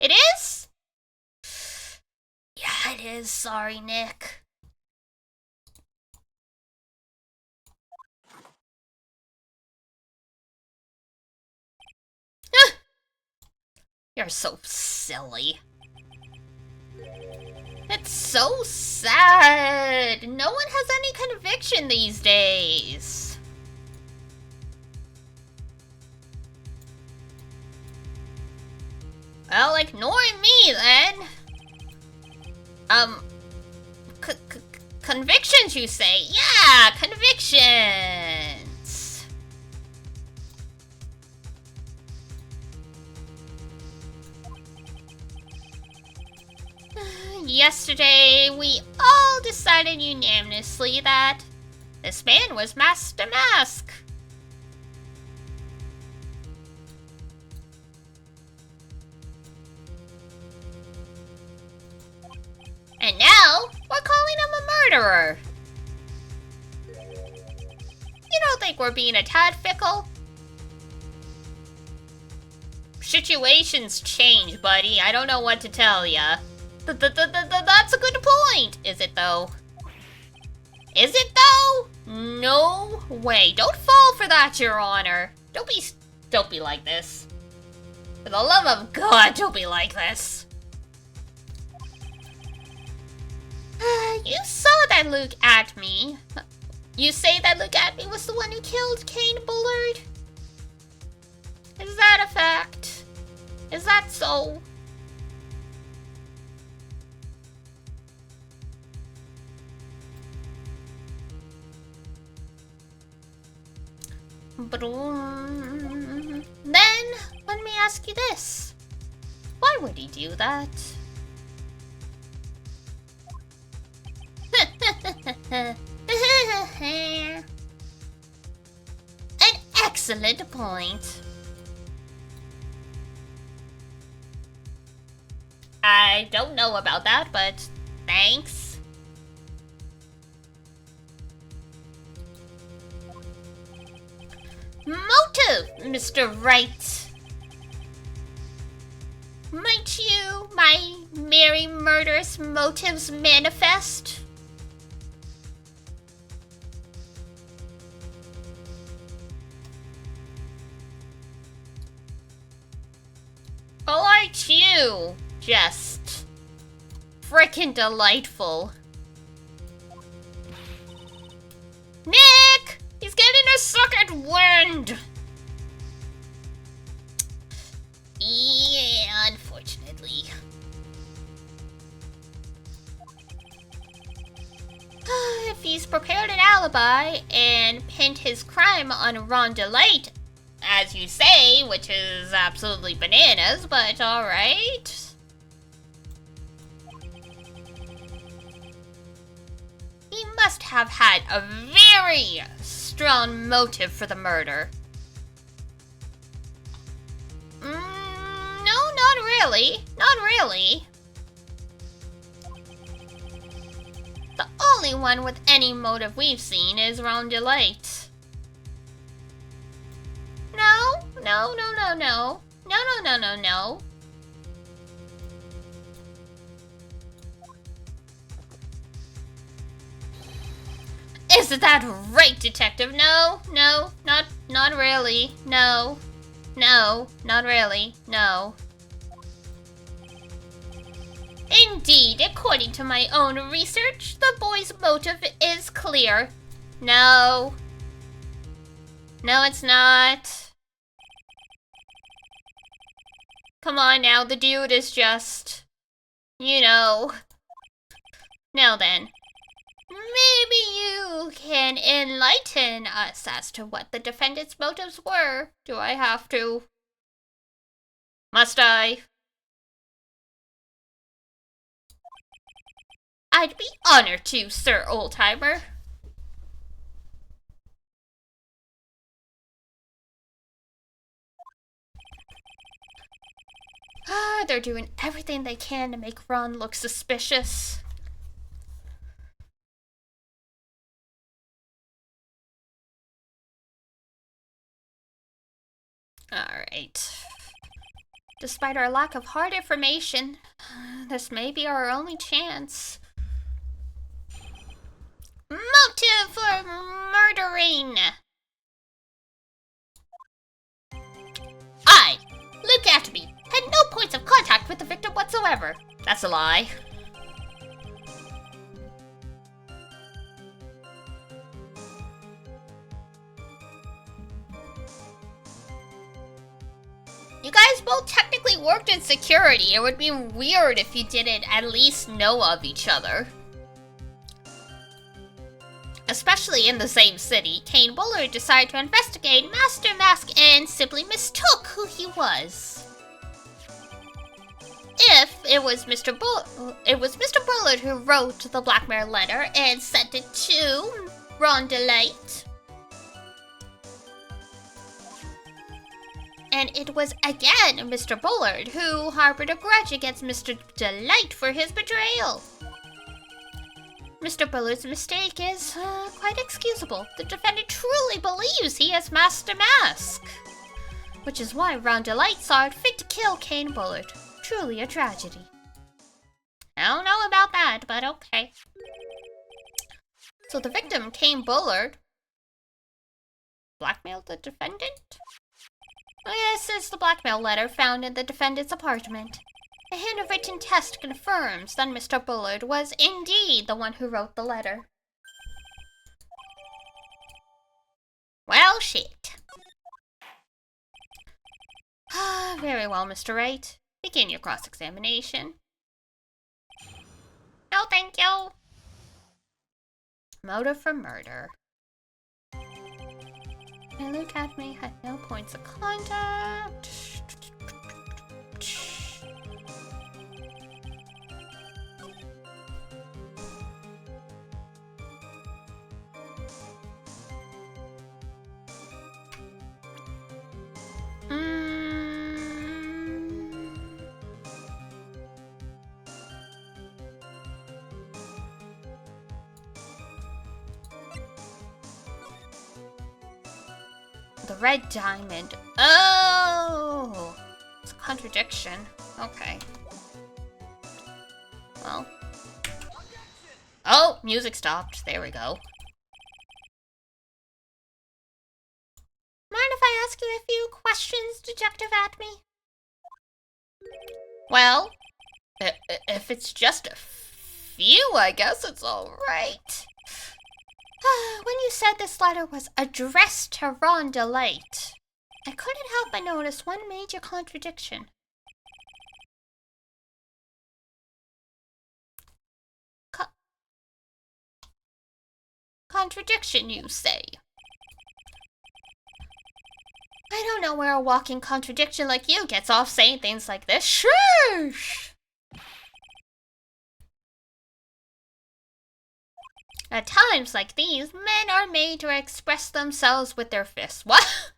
It is? Yeah, it is. Sorry, Nick. You're so silly. It's so sad. No one has any conviction these days. Well, ignore me then. Convictions, you say? Yeah, convictions. Yesterday, we all decided unanimously that this man was Master Mask. And now, we're calling him a murderer. You don't think we're being a tad fickle? Situations change, buddy. I don't know what to tell ya. That's a good point. Is it though? Is it though? No way. Don't fall for that, Your Honor. Don't be like this. For the love of God, don't be like this. You saw that Luke at me. You say that Luke at me was the one who killed Kane Bullard? Is that a fact? Is that so? But then, let me ask you this. Why would he do that? An excellent point. I don't know about that, but thanks. Motive, Mr. Wright. Might you, my merry murderous motives manifest? Aren't you just frickin' delightful? Nick! He's getting a second wind! Yeah, unfortunately. he's prepared an alibi and pinned his crime on Ron DeLite, as you say, which is absolutely bananas, but alright. He must have had a very strong motive for the murder. No, not really. Not really. The only one with any motive we've seen is Ron DeLite. No. No. Is that right, Detective? No, not really. No, not really. No. Indeed, according to my own research, the boy's motive is clear. No. No, it's not. Come on now, the dude is just... you know. Now then. Maybe you can enlighten us as to what the defendant's motives were. Do I have to? Must I? I'd be honored to, Sir Oldtimer. They're doing everything they can to make Ron look suspicious. Alright. Despite our lack of hard information, this may be our only chance. Motive for murdering! I, Luke Atterby, had no points of contact with the victim whatsoever. That's a lie. You guys both technically worked in security. It would be weird if you didn't at least know of each other. Especially in the same city, Kane Bullard decided to investigate Master Mask and simply mistook who he was. If it was Mr. Bullard who wrote the blackmail letter and sent it to Ron DeLite. And it was again Mr. Bullard who harbored a grudge against Mr. DeLite for his betrayal. Mr. Bullard's mistake is quite excusable. The defendant truly believes he is Master Mask. Which is why Ron DeLite saw it fit to kill Kane Bullard. Truly a tragedy. I don't know about that, but okay. So the victim, Kane Bullard, blackmailed the defendant? This is the blackmail letter found in the defendant's apartment. A handwritten test confirms that Mr. Bullard was indeed the one who wrote the letter. Well, shit. Very well, Mr. Wright. Begin your cross-examination. No, thank you. Motive for murder. And Luke Acme had no points of contact. The red diamond. Oh! It's a contradiction. Okay. Well. Oh! Music stopped. There we go. Mind if I ask you a few questions, Detective Atme? Well, if it's just a few, I guess it's alright. When you said this letter was addressed to Ron DeLite, I couldn't help but notice one major contradiction. contradiction, you say? I don't know where a walking contradiction like you gets off saying things like this. Shush! At times like these, men are made to express themselves with their fists. What?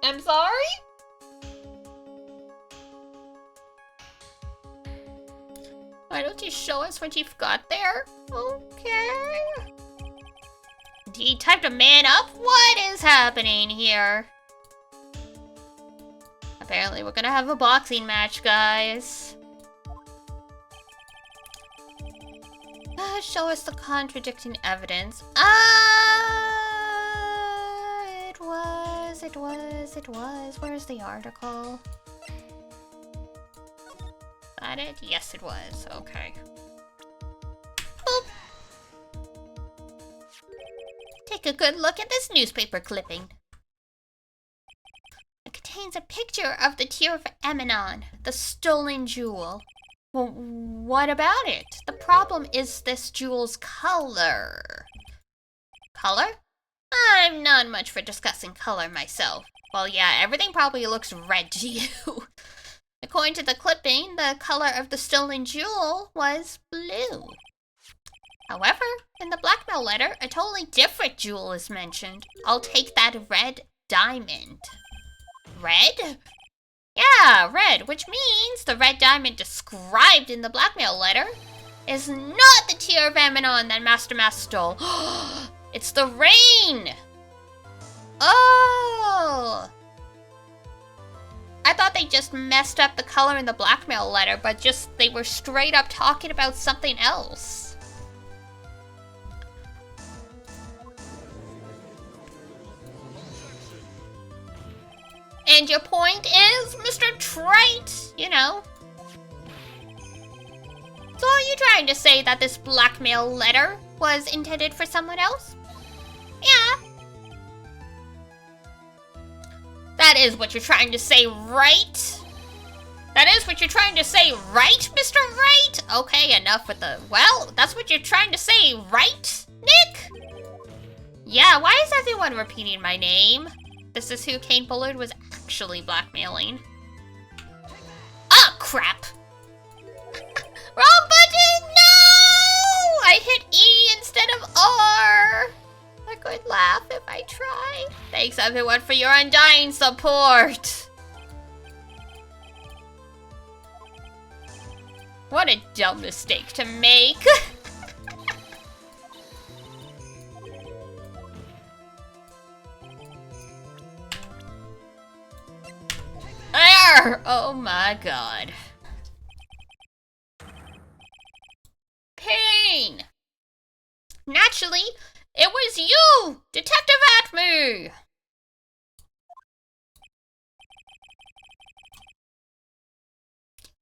I'm sorry? Why don't you show us what you've got there? Okay. He typed a man up? What is happening here? Apparently we're gonna have a boxing match, guys. Show us the contradicting evidence. It was. Where's the article? That it? Yes, it was. Okay. Boop. Take a good look at this newspaper clipping. It contains a picture of the Tear of Amenon, the stolen jewel. Well, what about it? The problem is this jewel's color. Color? I'm not much for discussing color myself. Well, yeah, everything probably looks red to you. According to the clipping, the color of the stolen jewel was blue. However, in the blackmail letter, a totally different jewel is mentioned. I'll take that red diamond. Red? Yeah, red, which means the red diamond described in the blackmail letter is not the Tear of Amenon that Master Mask stole. It's the rain! Oh! I thought they just messed up the color in the blackmail letter, but they were straight up talking about something else. And your point is, Mr. Trite, you know. So are you trying to say that this blackmail letter was intended for someone else? Yeah. That is what you're trying to say, right? That is what you're trying to say, right, Mr. Right? Okay, enough with the... Well, that's what you're trying to say, right, Nick? Yeah, why is everyone repeating my name? This is who Kane Bullard was actually blackmailing. Oh, crap! Wrong button! No! I hit E instead of R! I could laugh if I try. Thanks everyone for your undying support! What a dumb mistake to make! There! Oh my god. Pain! Naturally, it was you! Detective Atme!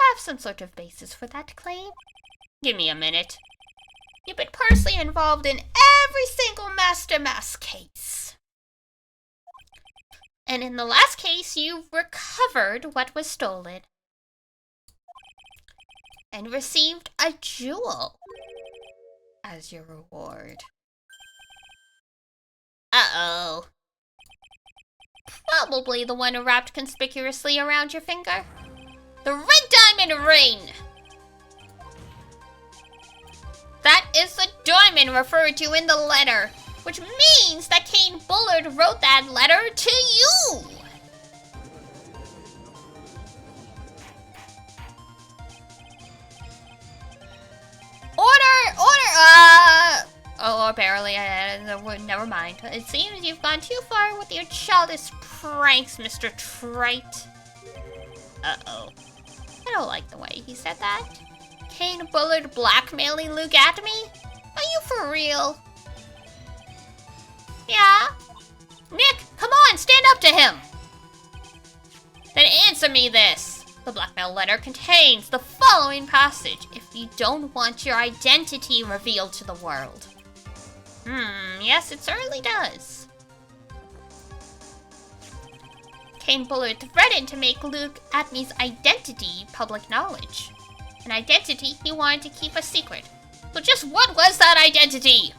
I have some sort of basis for that claim. Give me a minute. You've been personally involved in every single Master Mask case. And in the last case, you recovered what was stolen. And received a jewel as your reward. Uh-oh. Probably the one wrapped conspicuously around your finger. The red diamond ring! That is the diamond referred to in the letter, which means that Kane Bullard wrote that letter to you! Oh, apparently, never mind. It seems you've gone too far with your childish pranks, Mr. Trite. Uh-oh. I don't like the way he said that. Kane Bullard blackmailing Luke at me? Are you for real? Yeah? Nick, come on, stand up to him! Then answer me this. The blackmail letter contains the following passage if you don't want your identity revealed to the world. Yes, it certainly does. Kane Bullard threatened to make Luke Atme's identity public knowledge. an identity he wanted to keep a secret. So just what was that identity?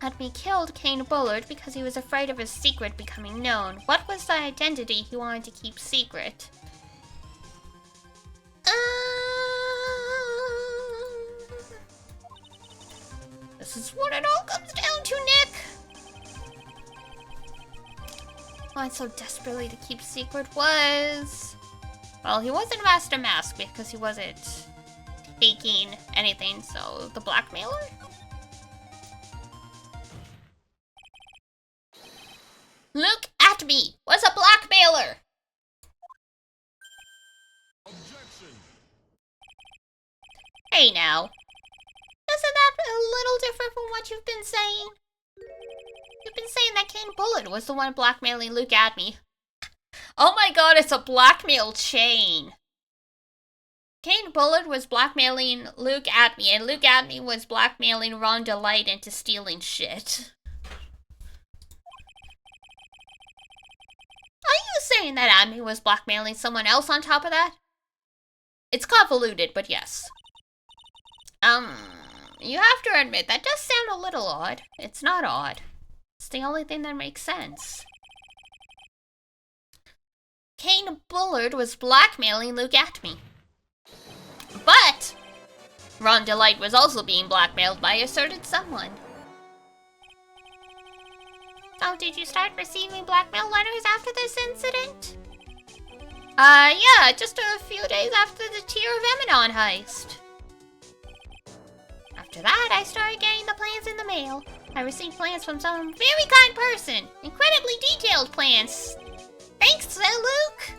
Admi killed Kane Bullard because he was afraid of his secret becoming known. What was the identity he wanted to keep secret? This is what it all comes down to, Nick! Wanted so desperately to keep secret was... Well, he wasn't Master Mask because he wasn't taking anything, so the blackmailer? Look at me! Was a blackmailer! Objection. Hey now. Isn't that a little different from what you've been saying? You've been saying that Kane Bullard was the one blackmailing Luke Admi. Oh my god, it's a blackmail chain! Kane Bullard was blackmailing Luke Admi, and Luke Admi was blackmailing Ron Delight into stealing shit. Are you saying that Admi was blackmailing someone else on top of that? It's convoluted, but yes. You have to admit, that does sound a little odd. It's not odd. It's the only thing that makes sense. Kane Bullard was blackmailing Luke Admi. But Ron Delight was also being blackmailed by a certain someone. Oh, did you start receiving blackmail letters after this incident? Yeah, just a few days after the Tear of Eminon heist. After that, I started getting the plans in the mail. I received plans from some very kind person. Incredibly detailed plans. Thanks, Luke!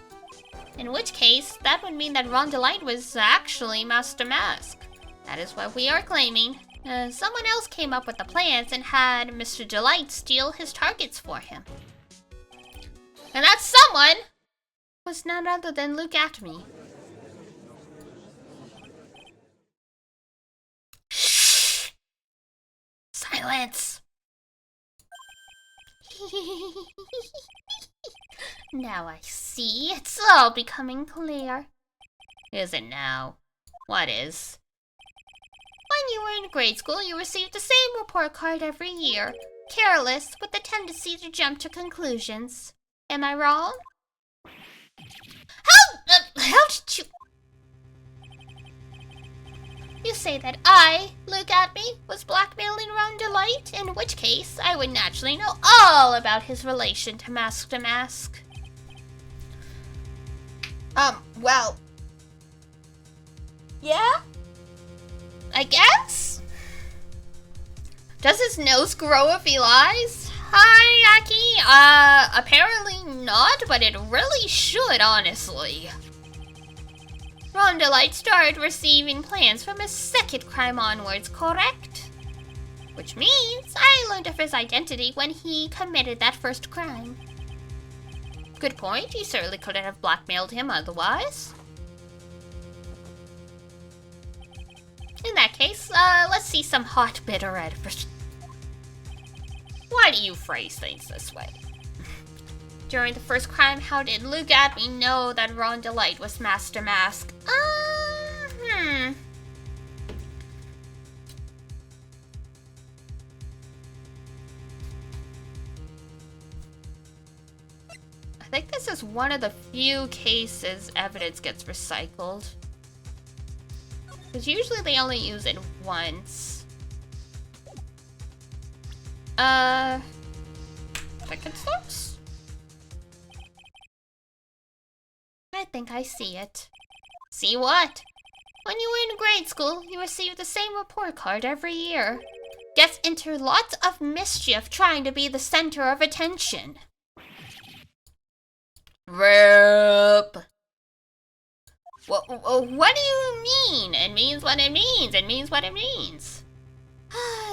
In which case, that would mean that Ron Delight was actually Master Mask. That is what we are claiming. Someone else came up with the plans and had Mr. Delight steal his targets for him. And that someone was none other than Luke Admi. Shh! Silence! Now I see. It's all becoming clear. Is it now? What is? When you were in grade school, you received the same report card every year. Careless, with the tendency to jump to conclusions. Am I wrong? How did you... You say that I, Luke Admi, was blackmailing Ron Delight, in which case I would naturally know all about his relation to Mask. Well... Yeah? I guess? Does his nose grow if he lies? Hi, Aki. Apparently not, but it really should, honestly. Ron Delight started receiving plans from his second crime onwards, correct? Which means I learned of his identity when he committed that first crime. Good point, you certainly couldn't have blackmailed him otherwise. In that case, let's see some hot bitter evidence. Why do you phrase things this way? During the first crime, how did Luke Admi know that Ron Delight was Master Mask? I think this is one of the few cases evidence gets recycled. Because usually they only use it once. Second source? I think I see it. See what? When you were in grade school, you received the same report card every year. Gets into lots of mischief trying to be the center of attention. RIP. What do you mean? It means what it means. It means what it means.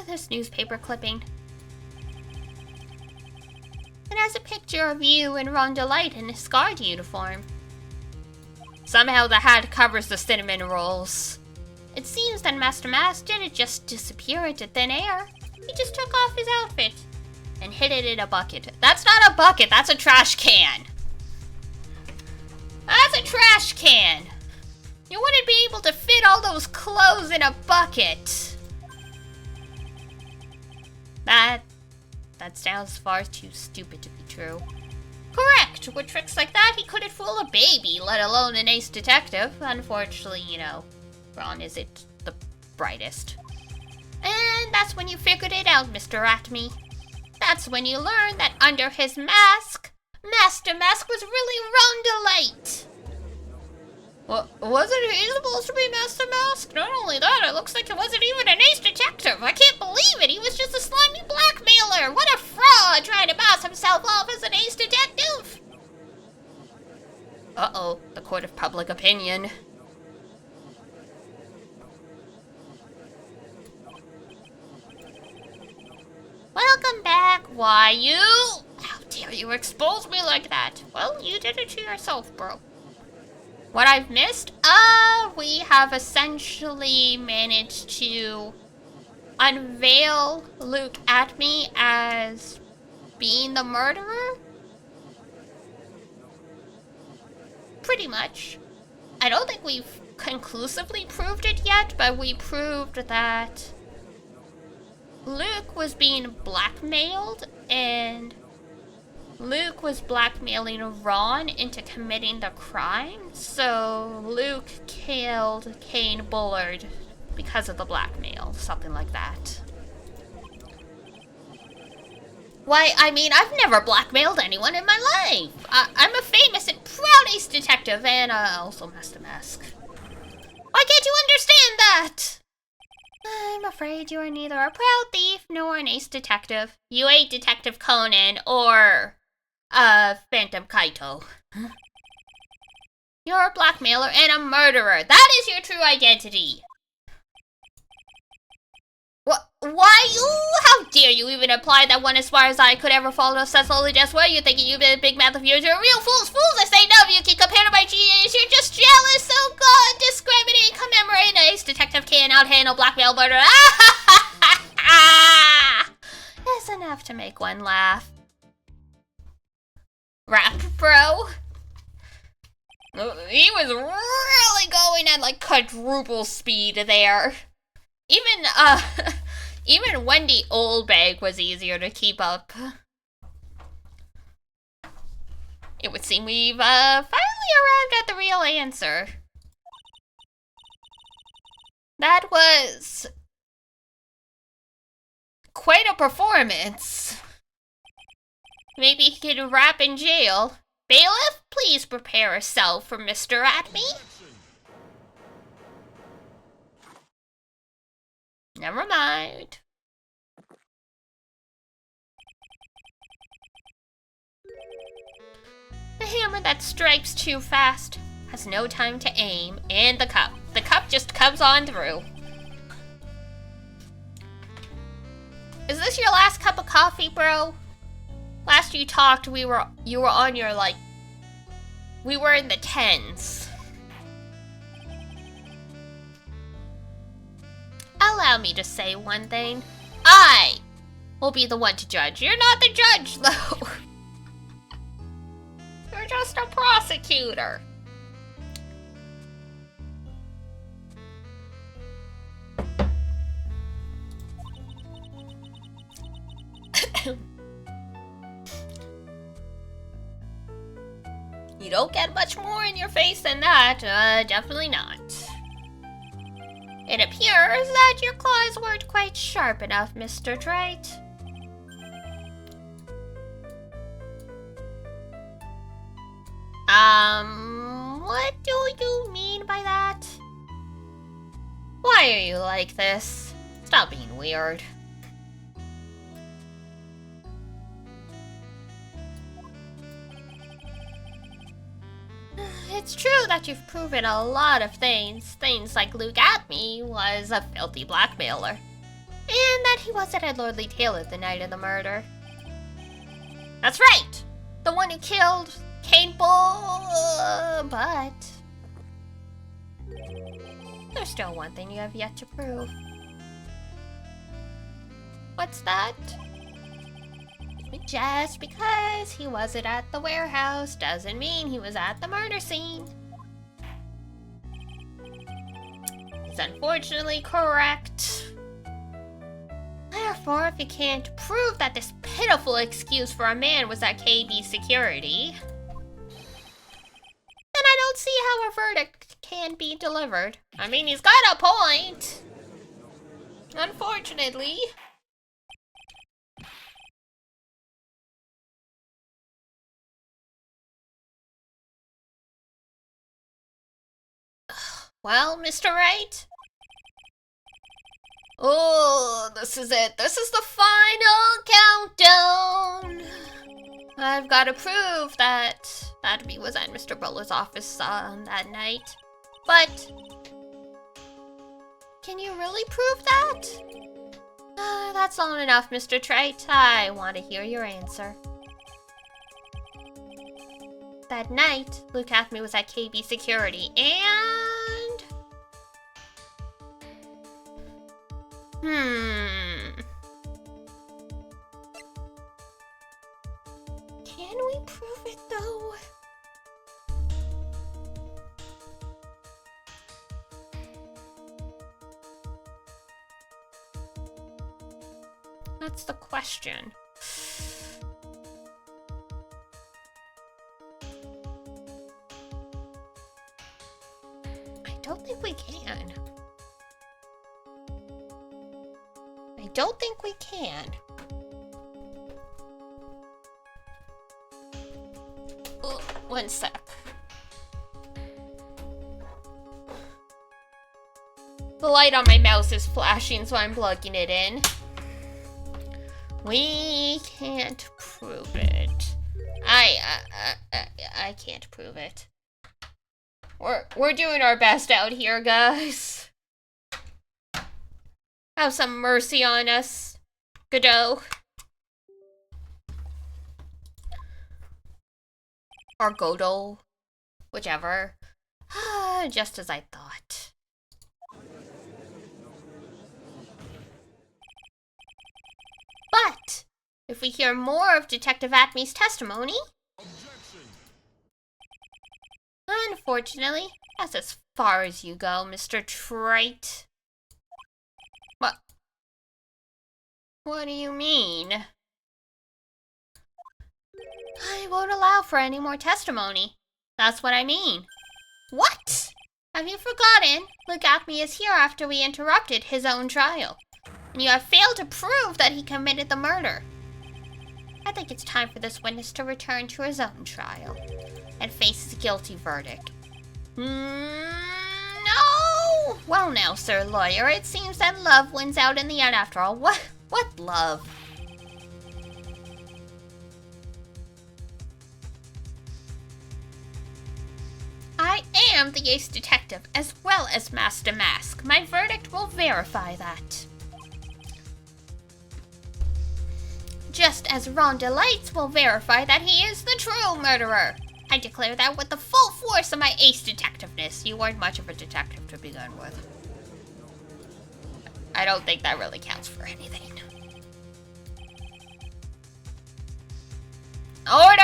This newspaper clipping. It has a picture of you and Rondelite in a Scarred uniform. Somehow the hat covers the cinnamon rolls. It seems that Master Mask didn't just disappear into thin air. He just took off his outfit and hid it in a bucket. That's not a bucket, that's a trash can. That's a trash can. You wouldn't be able to fit all those clothes in a bucket. That sounds far too stupid to be true. Correct! With tricks like that, he couldn't fool a baby, let alone an ace detective. Unfortunately, you know, Ron isn't the brightest. And that's when you figured it out, Mr. Atme. That's when you learned that under his mask, Master Mask was really Rondelite. Wasn't he supposed to be Master Mask? Not only that, it looks like it wasn't even an ace detective. I can't believe it. He was just a slimy blackmailer. What a fraud trying to pass himself off as an ace detective. Uh-oh, the court of public opinion. Welcome back. Why, you? How dare you expose me like that? Well, you did it to yourself, bro. What I've missed? We have essentially managed to unveil Luke Atme as being the murderer. Pretty much. I don't think we've conclusively proved it yet, but we proved that Luke was being blackmailed, and Luke was blackmailing Ron into committing the crime, so Luke killed Kane Bullard because of the blackmail, something like that. Why, I mean, I've never blackmailed anyone in my life. I'm a famous and proud ace detective and also Master Mask. Why can't you understand that? I'm afraid you are neither a proud thief nor an ace detective. You ain't Detective Conan or Phantom Kaito. You're a blackmailer and a murderer. That is your true identity. Why you? How dare you even imply that one as far as I could ever follow such only just where you thinking you've been a big mouth of yours. You're a real fools. I say no, you can compare to my genius. You're just jealous, so good. Discriminate, commemorate. An ace detective cannot handle blackmail murder. That's enough to make one laugh. Rap, bro. He was really going at like quadruple speed there. Even Wendy Oldbag was easier to keep up. It would seem we've finally arrived at the real answer. That was quite a performance. Maybe he could rap in jail. Bailiff, please prepare a cell for Mr. Atme. Never mind. The hammer that strikes too fast has no time to aim, and the cup. The cup just comes on through. Is this your last cup of coffee, bro? Last you talked, you were on your, like, we were in the 10s. Allow me to say one thing. I will be the one to judge. You're not the judge, though. You're just a prosecutor. You don't get much more in your face than that. Definitely not. It appears that your claws weren't quite sharp enough, Mr. Trite. What do you mean by that? Why are you like this? Stop being weird. It's true that you've proven a lot of things. Things like Luke Atme was a filthy blackmailer. And that he wasn't at Lordly Taylor the night of the murder. That's right! The one who killed Kate Bull, but... there's still one thing you have yet to prove. What's that? Just because he wasn't at the warehouse doesn't mean he was at the murder scene. It's unfortunately correct. Therefore, if you can't prove that this pitiful excuse for a man was at KB security, then I don't see how a verdict can be delivered. I mean, he's got a point. Unfortunately. Well, Mr. Wright? Oh, this is it. This is the final countdown. I've got to prove that Atby was at Mr. Butler's office on that night. But can you really prove that? That's long enough, Mr. Trite. I want to hear your answer. That night, Luke Athme was at KB Security, and... Can we prove it, though? That's the question. I don't think we can. I don't think we can. Oh, one sec. The light on my mouse is flashing, so I'm plugging it in. We can't prove it. I can't prove it. We're doing our best out here, guys. Have some mercy on us, Godot. Or Godot. Whichever. Just as I thought. But, if we hear more of Detective Atme's testimony... Unfortunately, that's as far as you go, Mr. Trite. What do you mean? I won't allow for any more testimony. That's what I mean. What? Have you forgotten? Luke Athme is here after we interrupted his own trial. And you have failed to prove that he committed the murder. I think it's time for this witness to return to his own trial and face his guilty verdict. No! Well now, sir lawyer, it seems that love wins out in the end after all. What love? I am the ace detective as well as Master Mask. My verdict will verify that. Just as Rhonda Lights will verify that he is the true murderer. I declare that with the full force of my ace detectiveness. You weren't much of a detective to begin with. I don't think that really counts for anything. Order!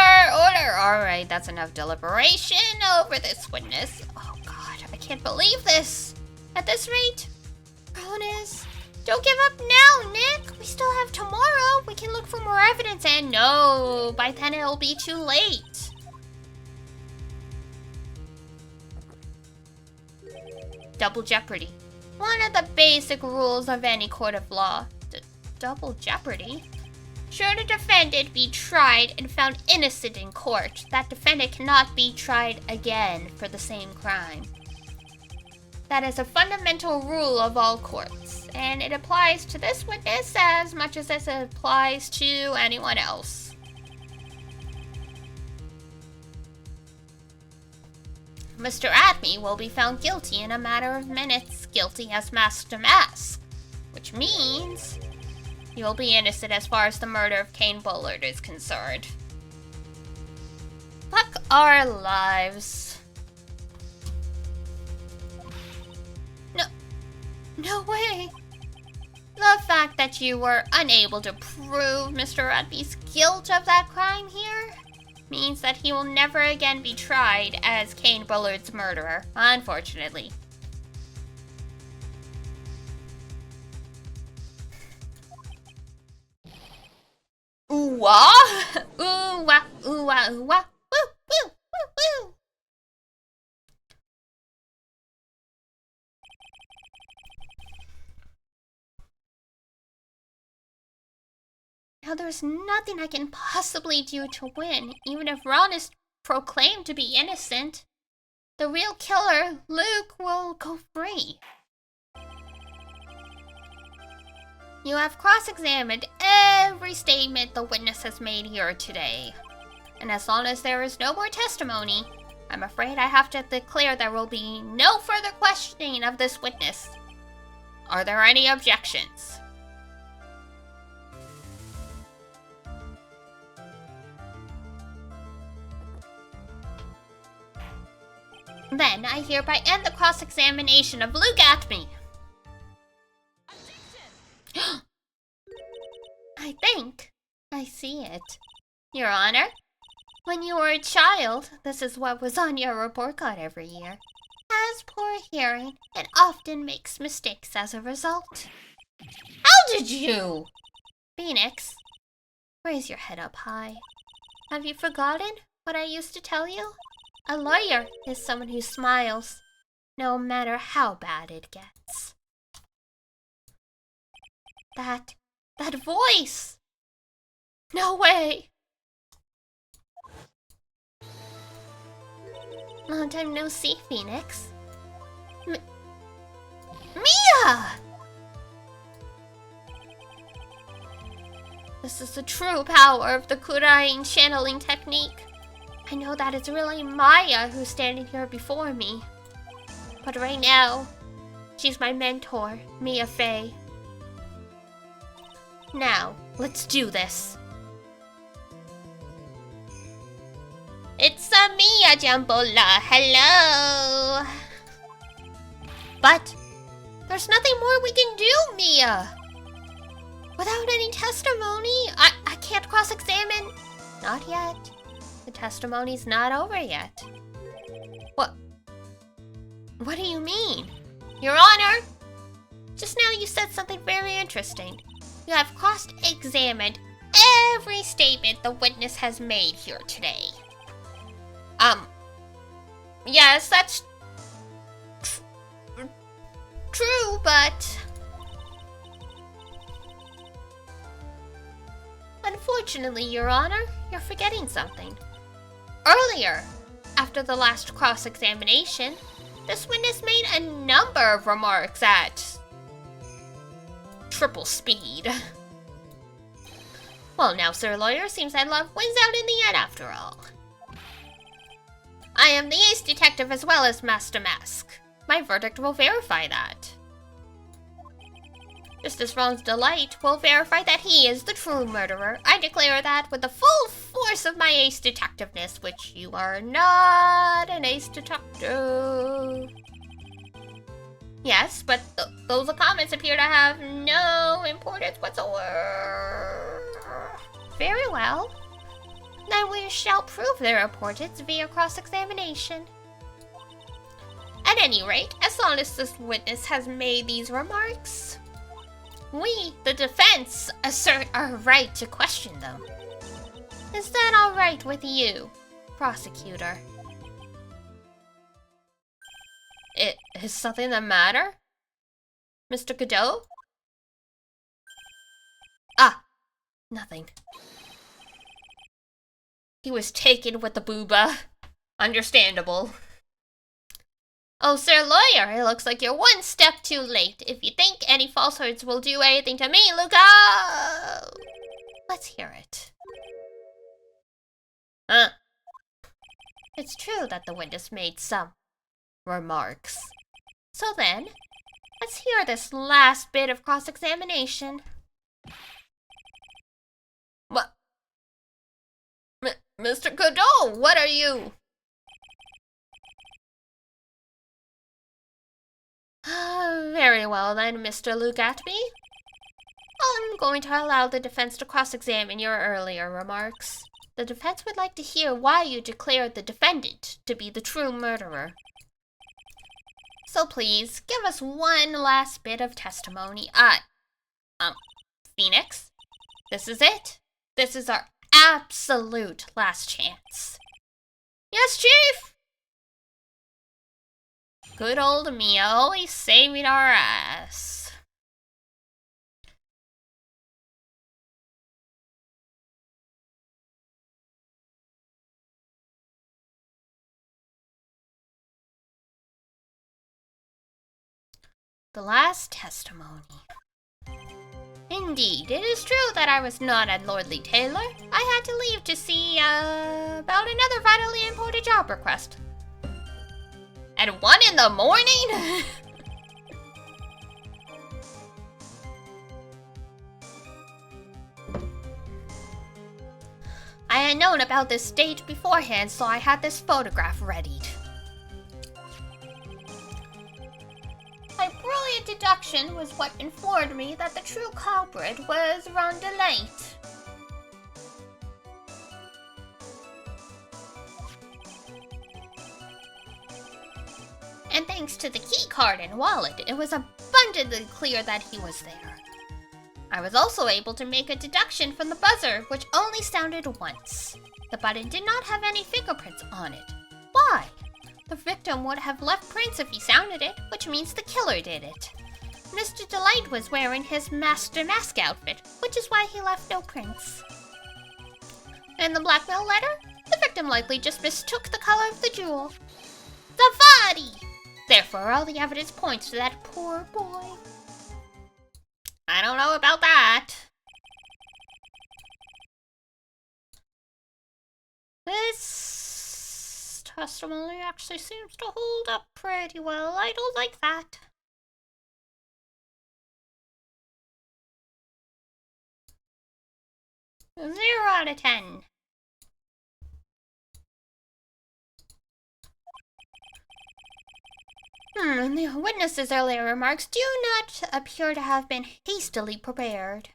Alright, that's enough deliberation over this witness. Oh god, I can't believe this. At this rate, problem is, don't give up now, Nick. We still have tomorrow. We can look for more evidence, and no, by then it'll be too late. Double jeopardy. One of the basic rules of any court of law. Double jeopardy? Should a defendant be tried and found innocent in court, that defendant cannot be tried again for the same crime. That is a fundamental rule of all courts, and it applies to this witness as much as it applies to anyone else. Mr. Athme will be found guilty in a matter of minutes, guilty as Master Mask. Which means you'll be innocent as far as the murder of Kane Bullard is concerned. Fuck our lives. No way. The fact that you were unable to prove Mr. Rugby's guilt of that crime here means that he will never again be tried as Kane Bullard's murderer, unfortunately. Ooh-wah! Ooh-wah, ooh-wah, ooh-wah. Woo, woo, woo, woo! Now there's nothing I can possibly do to win, even if Ron is proclaimed to be innocent. The real killer, Luke, will go free. You have cross-examined every statement the witness has made here today. And as long as there is no more testimony, I'm afraid I have to declare there will be no further questioning of this witness. Are there any objections? Then I hereby end the cross-examination of Luke Atme. I think I see it. Your Honor, when you were a child, this is what was on your report card every year. Has poor hearing and often makes mistakes as a result. How did you? Phoenix, raise your head up high. Have you forgotten what I used to tell you? A lawyer is someone who smiles, no matter how bad it gets. That voice! No way! Long time no see, Phoenix. Mia! This is the true power of the Kurain channeling technique. I know that it's really Maya who's standing here before me. But right now, she's my mentor, Mia Fey. Now, let's do this. It's a Mia Jambola, hello! But, there's nothing more we can do, Mia! Without any testimony, I can't cross-examine. Not yet. The testimony's not over yet. What do you mean? Your Honor! Just now you said something very interesting. You have cross-examined every statement the witness has made here today. Yes, that's true, but unfortunately, Your Honor, you're forgetting something. Earlier, after the last cross-examination, this witness made a number of remarks at triple speed. Well, now, Sir Lawyer, seems that love wins out in the end after all. I am the ace detective as well as Master Mask. My verdict will verify that. Just as Ron's delight will verify that he is the true murderer. I declare that with the full force of my ace detectiveness, which you are not an ace detective. Yes, but those comments appear to have no importance whatsoever. Very well. Then we shall prove their importance via cross-examination. At any rate, as long as this witness has made these remarks, we, the defense, assert our right to question them. Is that all right with you, prosecutor? Is something the matter? Mr. Godot? Ah, nothing. He was taken with the booba. Understandable. Oh, Sir Lawyer, it looks like you're one step too late. If you think any falsehoods will do anything to me, look out! Let's hear it. It's true that the witness made some remarks. So then, Let's hear this last bit of cross-examination. What? Mr. Godot, what are you? Very well then, Mr. Lugatby. I'm going to allow the defense to cross-examine your earlier remarks. The defense would like to hear why you declared the defendant to be the true murderer. So please, give us one last bit of testimony. Phoenix, this is it. This is our absolute last chance. Yes, Chief? Good old Mia, always saving our ass. The last testimony. Indeed, it is true that I was not at Lordly Taylor. I had to leave to see, about another vitally important job request. At 1 in the morning? I had known about this date beforehand, so I had this photograph readied. My brilliant deduction was what informed me that the true culprit was Rondelate. And thanks to the key card and wallet, it was abundantly clear that he was there. I was also able to make a deduction from the buzzer, which only sounded once. The button did not have any fingerprints on it. Why? The victim would have left prints if he sounded it, which means the killer did it. Mr. Delight was wearing his Master Mask outfit, which is why he left no prints. And the blackmail letter? The victim likely just mistook the color of the jewel. Savati! Therefore, all the evidence points to that poor boy. I don't know about that. This testimony actually seems to hold up pretty well. I don't like that. Zero out of 10. The witness's earlier remarks do not appear to have been hastily prepared.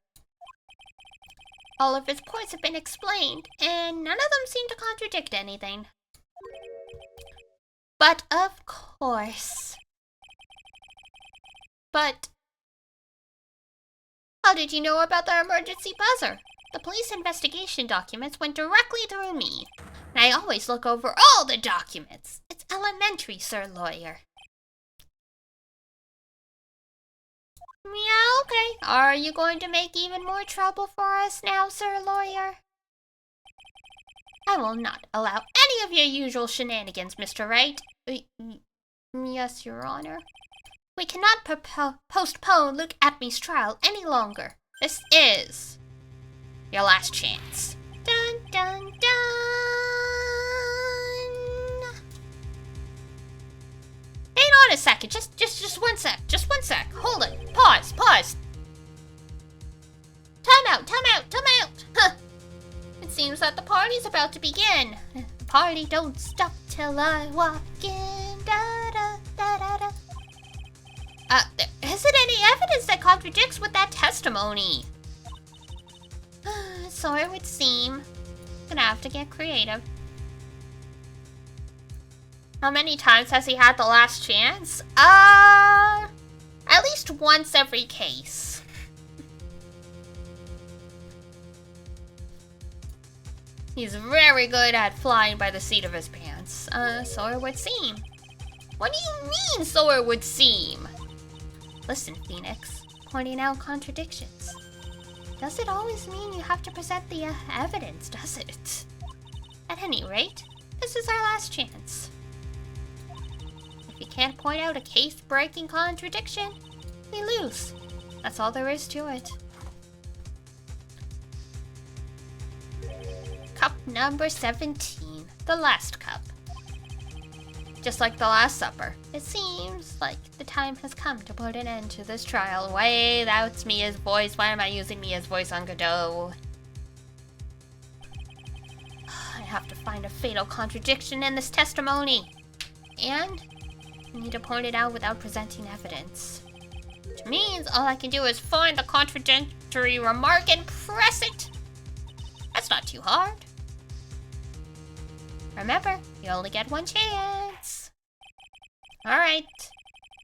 All of his points have been explained, and none of them seem to contradict anything. But of course. But how did you know about the emergency buzzer? The police investigation documents went directly through me, and I always look over all the documents. It's elementary, Sir Lawyer. Yeah, okay. Are you going to make even more trouble for us now, Sir Lawyer? I will not allow any of your usual shenanigans, Mr. Wright. Yes, Your Honor. We cannot postpone Luke Atmy's trial any longer. This is your last chance. Dun, dun, dun! Hang on a second. Just 1 sec. Just 1 sec. Hold it. Pause. Time out. Huh. It seems that the party's about to begin. The party don't stop till I walk in. Da da da da da. There isn't any evidence that contradicts with that testimony. So it would seem. Gonna have to get creative. How many times has he had the last chance? At least once every case. He's very good at flying by the seat of his pants. So it would seem. What do you mean, so it would seem? Listen, Phoenix, pointing out contradictions. Does it always mean you have to present the evidence, does it? At any rate, this is our last chance. If you can't point out a case-breaking contradiction, we lose. That's all there is to it. Cup number 17, the last cup. just like the Last Supper. It seems like the time has come to put an end to this trial. Wait, that's Mia's voice. Why am I using Mia's voice on Godot? I have to find a fatal contradiction in this testimony. And I need to point it out without presenting evidence. Which means all I can do is find the contradictory remark and press it. That's not too hard. Remember, you only get one chance. Alright.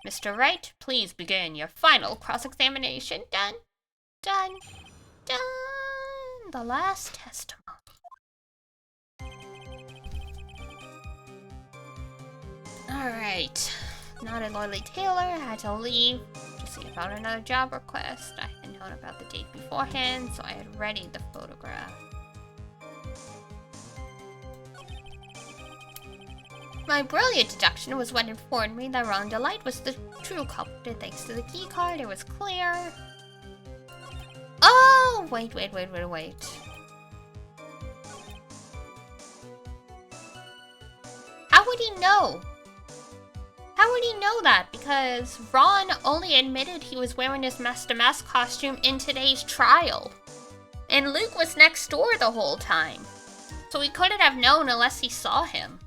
Mr. Wright, please begin your final cross-examination. Done. Done. Done. The last testimony. Alright. Not a Lily Taylor. Had to leave to see about another job request. I had known about the date beforehand, so I had readied the photograph. My brilliant deduction was what informed me that Ron Delight was the true culprit. Thanks to the key card, it was clear. Oh, wait. How would he know? How would he know that? Because Ron only admitted he was wearing his Master Mask costume in today's trial. And Luke was next door the whole time. So he couldn't have known unless he saw him.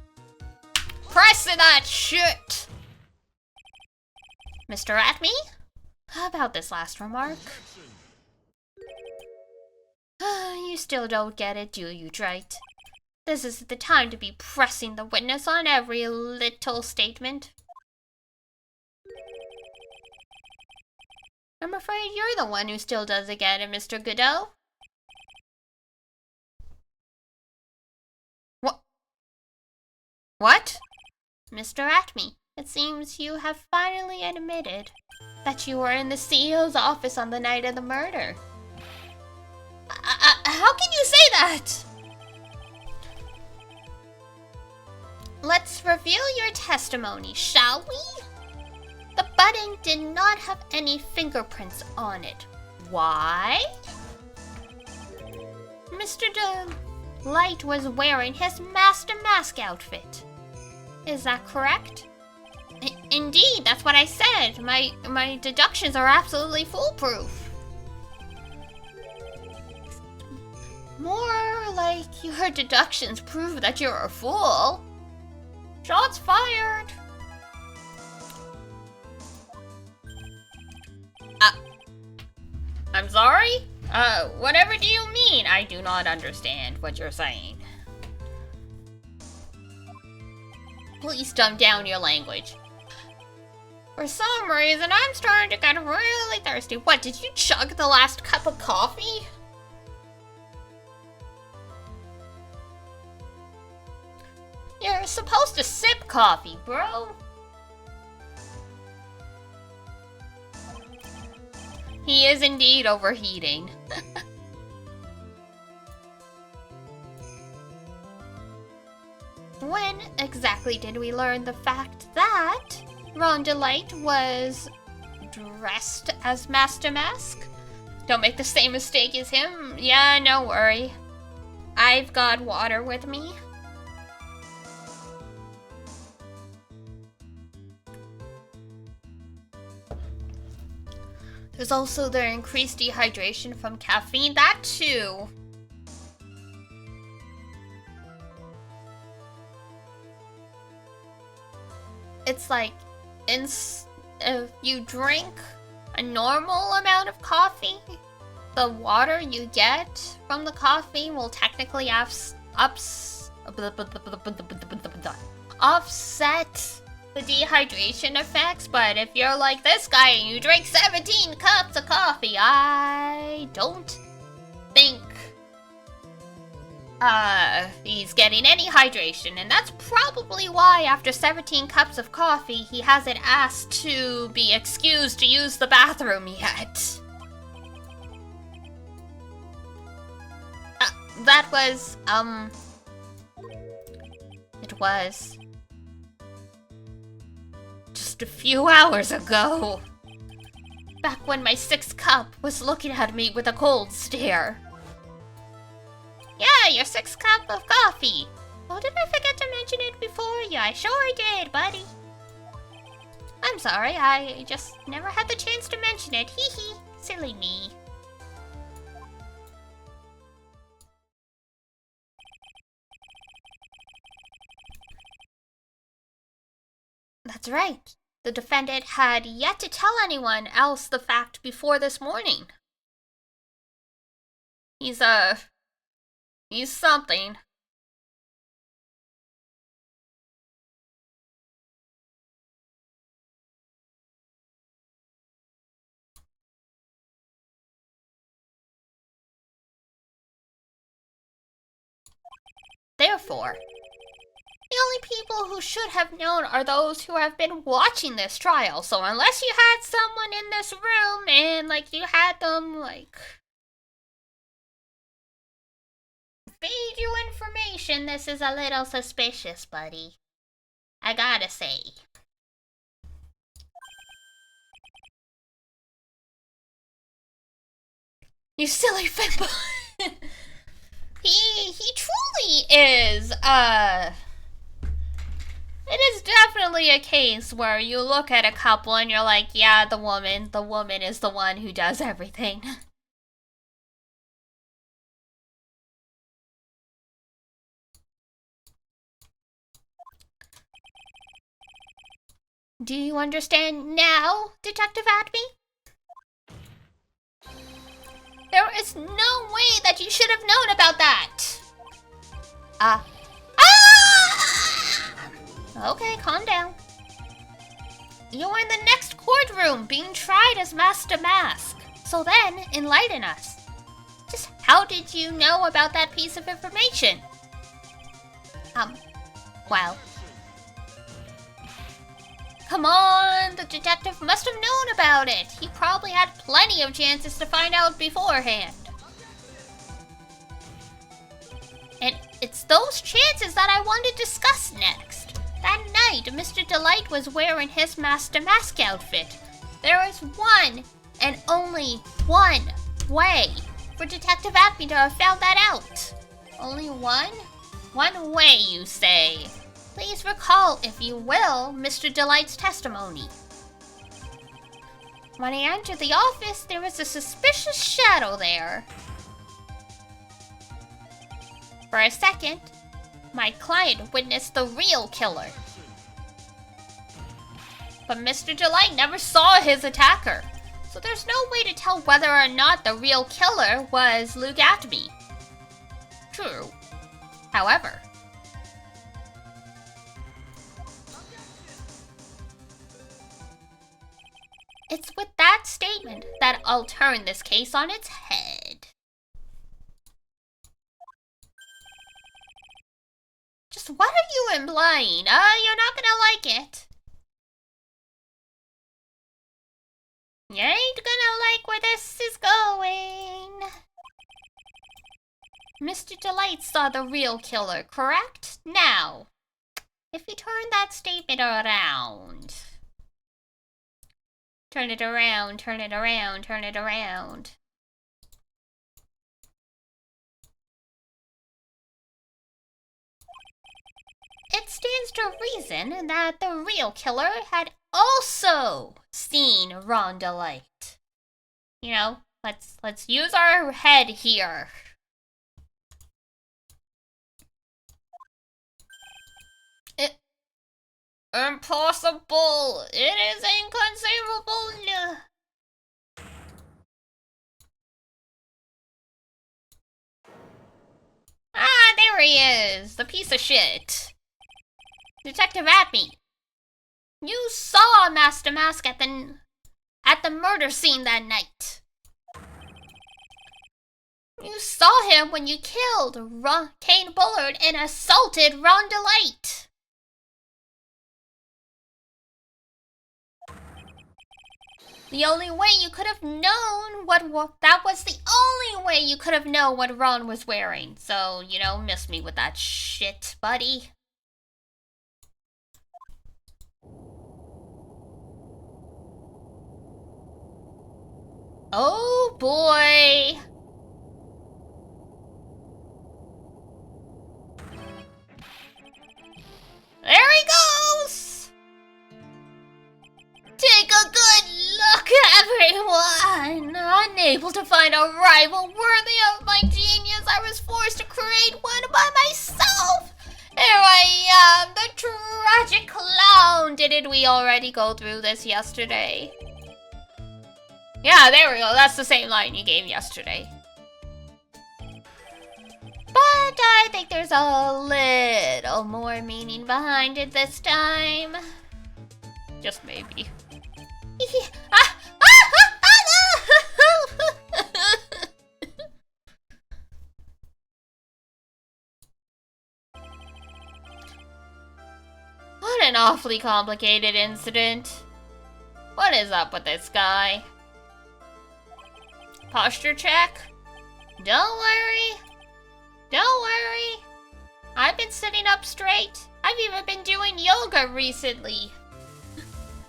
Press that shit! Mr. Atme? How about this last remark? You still don't get it, do you, Drite? This is the time to be pressing the witness on every little statement. I'm afraid you're the one who still doesn't get it, Mr. Godot. What? Mr. Atme, it seems you have finally admitted that you were in the CEO's office on the night of the murder. How can you say that? Let's review your testimony, shall we? The button did not have any fingerprints on it. Why? Mr. Light was wearing his Master Mask outfit. Is that correct? Indeed, that's what I said. My deductions are absolutely foolproof. More like your deductions prove that you're a fool. Shots fired. I'm sorry? Whatever do you mean? I do not understand what you're saying. Please dumb down your language. For some reason, I'm starting to get really thirsty. What, did you chug the last cup of coffee? You're supposed to sip coffee, bro. He is indeed overheating. When exactly did we learn the fact that Ron Delight was dressed as Master Mask? Don't make the same mistake as him. Yeah, no worry. I've got water with me. There's also the increased dehydration from caffeine. That too. It's like, if you drink a normal amount of coffee, the water you get from the coffee will technically offset the dehydration effects, but if you're like this guy and you drink 17 cups of coffee, I don't think he's getting any hydration, and that's probably why after 17 cups of coffee, he hasn't asked to be excused to use the bathroom yet. That was, it was just a few hours ago. Back when my 6th cup was looking at me with a cold stare. Yeah, your 6th cup of coffee. Oh, did I forget to mention it before? Yeah, I sure did, buddy. I'm sorry, I just never had the chance to mention it. Hee hee. Silly me. That's right. The defendant had yet to tell anyone else the fact before this morning. He's something. Therefore, the only people who should have known are those who have been watching this trial. So unless you had someone in this room and, like, you had them, like, feed you information, this is a little suspicious, buddy. I gotta say. You silly fimbo. He truly is, it is definitely a case where you look at a couple and you're like, yeah, the woman is the one who does everything. Do you understand now, Detective Atby? There is no way that you should have known about that! Okay, calm down. You're in the next courtroom being tried as Master Mask. So then, enlighten us. Just how did you know about that piece of information? Well. Come on, the detective must have known about it. He probably had plenty of chances to find out beforehand. And it's those chances that I want to discuss next. That night, Mr. Delight was wearing his Master Mask outfit. There is one and only one way for Detective Atby to have found that out. Only one? One way, you say? Please recall, if you will, Mr. Delight's testimony. When I entered the office, there was a suspicious shadow there. For a second, my client witnessed the real killer. But Mr. Delight never saw his attacker, so there's no way to tell whether or not the real killer was Luke Atby. True. However, it's with that statement that I'll turn this case on its head. Just what are you implying? You're not gonna like it. You ain't gonna like where this is going. Mr. Delight saw the real killer, correct? Now, if you turn that statement around. Turn it around, turn it around, turn it around. It stands to reason that the real killer had also seen Ron Delight. You know, let's use our head here. Impossible! It is inconceivable! Ah, there he is! The piece of shit. Detective Atby. You saw Master Mask at the murder scene that night. You saw him when you killed Kane Bullard and assaulted Ron Delight. The only way you could have known that was the only way you could have known what Ron was wearing. So, you know, miss me with that shit, buddy. Oh boy. everyone! Unable to find a rival worthy of my genius, I was forced to create one by myself! Here I am, the tragic clown! Didn't we already go through this yesterday? Yeah, there we go. That's the same line you gave yesterday. But I think there's a little more meaning behind it this time. Just maybe. What an awfully complicated incident. What is up with this guy? Posture check? Don't worry. Don't worry. I've been sitting up straight. I've even been doing yoga recently.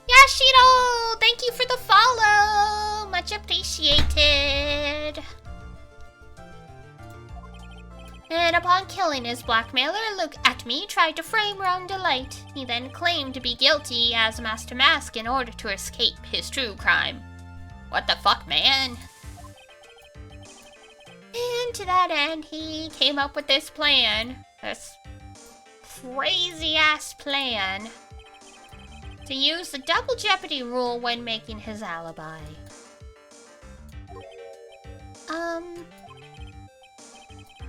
Yashiro, thank you for the follow. Much appreciated. And upon killing his blackmailer, look at me, tried to frame wrong delight. He then claimed to be guilty as Master Mask in order to escape his true crime. What the fuck, man? And to that end, he came up with this plan. This crazy-ass plan. To use the double jeopardy rule when making his alibi.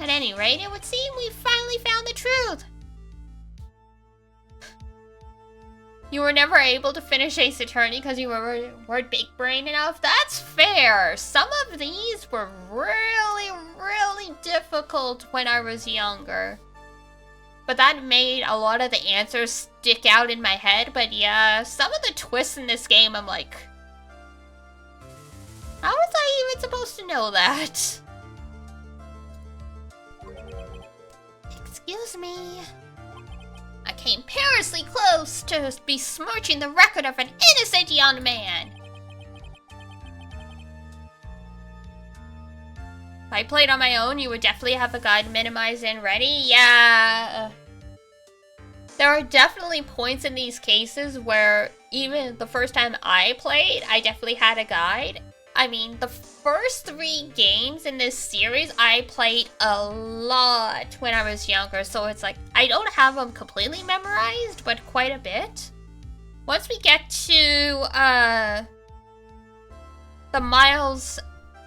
At any rate, it would seem we finally found the truth. You were never able to finish Ace Attorney because you weren't big brain enough? That's fair. Some of these were really, really difficult when I was younger. But that made a lot of the answers stick out in my head. But yeah, some of the twists in this game, I'm like, how was I even supposed to know that? Excuse me. I came perilously close to besmirching the record of an innocent young man. If I played on my own, you would definitely have a guide minimized and ready. Yeah. There are definitely points in these cases where even the first time I played, I definitely had a guide. I mean, the first 3 games in this series, I played a lot when I was younger, so it's like, I don't have them completely memorized, but quite a bit. Once we get to, the Miles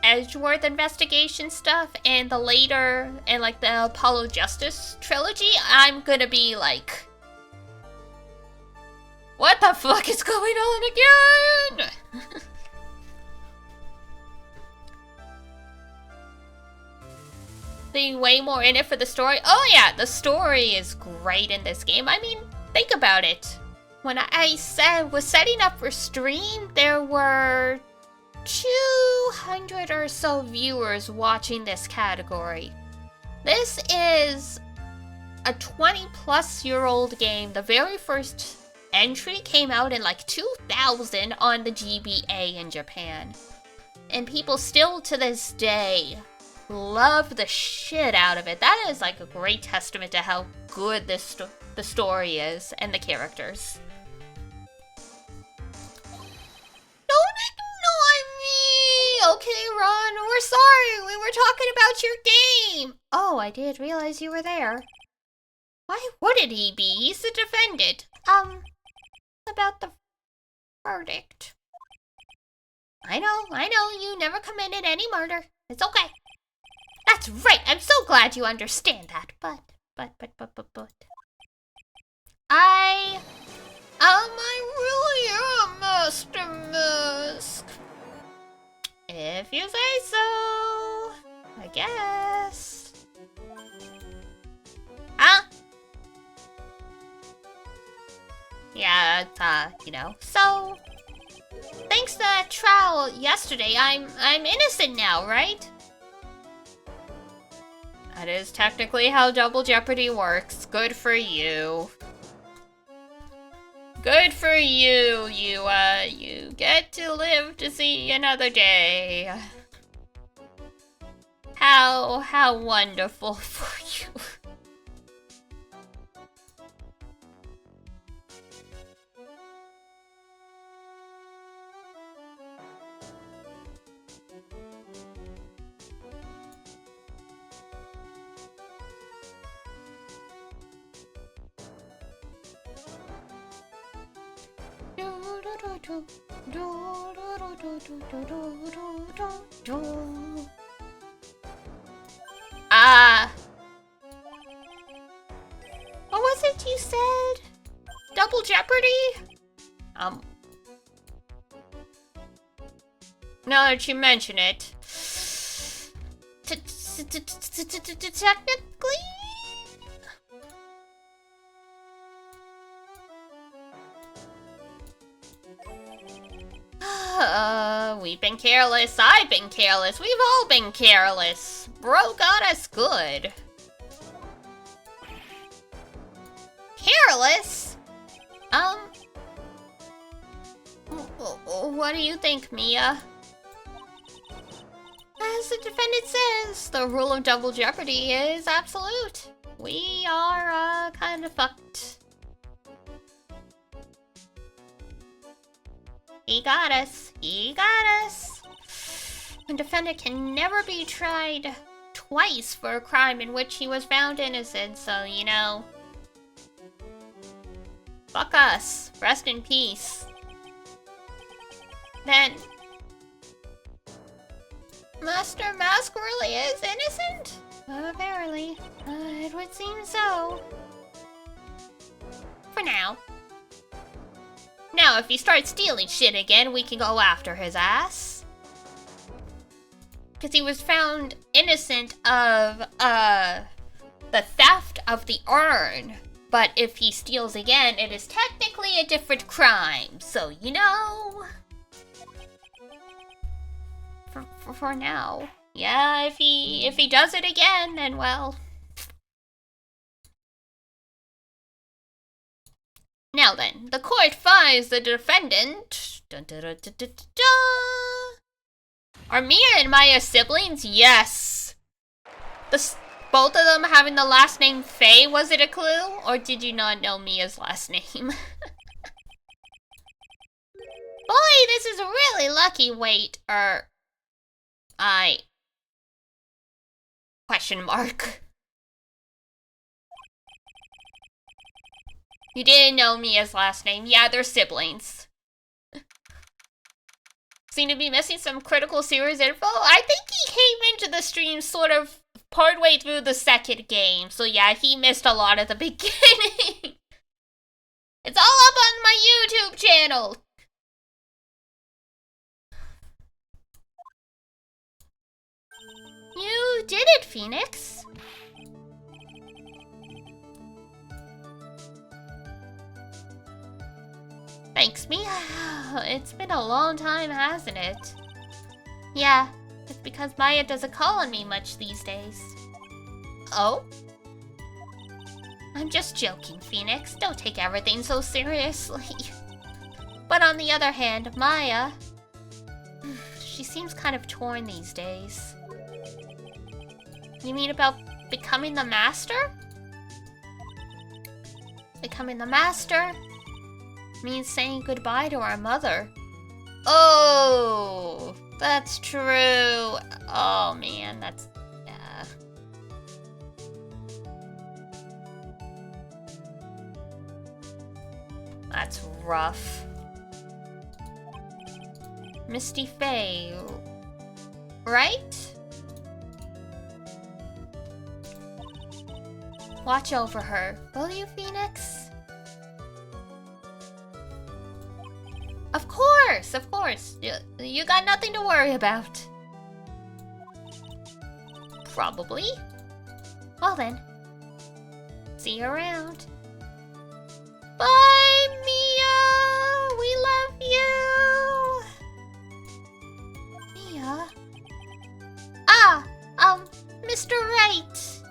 Edgeworth investigation stuff, and the later, and like the Apollo Justice trilogy, I'm gonna be like, what the fuck is going on again? Being way more in it for the story. Oh yeah, the story is great in this game. I mean, think about it. When I was setting up for stream, there were 200 or so viewers watching this category. This is a 20-plus-year-old game. The very first entry came out in like 2000 on the GBA in Japan. And people still to this day love the shit out of it. That is like a great testament to how good the story is and the characters. Don't ignore me! Okay, Ron, we're sorry. We were talking about your game. Oh, I did realize you were there. Why wouldn't he be? He's the defendant. About the verdict. I know. You never committed any murder. It's okay. That's right. I'm so glad you understand that. But. I really am Master Mask. If you say so, I guess. Huh? Yeah, you know. So, thanks to that trial yesterday, I'm innocent now, right? That is technically how Double Jeopardy works. Good for you. Good for you. You get to live to see another day. How wonderful for you. What was it you said? Double Jeopardy? Now that you mention it. Technically? We've been careless. I've been careless. We've all been careless. Bro got us good. Careless? What do you think, Mia? As the defendant says, the rule of double jeopardy is absolute. We are, kind of fucked. He got us. He got us. A defendant can never be tried twice for a crime in which he was found innocent, so, you know. Fuck us. Rest in peace. Then... Master Mask really is innocent? Apparently. It would seem so. For now. Now, if he starts stealing shit again, we can go after his ass. Because he was found innocent of, the theft of the urn. But if he steals again, it is technically a different crime. So, you know... For now. Yeah, if he does it again, then well... Now then, the court finds the defendant... Dun, dun, dun, dun, dun, dun, dun. Are Mia and Maya siblings? Yes! Both of them having the last name THAE, was it a clue? Or did you not know Mia's last name? Boy, this is really lucky. Wait, question mark. You didn't know Mia's last name. Yeah, they're siblings. Seem to be missing some critical series info. I think he came into the stream sort of partway through the second game. So yeah, he missed a lot at the beginning. It's all up on my YouTube channel. You did it, Phoenix. Thanks, Mia. It's been a long time, hasn't it? Yeah, it's because Maya doesn't call on me much these days. Oh? I'm just joking, Phoenix. Don't take everything so seriously. But on the other hand, Maya... She seems kind of torn these days. You mean about becoming the master? Becoming the master means saying goodbye to our mother. Oh, that's true. Oh man, that's... yeah. That's rough. Misty Faye, right? Watch over her, will you, Phoenix? Of course, of course. You got nothing to worry about. Probably. Well then. See you around. Bye, Mia! We love you! Mia? Ah, Mr. Right.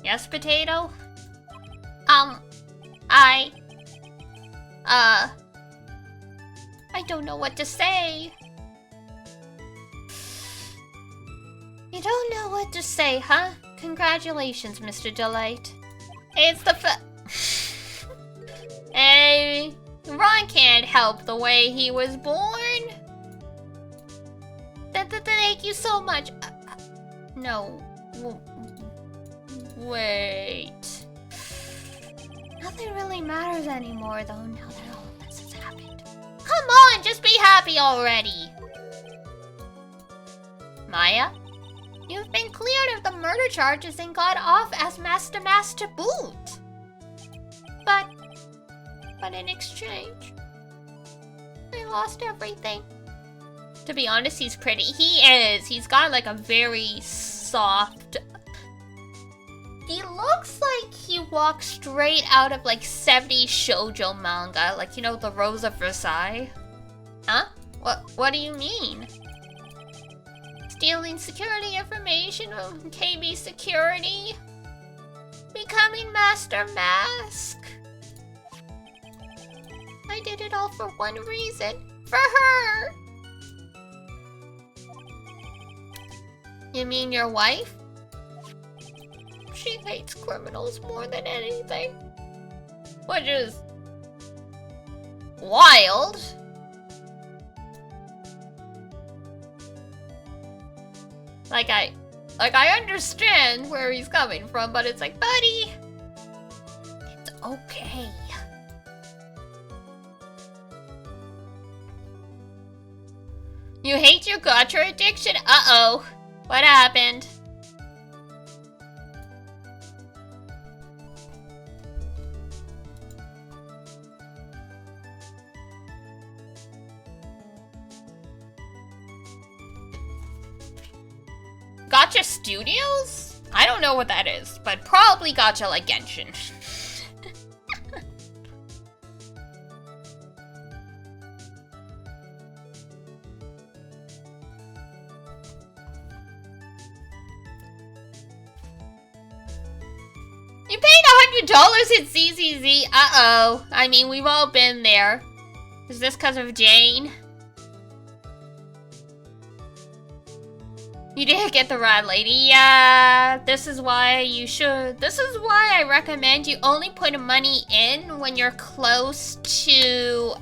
Yes, Potato? I don't know what to say. You don't know what to say, huh? Congratulations, Mr. Delight. It's the Hey, Ron can't help the way he was born. Thank you so much. No. Wait. Nothing really matters anymore, though, now that all of this has happened. Come on, just be happy already! Maya? You've been cleared of the murder charges and got off as Master to boot. But in exchange, I lost everything. To be honest, he's pretty. He is. He's got like a very soft... He looks like he walks straight out of like 70s shoujo manga. Like, you know, the Rose of Versailles? Huh? What do you mean? Stealing security information from KB Security? Becoming Master Mask? I did it all for one reason. For her! You mean your wife? She hates criminals more than anything. Which is... wild. Like I understand where he's coming from, but it's like, buddy, it's okay. You hate your gacha addiction? Uh-oh. What happened? Gacha Studios? I don't know what that is, but probably gacha like Genshin. You paid $100 at ZZZ? Uh-oh. I mean, we've all been there. Is this because of Jane? You didn't get the rad lady. Yeah, this is why you should. This is why I recommend you only put money in when you're close to,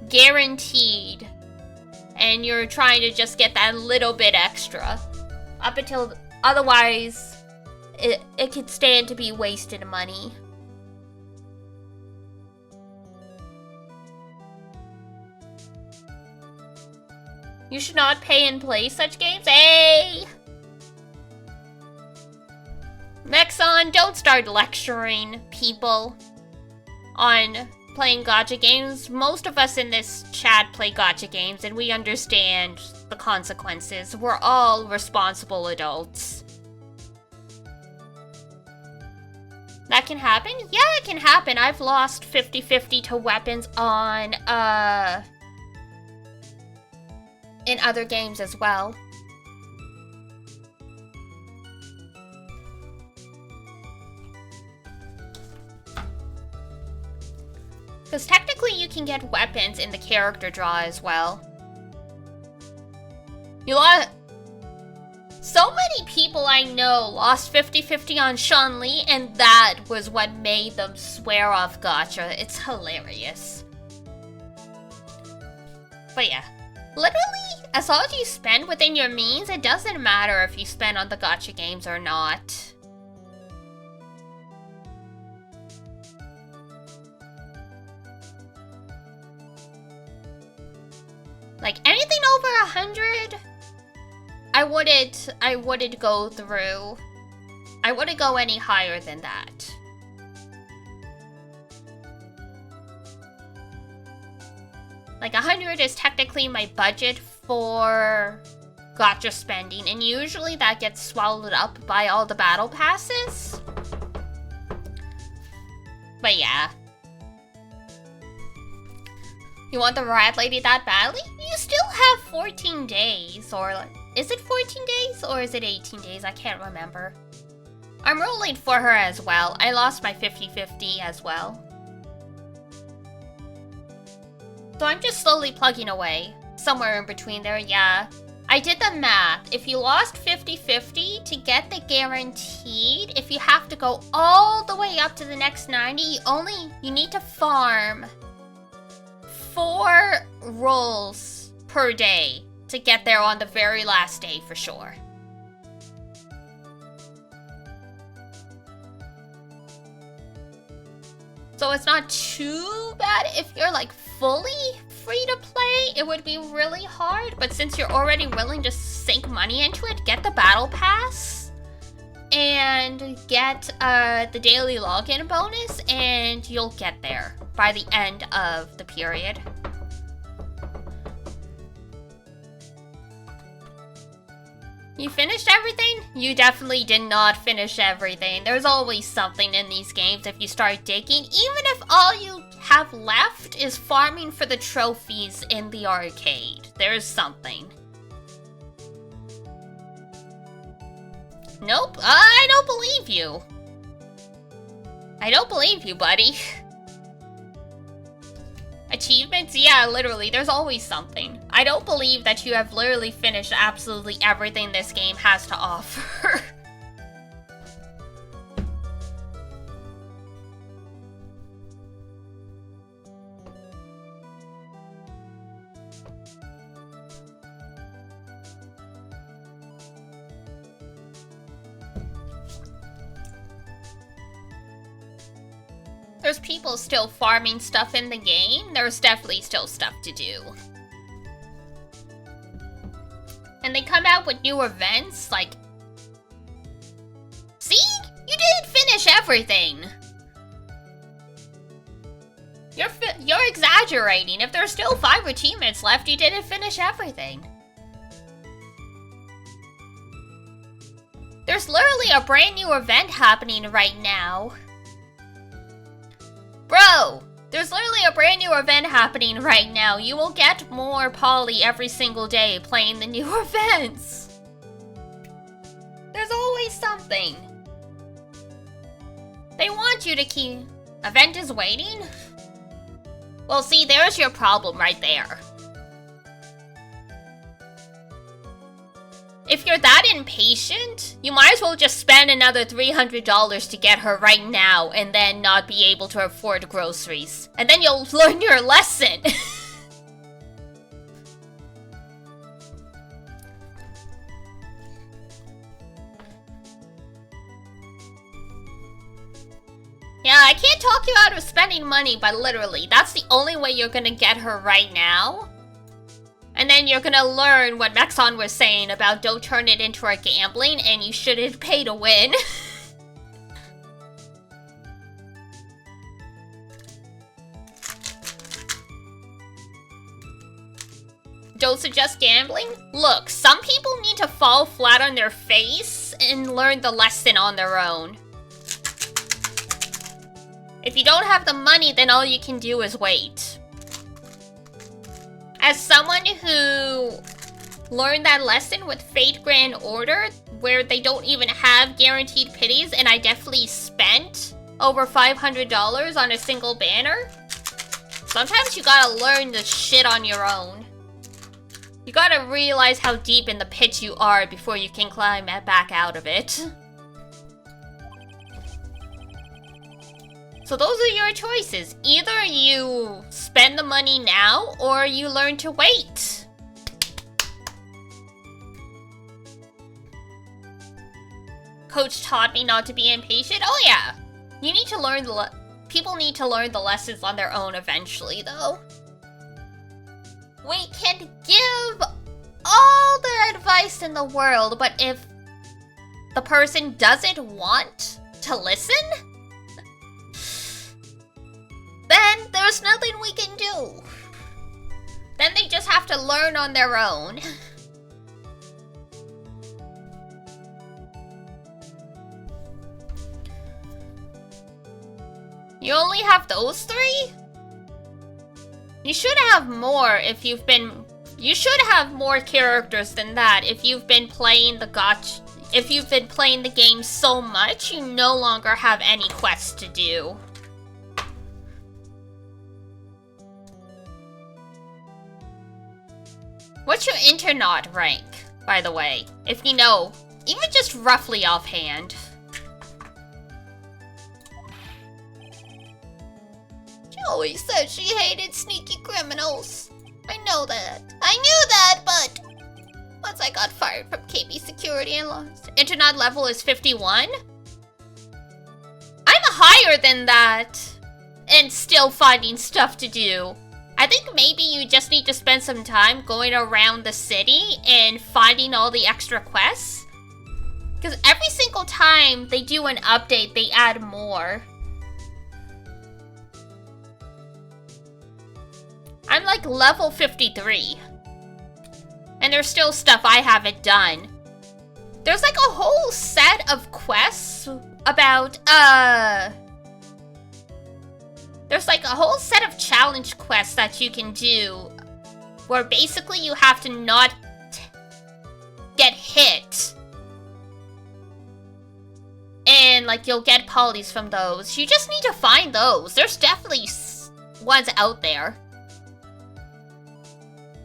guaranteed. And you're trying to just get that little bit extra. Up until, otherwise, it could stand to be wasted money. You should not pay and play such games. Hey! Mexon, don't start lecturing people on playing gacha games. Most of us in this chat play gacha games and we understand the consequences. We're all responsible adults. That can happen? Yeah, it can happen. I've lost 50-50 to weapons on, in other games as well. Because technically you can get weapons in the character draw as well. You lost... So many people I know lost 50-50 on Chun-Li, and that was what made them swear off gacha. It's hilarious. But yeah. Literally, as long as you spend within your means, it doesn't matter if you spend on the gacha games or not. Like, anything over 100, I wouldn't go through. I wouldn't go any higher than that. Like, 100 is technically my budget for gacha spending, and usually that gets swallowed up by all the battle passes. But yeah. You want the rat lady that badly? You still have 14 days, or is it 14 days, or is it 18 days? I can't remember. I'm rolling for her as well. I lost my 50-50 as well. So I'm just slowly plugging away. Somewhere in between there, yeah. I did the math. If you lost 50-50 to get the guaranteed, if you have to go all the way up to the next 90, you need to farm 4 rolls per day to get there on the very last day for sure. So it's not too bad if you're like fully free to play. It would be really hard, but since you're already willing to sink money into it, get the battle pass and get the daily login bonus, and you'll get there by the end of the period. You finished everything? You definitely did not finish everything. There's always something in these games if you start digging, even if all you have left is farming for the trophies in the arcade. There's something. Nope, I don't believe you. I don't believe you, buddy. Achievements? Yeah, literally, there's always something. I don't believe that you have literally finished absolutely everything this game has to offer. There's people still farming stuff in the game. There's definitely still stuff to do. And they come out with new events, like... See? You didn't finish everything! You're exaggerating. If there's still 5 achievements left, you didn't finish everything. There's literally a brand new event happening right now. Bro, there's literally a brand new event happening right now. You will get more poly every single day playing the new events. There's always something. They want you to keep... Event is waiting? Well, see, there's your problem right there. If you're that impatient, you might as well just spend another $300 to get her right now and then not be able to afford groceries. And then you'll learn your lesson. Yeah, I can't talk you out of spending money, but literally, that's the only way you're gonna get her right now. And then you're gonna learn what Mexon was saying about don't turn it into a gambling and you shouldn't pay to win. Don't suggest gambling? Look, some people need to fall flat on their face and learn the lesson on their own. If you don't have the money, then all you can do is wait. As someone who learned that lesson with Fate Grand Order, where they don't even have guaranteed pities, and I definitely spent over $500 on a single banner, sometimes you gotta learn the shit on your own. You gotta realize how deep in the pit you are before you can climb back out of it. So those are your choices. Either you spend the money now, or you learn to wait. Coach taught me not to be impatient. Oh yeah! You need to learn people need to learn the lessons on their own eventually, though. We can give all the advice in the world, but if the person doesn't want to listen, then there's nothing we can do. Then they just have to learn on their own. You only have those 3? You should have more if you've been... You should have more characters than that if you've been playing the if you've been playing the game so much, you no longer have any quests to do. What's your internaut rank, by the way? If you know, even just roughly offhand. She always said she hated sneaky criminals. I know that. I knew that, but once I got fired from KB Security and lost. Internaut level is 51? I'm higher than that. and still finding stuff to do. I think maybe you just need to spend some time going around the city and finding all the extra quests. Because every single time they do an update, they add more. I'm like level 53. And there's still stuff I haven't done. There's like a whole set of quests about, there's like a whole set of challenge quests that you can do where basically you have to not get hit. And like you'll get polys from those. You just need to find those. There's definitely ones out there.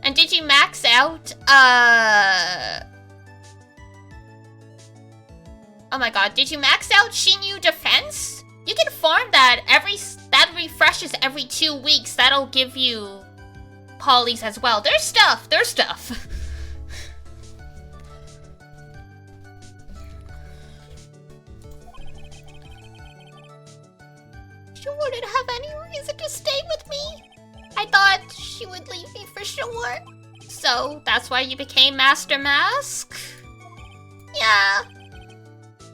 And did you max out, oh my god, did you max out Shinyu Defense? You can farm that that refreshes every 2 weeks. That'll give you polys as well. There's stuff. She wouldn't have any reason to stay with me. I thought she would leave me for sure. So, that's why you became Master Mask? Yeah.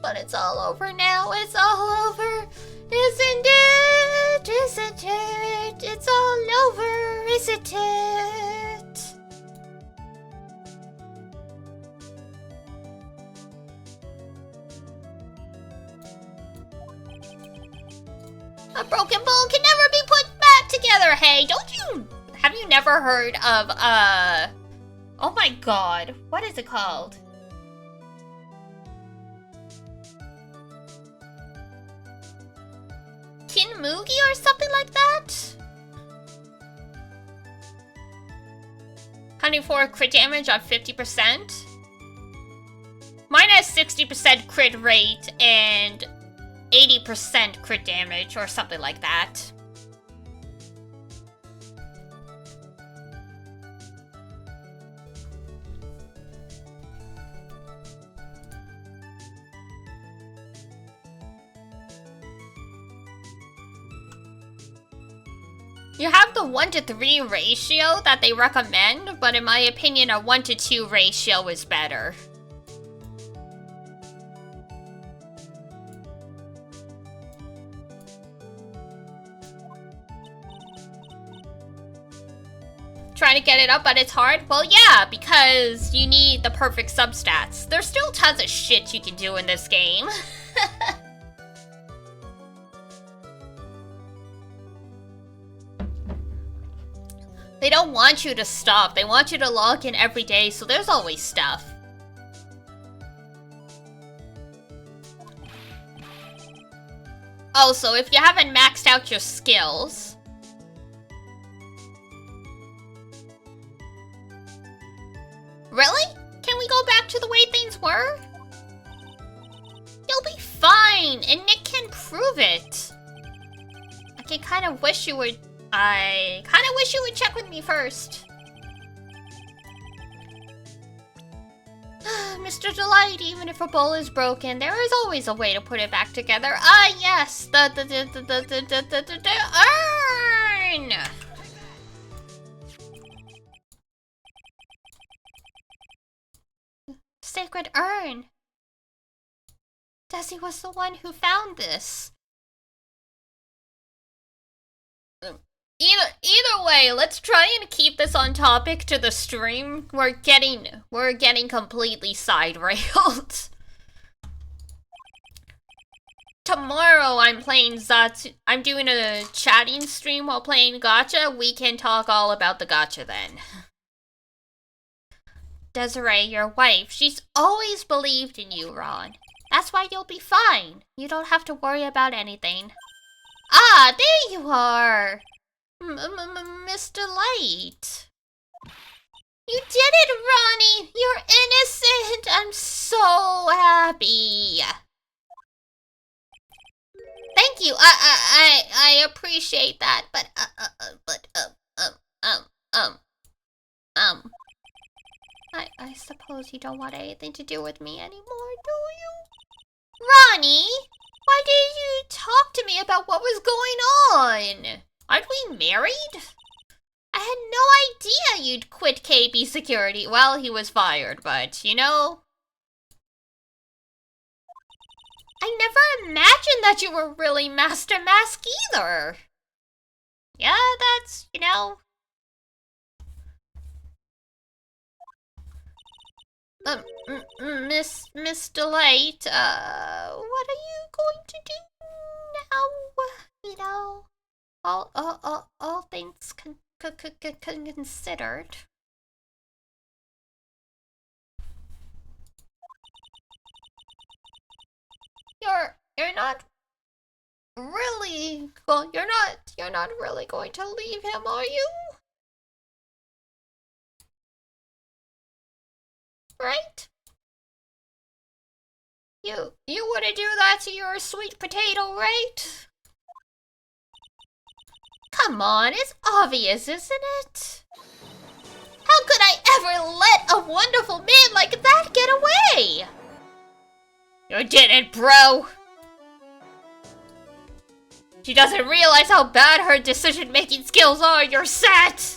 But it's all over now. It's all over. Isn't it? Isn't it? It's all over, isn't it? A broken bone can never be put back together. Hey, have you never heard of, oh my god, what is it called? Kinmugi or something like that? 104 crit damage on 50%. Mine has 60% crit rate and 80% crit damage or something like that. You have the 1-to-3 ratio that they recommend, but in my opinion, a 1-to-2 ratio is better. Trying to get it up, but it's hard? Well, yeah, because you need the perfect substats. There's still tons of shit you can do in this game. They don't want you to stop. They want you to log in every day, so there's always stuff. Also, if you haven't maxed out your skills... Really? Can we go back to the way things were? You'll be fine, and Nick can prove it. I kind of wish you would check with me first. Mr. Delight, even if a bowl is broken, there is always a way to put it back together. Ah, yes, the urn! Sacred urn. Desi was the one who found this. Either way, let's try and keep this on topic to the stream. We're getting completely side-railed. Tomorrow I'm playing Zatsu. I'm doing a chatting stream while playing gacha. We can talk all about the gacha then. Desiree, your wife, she's always believed in you, Ron. That's why you'll be fine. You don't have to worry about anything. Ah, there you are! Mr. Light. You did it, Ronnie! You're innocent! I'm so happy! Thank you, I appreciate that, but, I suppose you don't want anything to do with me anymore, do you? Ronnie! Why did you talk to me about what was going on? Aren't we married? I had no idea you'd quit KB Security. Well, he was fired, but, you know... I never imagined that you were really Master Mask either. Yeah, that's, you know... Miss Delight, what are you going to do now? You know, all things considered. You're not really you're not really going to leave him, are you? Right? You wouldn't do that to your sweet potato, right? Come on, it's obvious, isn't it? How could I ever let a wonderful man like that get away? You did it, bro! She doesn't realize how bad her decision-making skills are, you're set!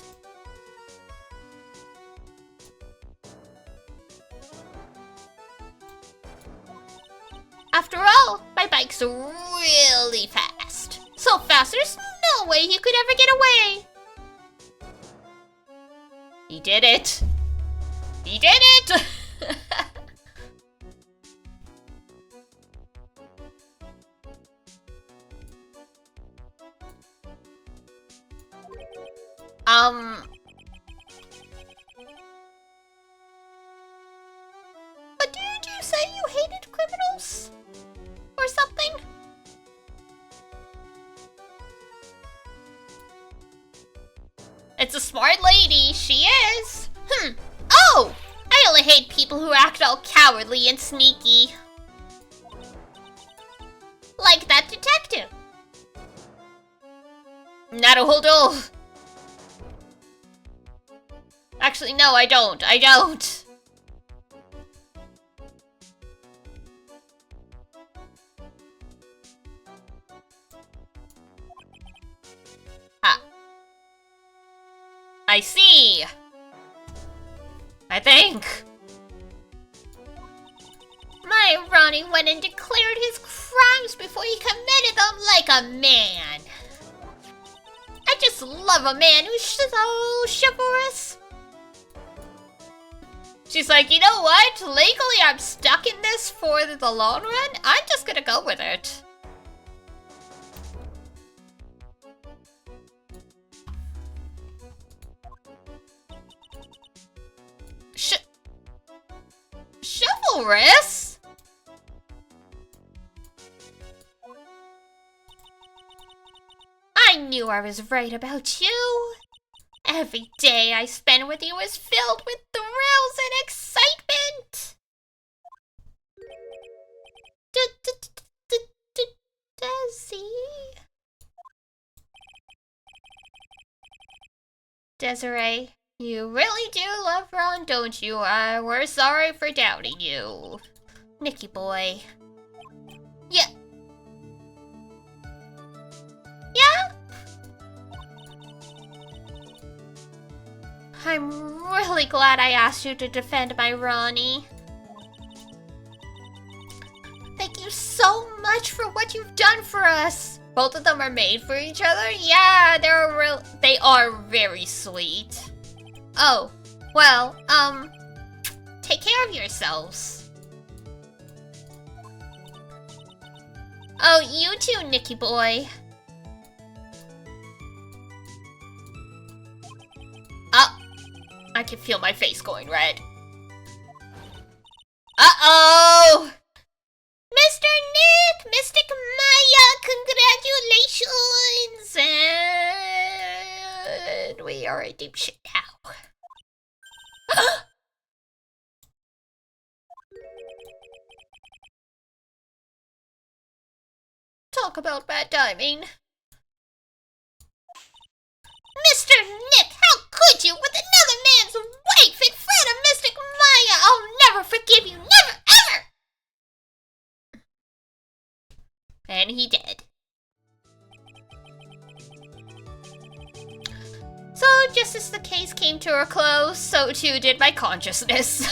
After all, my bike's really fast. So fast, there's no way he could ever get away. He did it. He did it! But didn't you say you hated criminals? Or something? It's a smart lady, she is. Oh! I only hate people who act all cowardly and sneaky. Like that detective. Naruhodo. Actually, no, I don't. I don't. I see. I think. My Ronnie went and declared his crimes before he committed them like a man. I just love a man who's so chivalrous. She's like, you know what? Legally, I'm stuck in this for the long run. I'm just gonna go with it. Chivalrous? I knew I was right about you. Every day I spent with you is filled with thrills and excitement. Desiree, you really do love Ron, don't you? We're sorry for doubting you. Nicky boy. Yeah. Yeah? I'm really glad I asked you to defend my Ronnie. Thank you so much for what you've done for us. Both of them are made for each other? Yeah, they are very sweet. Oh, well, take care of yourselves. Oh, you too, Nicky boy. Oh, I can feel my face going red. Uh-oh! Mr. Nick! Mystic Maya! Congratulations! And we are in deep shit now. Talk about bad timing. Mr. Nick, how could you with another man's wife in front of Mystic Maya? I'll never forgive you, never, ever! And he did. So, just as the case came to a close, so too did my consciousness.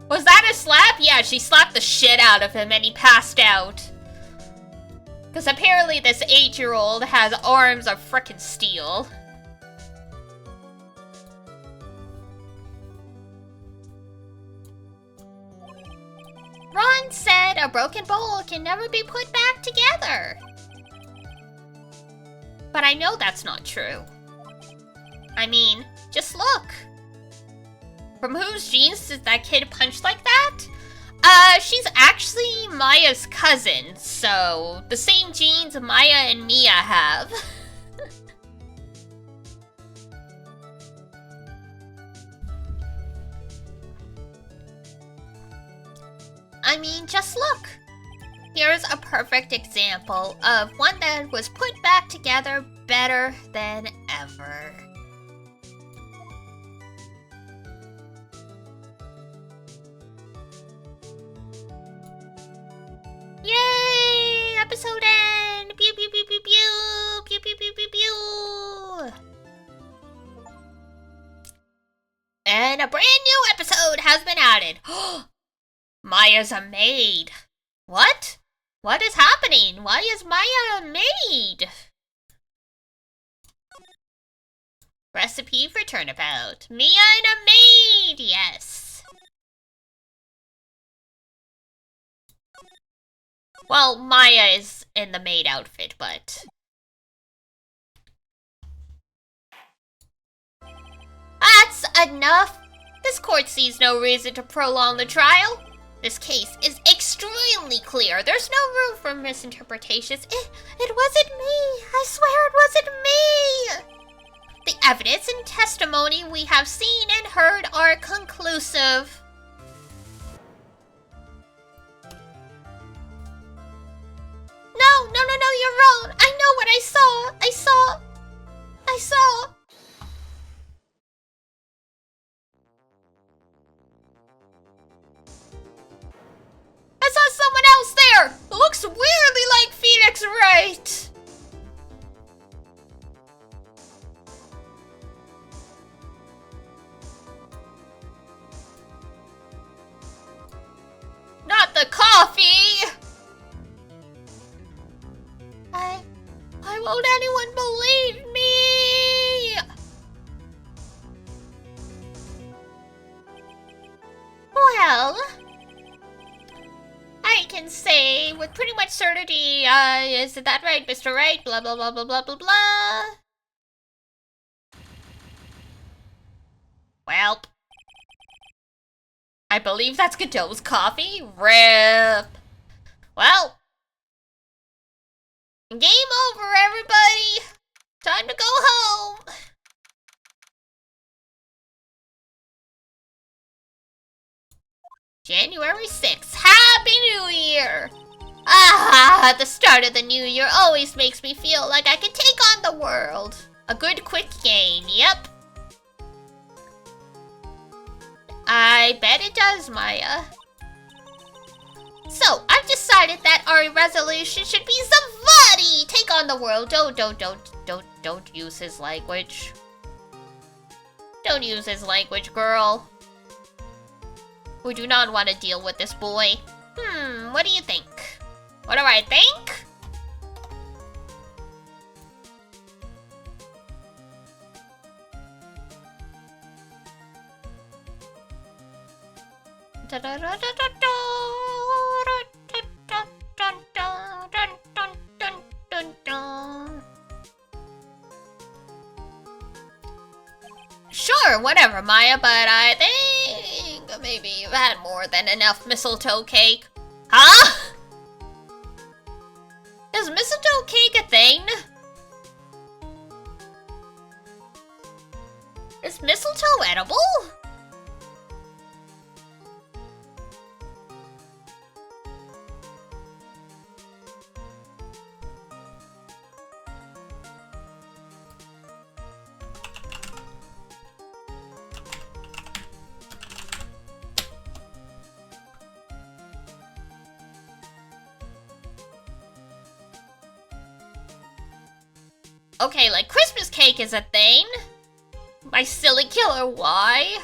Was that a slap? Yeah, she slapped the shit out of him and he passed out. Because apparently this 8-year-old has arms of frickin' steel. Ron said a broken bowl can never be put back together. But I know that's not true. I mean, just look. From whose genes did that kid punch like that? She's actually Maya's cousin, so the same genes Maya and Mia have. I mean, just look. Here's a perfect example of one that was put back together better than ever. Yay! Episode end! Pew pew pew pew pew! Pew pew pew pew pew! And a brand new episode has been added. Maya's a maid. What? What is happening? Why is Maya a maid? Recipe for turnabout. Mia and a maid! Yes. Well, Maya is in the maid outfit, but... That's enough! This court sees no reason to prolong the trial. This case is extremely clear. There's no room for misinterpretations. It wasn't me! I swear it wasn't me! The evidence and testimony we have seen and heard are conclusive. No, you're wrong. I know what I saw. I saw. I saw someone else there. It looks weirdly like Phoenix Wright. Not the coffee. Why won't anyone believe me? Well, I can say with pretty much certainty, is that right, Mr. Wright? Blah, blah, blah, blah, blah, blah, blah. Welp. I believe that's Godot's coffee. RIP. Well. Game over, everybody! Time to go home! January 6th. Happy New Year! Ah, the start of the new year always makes me feel like I can take on the world. A good quick game, yep. I bet it does, Maya. So, I've decided that our resolution should be somebody take on the world. Don't use his language. Don't use his language, girl. We do not want to deal with this boy. What do you think? What do I think? Sure, whatever, Maya, but I think maybe you've had more than enough mistletoe cake. Huh? Is mistletoe cake a thing? Is mistletoe edible? Okay, like Christmas cake is a thing. My silly killer, why?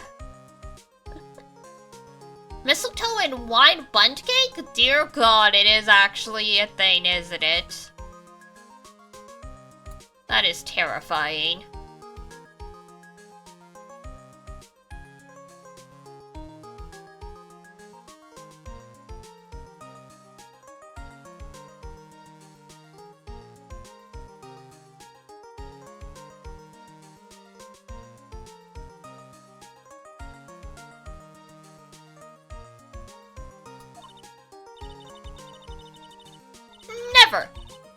Mistletoe and wine bundt cake? Dear God, it is actually a thing, isn't it? That is terrifying. Never!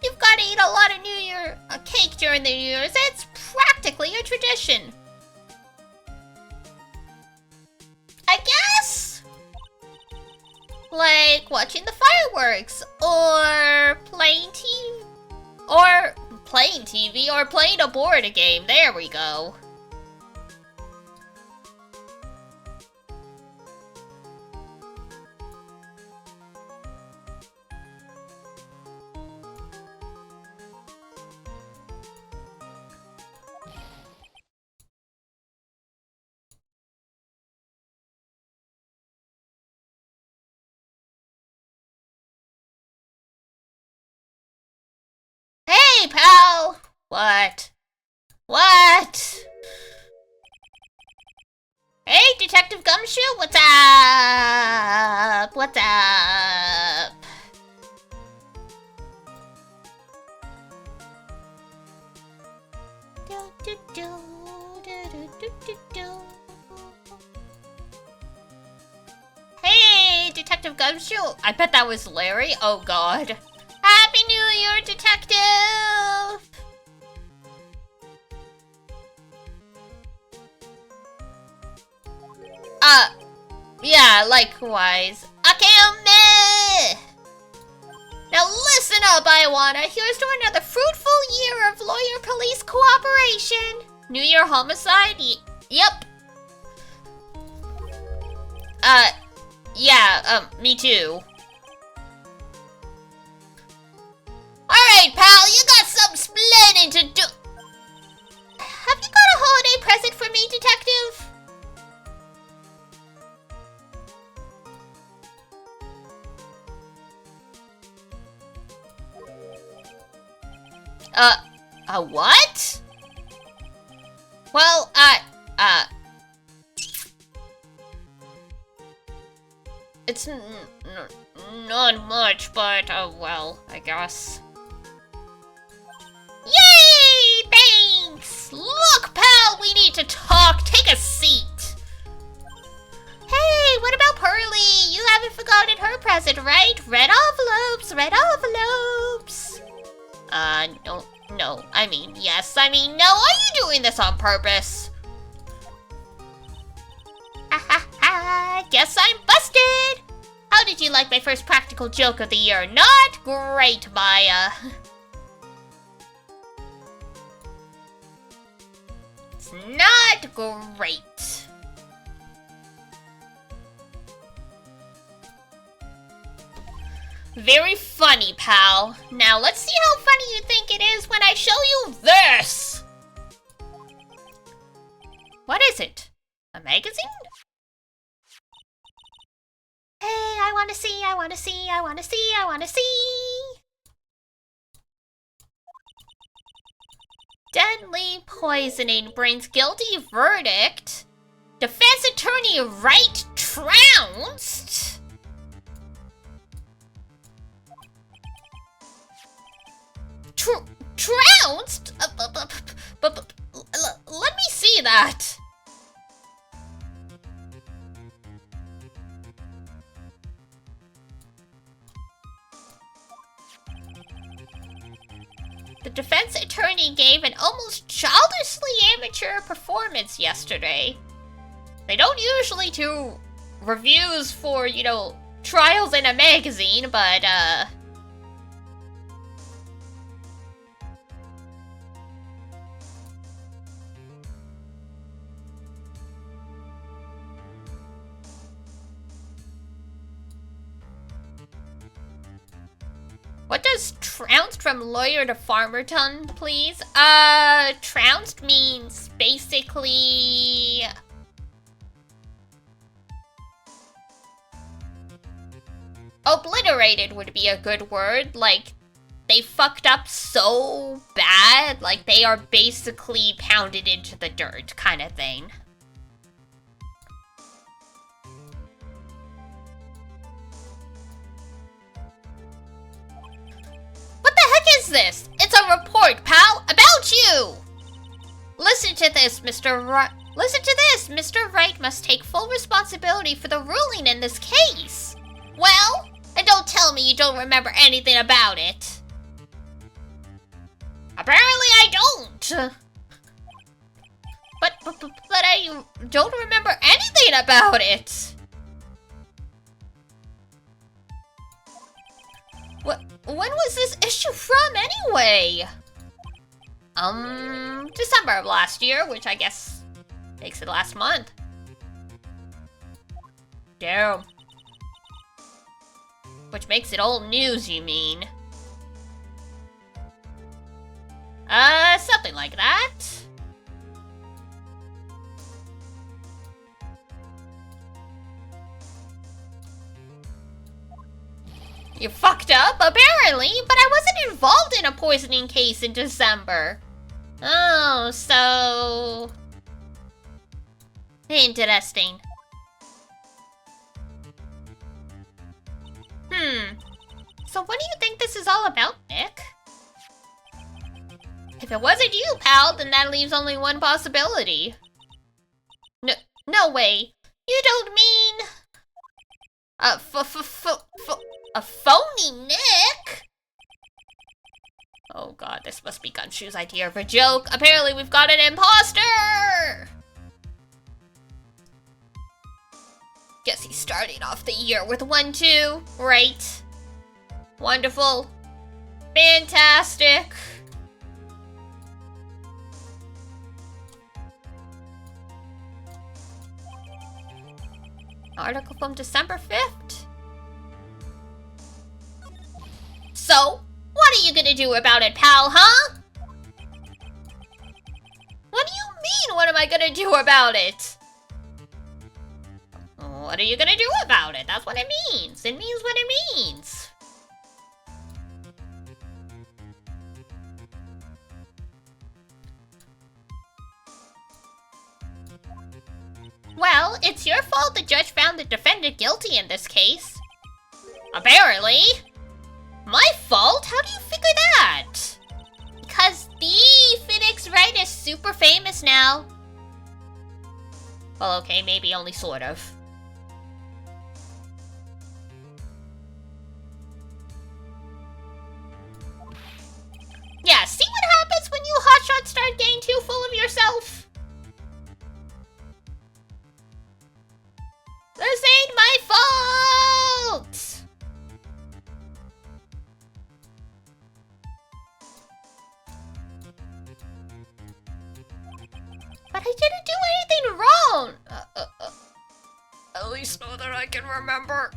You've got to eat a lot of New Year cake during the New Year's. It's practically a tradition. I guess? Like watching the fireworks, or playing TV, or playing a board game. There we go. Hey, pal! What? What? Hey, Detective Gumshoe, what's up? What's up? Hey, Detective Gumshoe. I bet that was Larry. Oh, God. Happy New Year, Detective! Yeah, likewise. Akame! Now listen up, Iwana. Here's to another fruitful year of lawyer-police cooperation. New Year homicide? Yep. Yeah, me too. Alright, pal, you got something splendid to do. Have you got a holiday present for me, Detective? What? Well, it's not much, but, well, I guess. Yay! Thanks! Look, pal, we need to talk. Take a seat. Hey, what about Pearly? You haven't forgotten her present, right? Red envelopes, red envelopes. No, I mean, yes, I mean, no. Are you doing this on purpose? Guess I'm busted. How did you like my first practical joke of the year? Not great, Maya. It's not great. Very funny, pal. Now let's see how funny you think it is when I show you this. What is it? A magazine? Hey, I wanna see, I wanna see, I wanna see, I wanna see. Deadly poisoning brings guilty verdict. Defense attorney Wright trounced. Trounced? Let me see that. The defense attorney gave an almost childishly amateur performance yesterday. They don't usually do reviews for, you know, trials in a magazine, but, What does trounced from lawyer to farmer ton, please? Trounced means basically... Obliterated would be a good word, like, they fucked up so bad, like they are basically pounded into the dirt, kind of thing. What the heck is this? It's a report, pal, about you! Listen to this, Mr. Wright. Listen to this! Mr. Wright must take full responsibility for the ruling in this case. Well, and don't tell me you don't remember anything about it. Apparently I don't. But I don't remember anything about it. When was this issue from anyway? December of last year, which I guess makes it last month. Damn. Which makes it old news, you mean? Something like that. You fucked up, apparently, but I wasn't involved in a poisoning case in December. Oh, so... Interesting. So what do you think this is all about, Nick? If it wasn't you, pal, then that leaves only one possibility. No way. You don't mean... a phony Nick? Oh god, this must be Gunshoe's idea of a joke. Apparently we've got an imposter! Guess he's starting off the year with 1-2, right? Wonderful. Fantastic. Article from December 5th. So, what are you gonna do about it, pal, huh? What do you mean, what am I gonna do about it? What are you gonna do about it? That's what it means. It means what it means. Well, it's your fault the judge found the defendant guilty in this case. Apparently. My fault? How do you figure that? Because the Phoenix Wright is super famous now. Well, okay, maybe only sort of. Yeah, see what happens when you hotshots start getting too full of yourself? This ain't my fault! But I didn't do anything wrong! At least not that I can remember.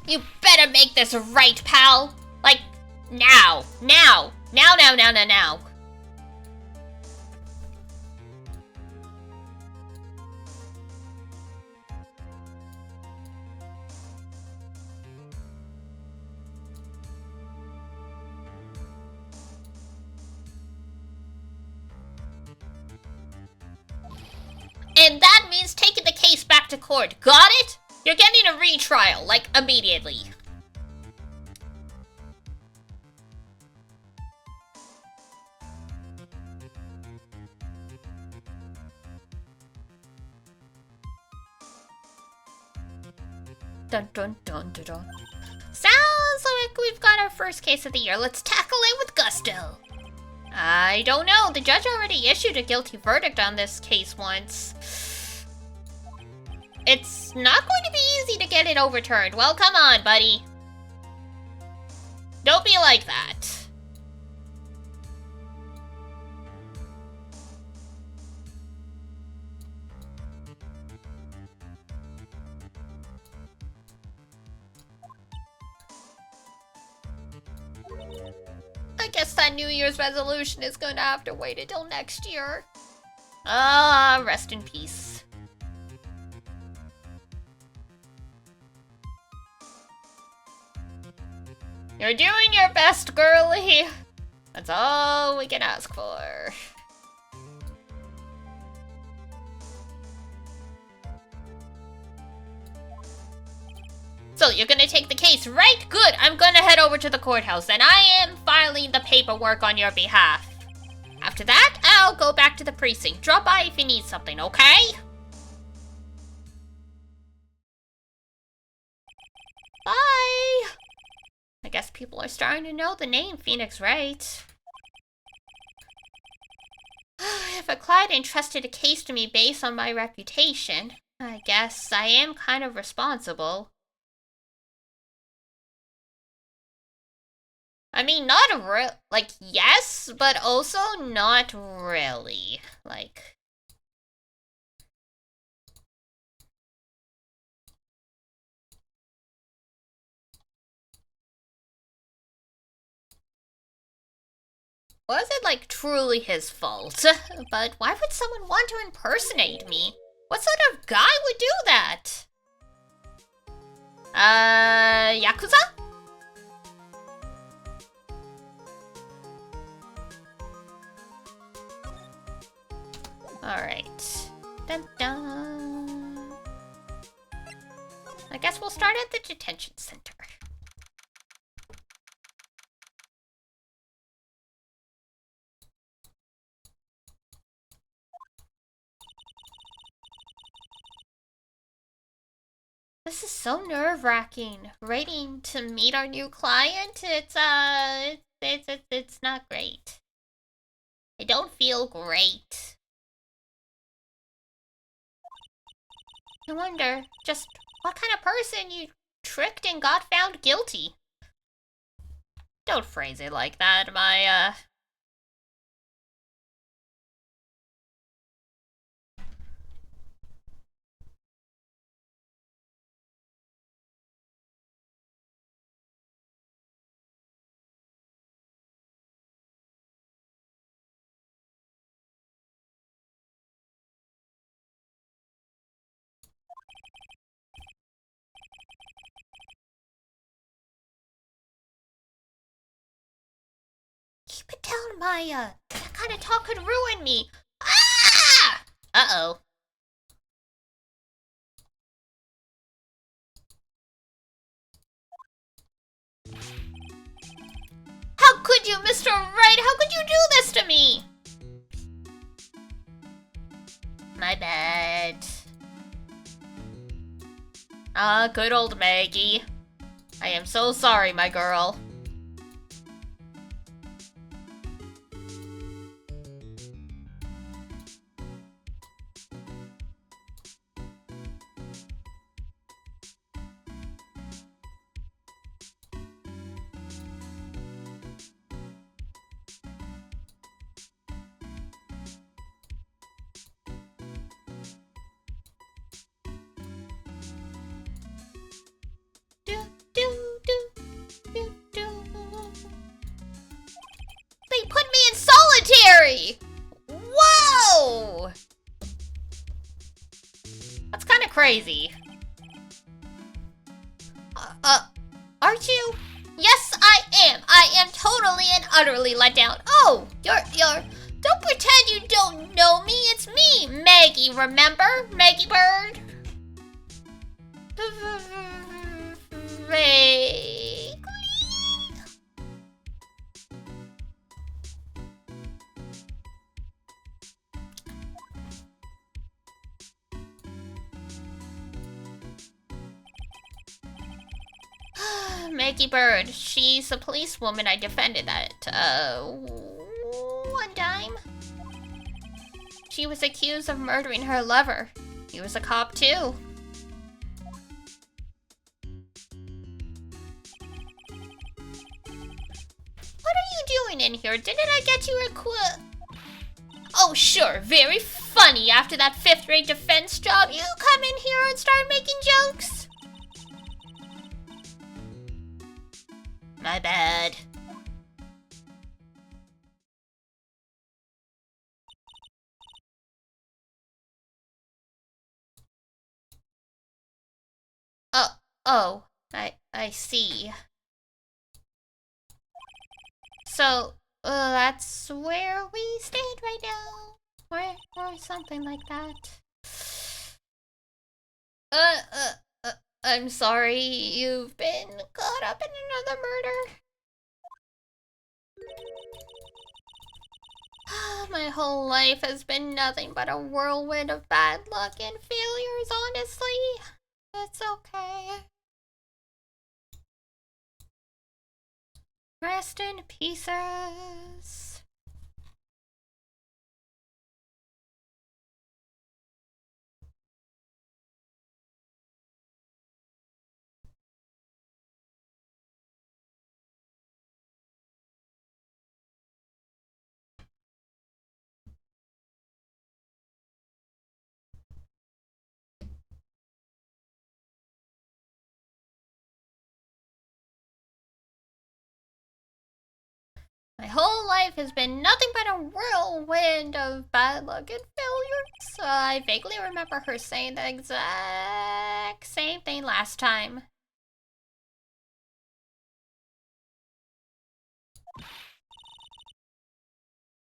You better make this right, pal! Like, now! Now! Now, now, now, now, now! And that means taking the case back to court. Got it? You're getting a retrial, like, immediately. Dun dun dun dun dun. Sounds like we've got our first case of the year. Let's tackle it with gusto. I don't know. The judge already issued a guilty verdict on this case once. It's not going to be easy to get it overturned. Well, come on, buddy. Don't be like that. guess that New Year's resolution is gonna have to wait until next year. Ah, rest in peace. You're doing your best, girlie. That's all we can ask for. So you're gonna take the case, right? Good. I'm gonna head over to the courthouse, and I am filing the paperwork on your behalf. After that, I'll go back to the precinct. Drop by if you need something, okay? Bye! I guess people are starting to know the name Phoenix Wright. If a client entrusted a case to me based on my reputation, I guess I am kind of responsible. I mean, not like, yes, but also not really. Like... Was it, like, truly his fault? But why would someone want to impersonate me? What sort of guy would do that? Yakuza? Alright. Dun dun. I guess we'll start at the detention center. This is so nerve-wracking. Waiting to meet our new client, it's not great. I don't feel great. I wonder just what kind of person you tricked and got found guilty. Don't phrase it like that, my, Keep it down, Maya. That kind of talk could ruin me. Ah! Uh-oh. How could you, Mr. Wright? How could you do this to me? My bad. Ah, good old Maggie. I am so sorry, my girl. They put me in solitary! Whoa! That's kind of crazy. Aren't you? Yes, I am. I am totally and utterly let down. Oh, you're, don't pretend you don't know me. It's me, Maggie, remember? Maggie Bird? Vaguely? Maggie Bird. She's a policewoman I defended at, one time. She was accused of murdering her lover. He was a cop, too. What are you doing in here? Didn't I get you a Oh, sure. Very funny. After that fifth-rate defense job, you come in here and start making jokes? My bad. Oh, I see. So, that's where we stand right now. Or something like that. Uh, uh, I'm sorry you've been caught up in another murder. My whole life has been nothing but a whirlwind of bad luck and failures, honestly. It's okay. Rest in pieces. My whole life has been nothing but a whirlwind of bad luck and failures. I vaguely remember her saying the exact same thing last time.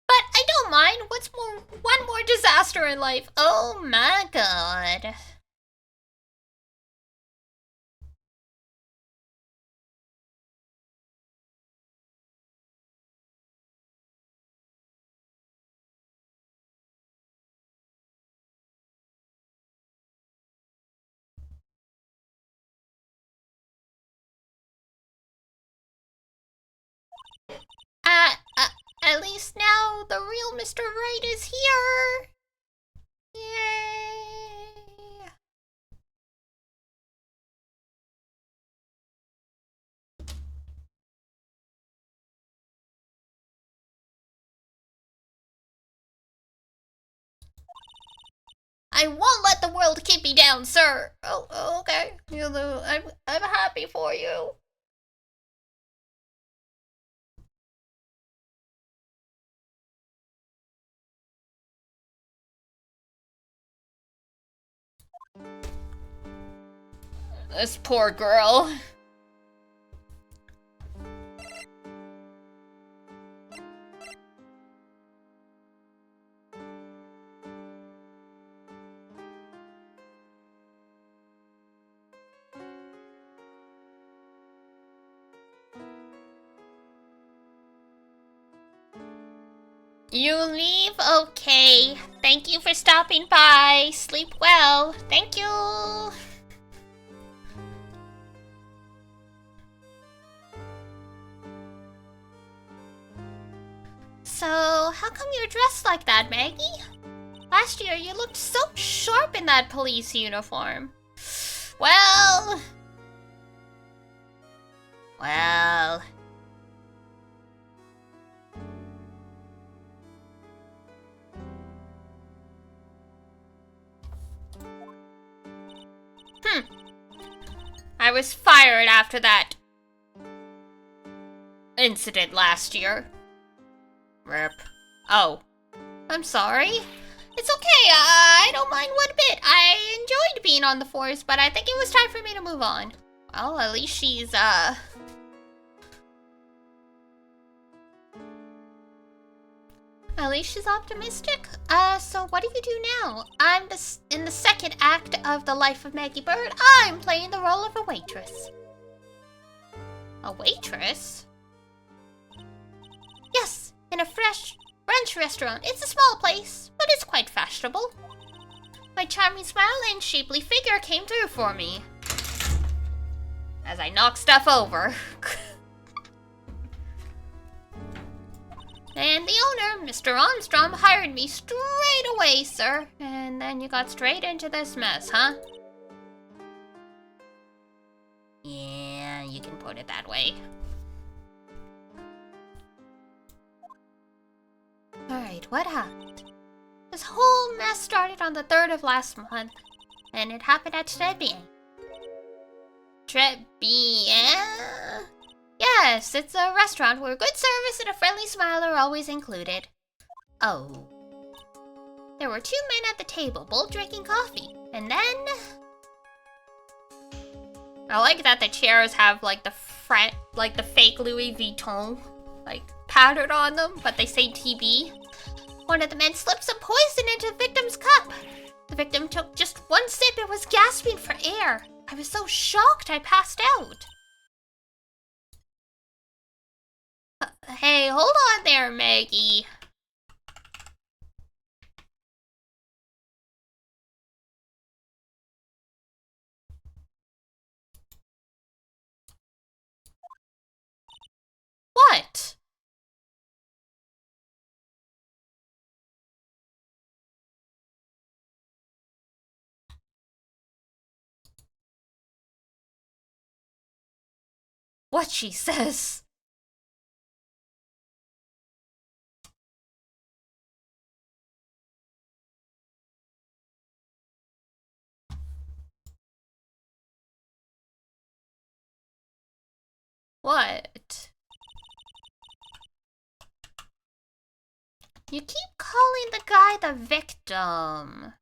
But I don't mind. What's more, one more disaster in life? Oh my god. At least now the real Mr. Right is here. Yay. I won't let the world keep me down, sir. Oh, okay. I'm happy for you. This poor girl. You leave? Okay. Thank you for stopping by. Sleep well. Thank you. So, how come you're dressed like that, Maggie? Last year, you looked so sharp in that police uniform. Well... Well... I was fired after that incident last year. Rip. Oh. I'm sorry. It's okay, I don't mind one bit. I enjoyed being on the force, but I think it was time for me to move on. Well, at least she's, At least she's optimistic. So what do you do now? I'm in the second act of The Life of Maggie Bird. I'm playing the role of a waitress. A waitress? Yes, in a French restaurant. It's a small place, but it's quite fashionable. My charming smile and shapely figure came through for me. As I knock stuff over. And the owner, Mr. Armstrong, hired me straight away, sir. And then you got straight into this mess, huh? Yeah, you can put it that way. Alright, what happened? This whole mess started on the 3rd of last month, and it happened at Tribulations. Tribulations? Yes, it's a restaurant where good service and a friendly smile are always included. Oh. There were 2 men at the table, both drinking coffee, and then... I like that the chairs have like the fake Louis Vuitton like powdered on them, but they say TB. One of the men slipped some poison into the victim's cup. The victim took just one sip and was gasping for air. I was so shocked I passed out. Hey, hold on there, Maggie. What? What she says? What? You keep calling the guy the victim.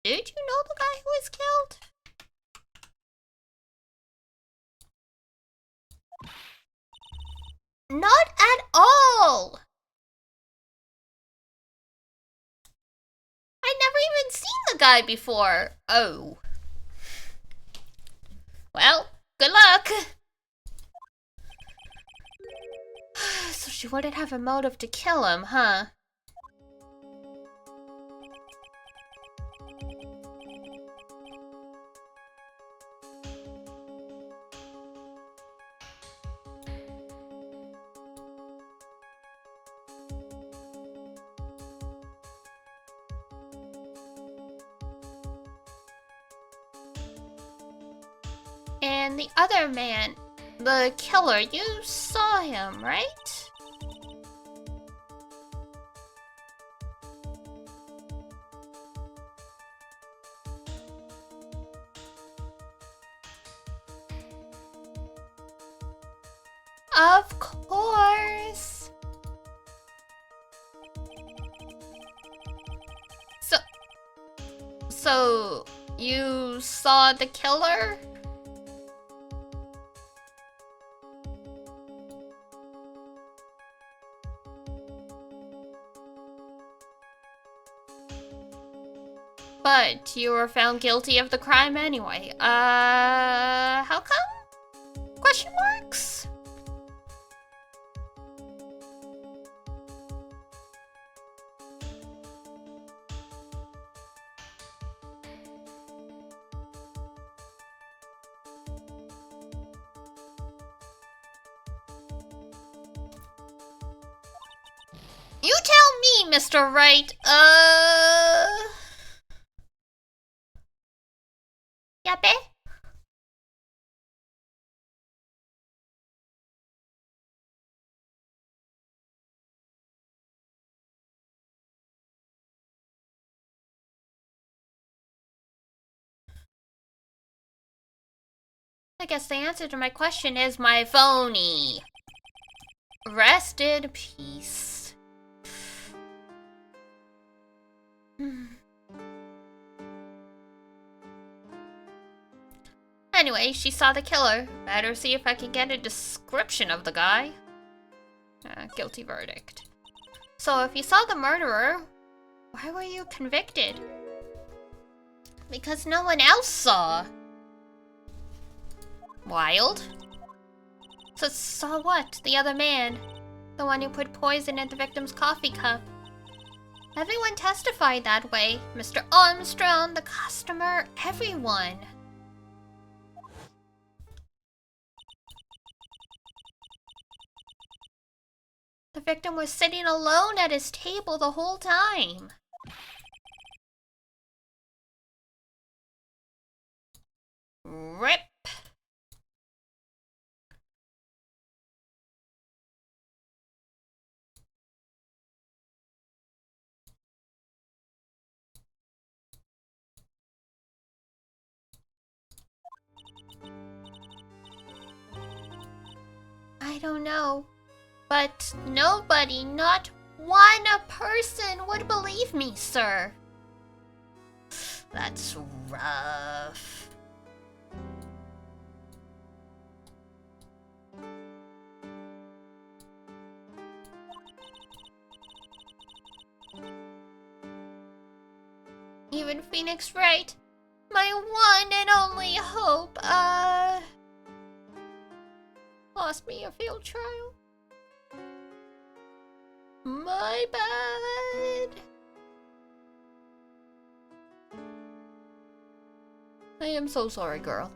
Did you know the guy who was killed? Not at all! I never even seen the guy before. Oh. Well, good luck. So she wouldn't have a motive to kill him, huh? And the other man, the killer, you saw him, right? Of course. So you saw the killer? But you were found guilty of the crime anyway. How come? Question marks? You tell me, Mr. Wright. Yappe? I guess the answer to my question is my phony. Rest in peace. Anyway, she saw the killer. Better see if I can get a description of the guy. Guilty verdict. So if you saw the murderer, why were you convicted? Because no one else saw. Wild. So saw what? The other man. The one who put poison in the victim's coffee cup. Everyone testified that way. Mr. Armstrong, the customer, everyone. The victim was sitting alone at his table the whole time. RIP. I don't know. But nobody, not one person would believe me, sir. That's rough. Even Phoenix Wright, my one and only hope, lost me a field trial. My bad. I am so sorry, girl.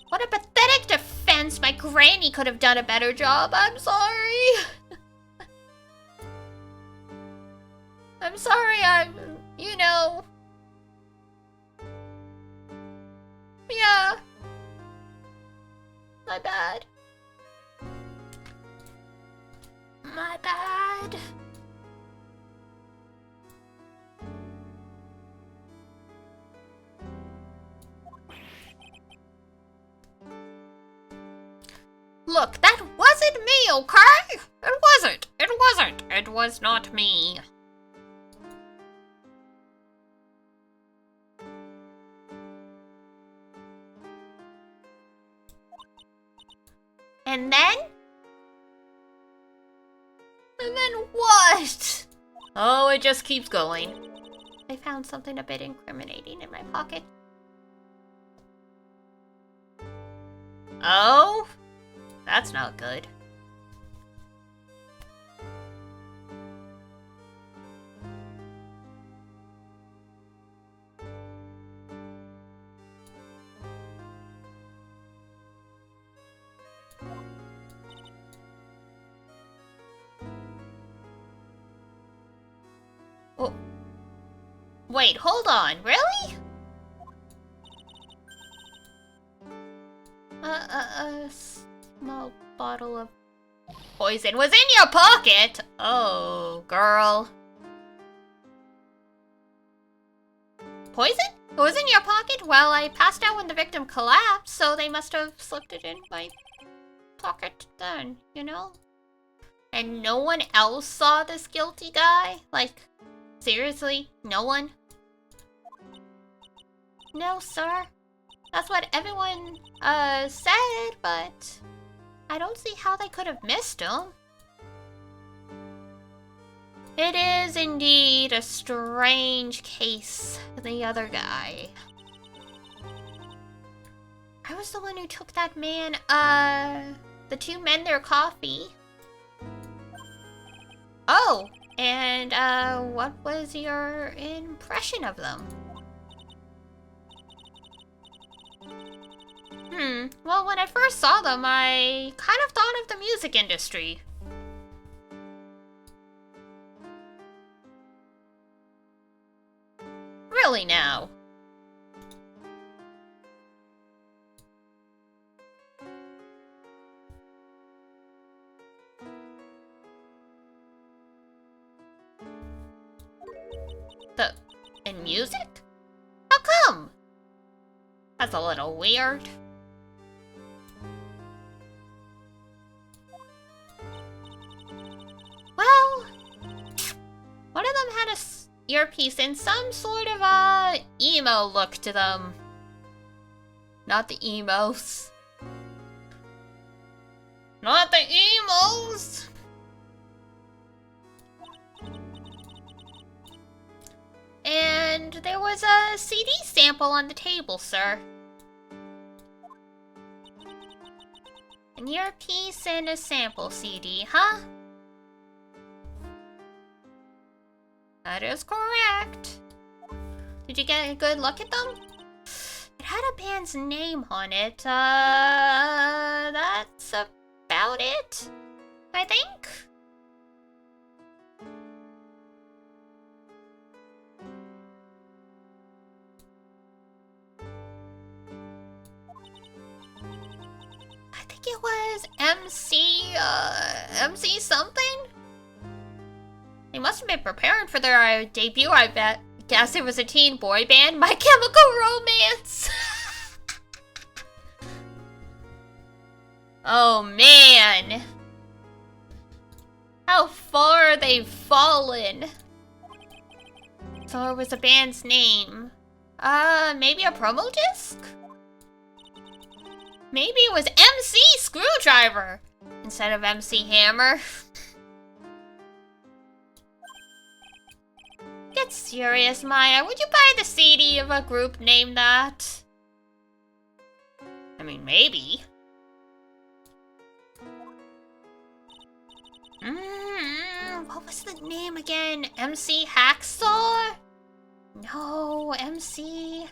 What a pathetic defense. My granny could have done a better job. I'm sorry. I'm sorry, you know. Yeah. My bad. My bad. Look, that wasn't me, okay? It wasn't. It wasn't. It was not me. And then? And then what? Oh, it just keeps going. I found something a bit incriminating in my pocket. Oh? That's not good. Oh. Wait, hold on. Really? A small bottle of poison was in your pocket? Oh, girl. Poison? It was in your pocket? Well, I passed out when the victim collapsed, so they must have slipped it in my pocket then, you know? And no one else saw this guilty guy? Like, seriously? No one? No, sir. That's what everyone, said, but I don't see how they could have missed him. It is indeed a strange case, the other guy. I was the one who took that man, the two men their coffee. Oh, and, what was your impression of them? Well, when I first saw them, I kind of thought of the music industry. Really now. In music? How come? That's a little weird. Well, one of them had a earpiece and some sort of emo look to them. Not the emos. Not the emos! And there was a CD sample on the table, sir. An earpiece and a sample CD, huh? That is correct. Did you get a good look at them? It had a band's name on it. That's about it, I think. I think it was MC something? They must have been preparing for their debut, I bet. Guess it was a teen boy band, My Chemical Romance! Oh, man. How far they've fallen. So it was a band's name. Maybe a promo disc? Maybe it was MC Screwdriver instead of MC Hammer. Get serious, Maya. Would you buy the CD of a group named that? I mean, maybe. What was the name again? MC Hacksaw? No, MC...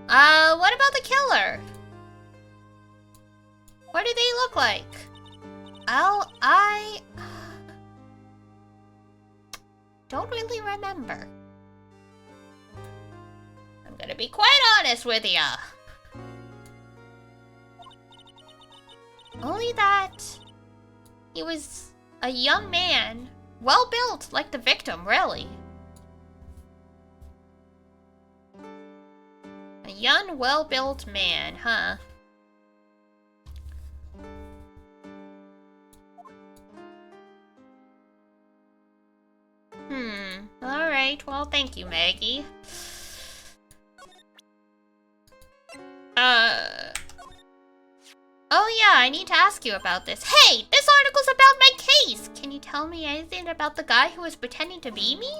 what about the killer? What do they look like? I don't really remember. I'm gonna be quite honest with ya. Only that he was a young man, well built, like the victim, really. A young, well built man, huh? Alright, well, thank you, Maggie. Oh yeah, I need to ask you about this. Hey, this article's about my case! Can you tell me anything about the guy who was pretending to be me?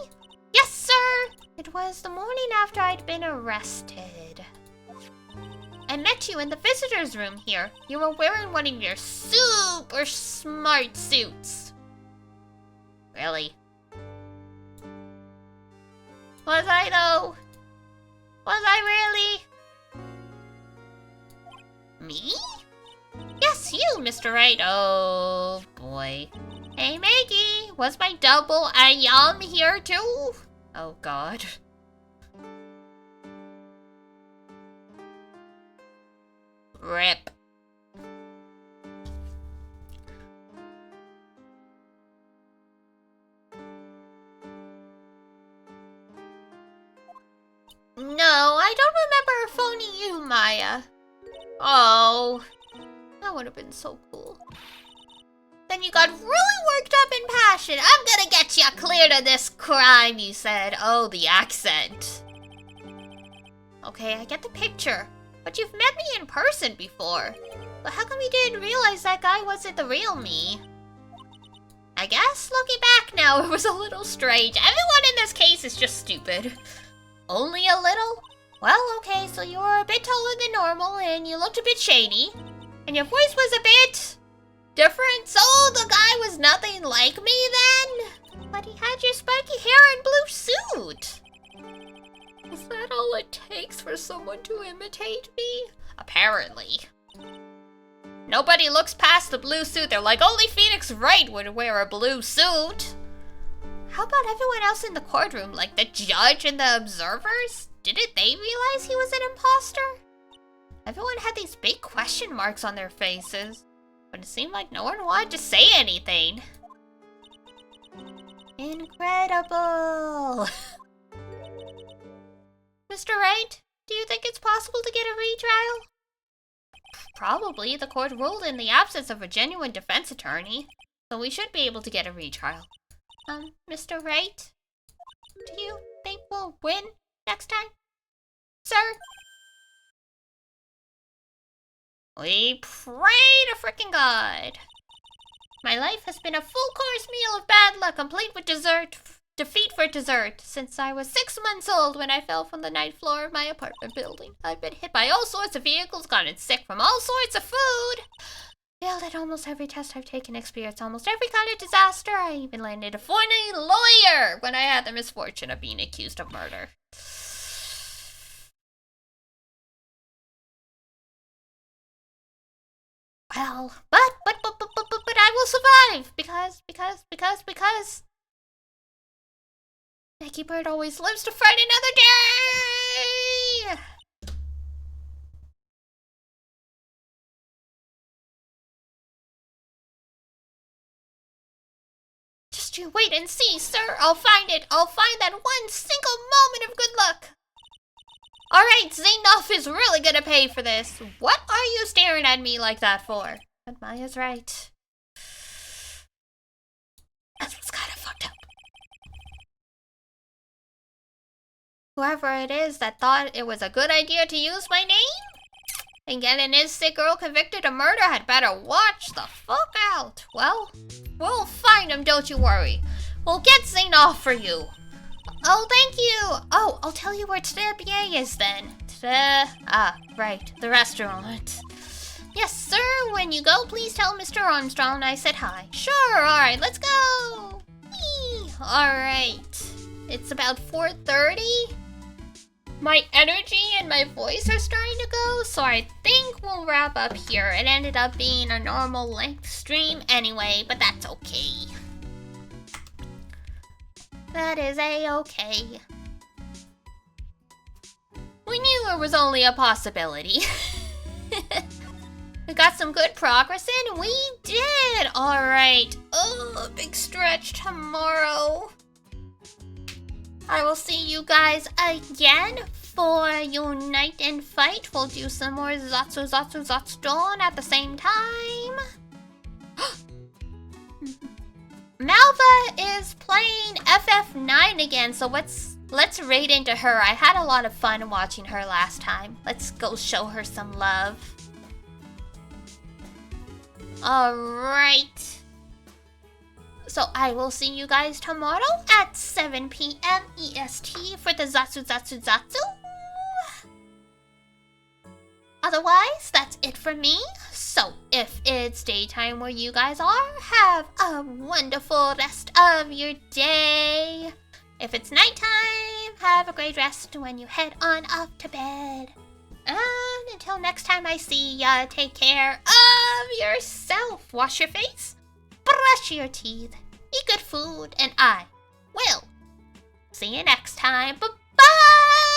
Yes, sir! It was the morning after I'd been arrested. I met you in the visitor's room here. You were wearing one of your super smart suits. Really? Was I, though? Was I really? Me? Yes, you, Mr. Wright. Oh, boy. Hey, Maggie. Was my double Ayam here, too? Oh, God. Rip. No, I don't remember phoning you, Maya. Oh, that would have been so cool. Then you got really worked up in passion. I'm gonna get you cleared of this crime, you said. Oh, the accent. Okay, I get the picture. But you've met me in person before. But how come you didn't realize that guy wasn't the real me? I guess, looking back now, it was a little strange. Everyone in this case is just stupid. Only a little? Well, okay, so you were a bit taller than normal, and you looked a bit shady. And your voice was a bit different, so the guy was nothing like me then? But he had your spiky hair and blue suit. Is that all it takes for someone to imitate me? Apparently. Nobody looks past the blue suit. They're like, only Phoenix Wright would wear a blue suit. How about everyone else in the courtroom, like the judge and the observers? Didn't they realize he was an imposter? Everyone had these big question marks on their faces, but it seemed like no one wanted to say anything. Incredible! Mr. Wright, do you think it's possible to get a retrial? Probably. The court ruled in the absence of a genuine defense attorney, so we should be able to get a retrial. Mr. Wright, do you think we'll win next time, sir? We pray to frickin' God. My life has been a full-course meal of bad luck, complete with defeat for dessert, since I was 6 months old when I fell from the ninth floor of my apartment building. I've been hit by all sorts of vehicles, gotten sick from all sorts of food. Failed at almost every test I've taken, experienced almost every kind of disaster. I even landed a funny lawyer when I had the misfortune of being accused of murder. Well, but I will survive because Becky Bird always lives to fight another day. Just you wait and see, sir. I'll find it. I'll find that one single moment of good luck. Alright, Xenoff is really gonna pay for this. What are you staring at me like that for? But Maya's right. Whoever it is that thought it was a good idea to use my name and get an innocent girl convicted of murder had better watch the fuck out. Well, we'll find him, don't you worry. We'll get Zane off for you. Oh, thank you. Oh, I'll tell you where THAE is then. Right, the restaurant. Yes, sir. When you go, please tell Mr. Armstrong I said hi. Sure, alright, let's go. Alright. It's about 4:30. My energy and my voice are starting to go, so I think we'll wrap up here. It ended up being a normal length stream anyway, but that's okay. That is a-okay. We knew it was only a possibility. We got some good progress in. We did! Alright. Oh, big stretch tomorrow. I will see you guys again for Unite and Fight. We'll do some more Zatsu Dawn at the same time. Malva is playing FF9 again, so let's raid into her. I had a lot of fun watching her last time. Let's go show her some love. Alright. So I will see you guys tomorrow at 7 p.m. EST for the Zatsu. Otherwise, that's it for me. So if it's daytime where you guys are, have a wonderful rest of your day. If it's nighttime, have a great rest when you head on up to bed. And until next time I see ya, take care of yourself. Wash your face, brush your teeth, eat good food, and I will see you next time. Bye-bye!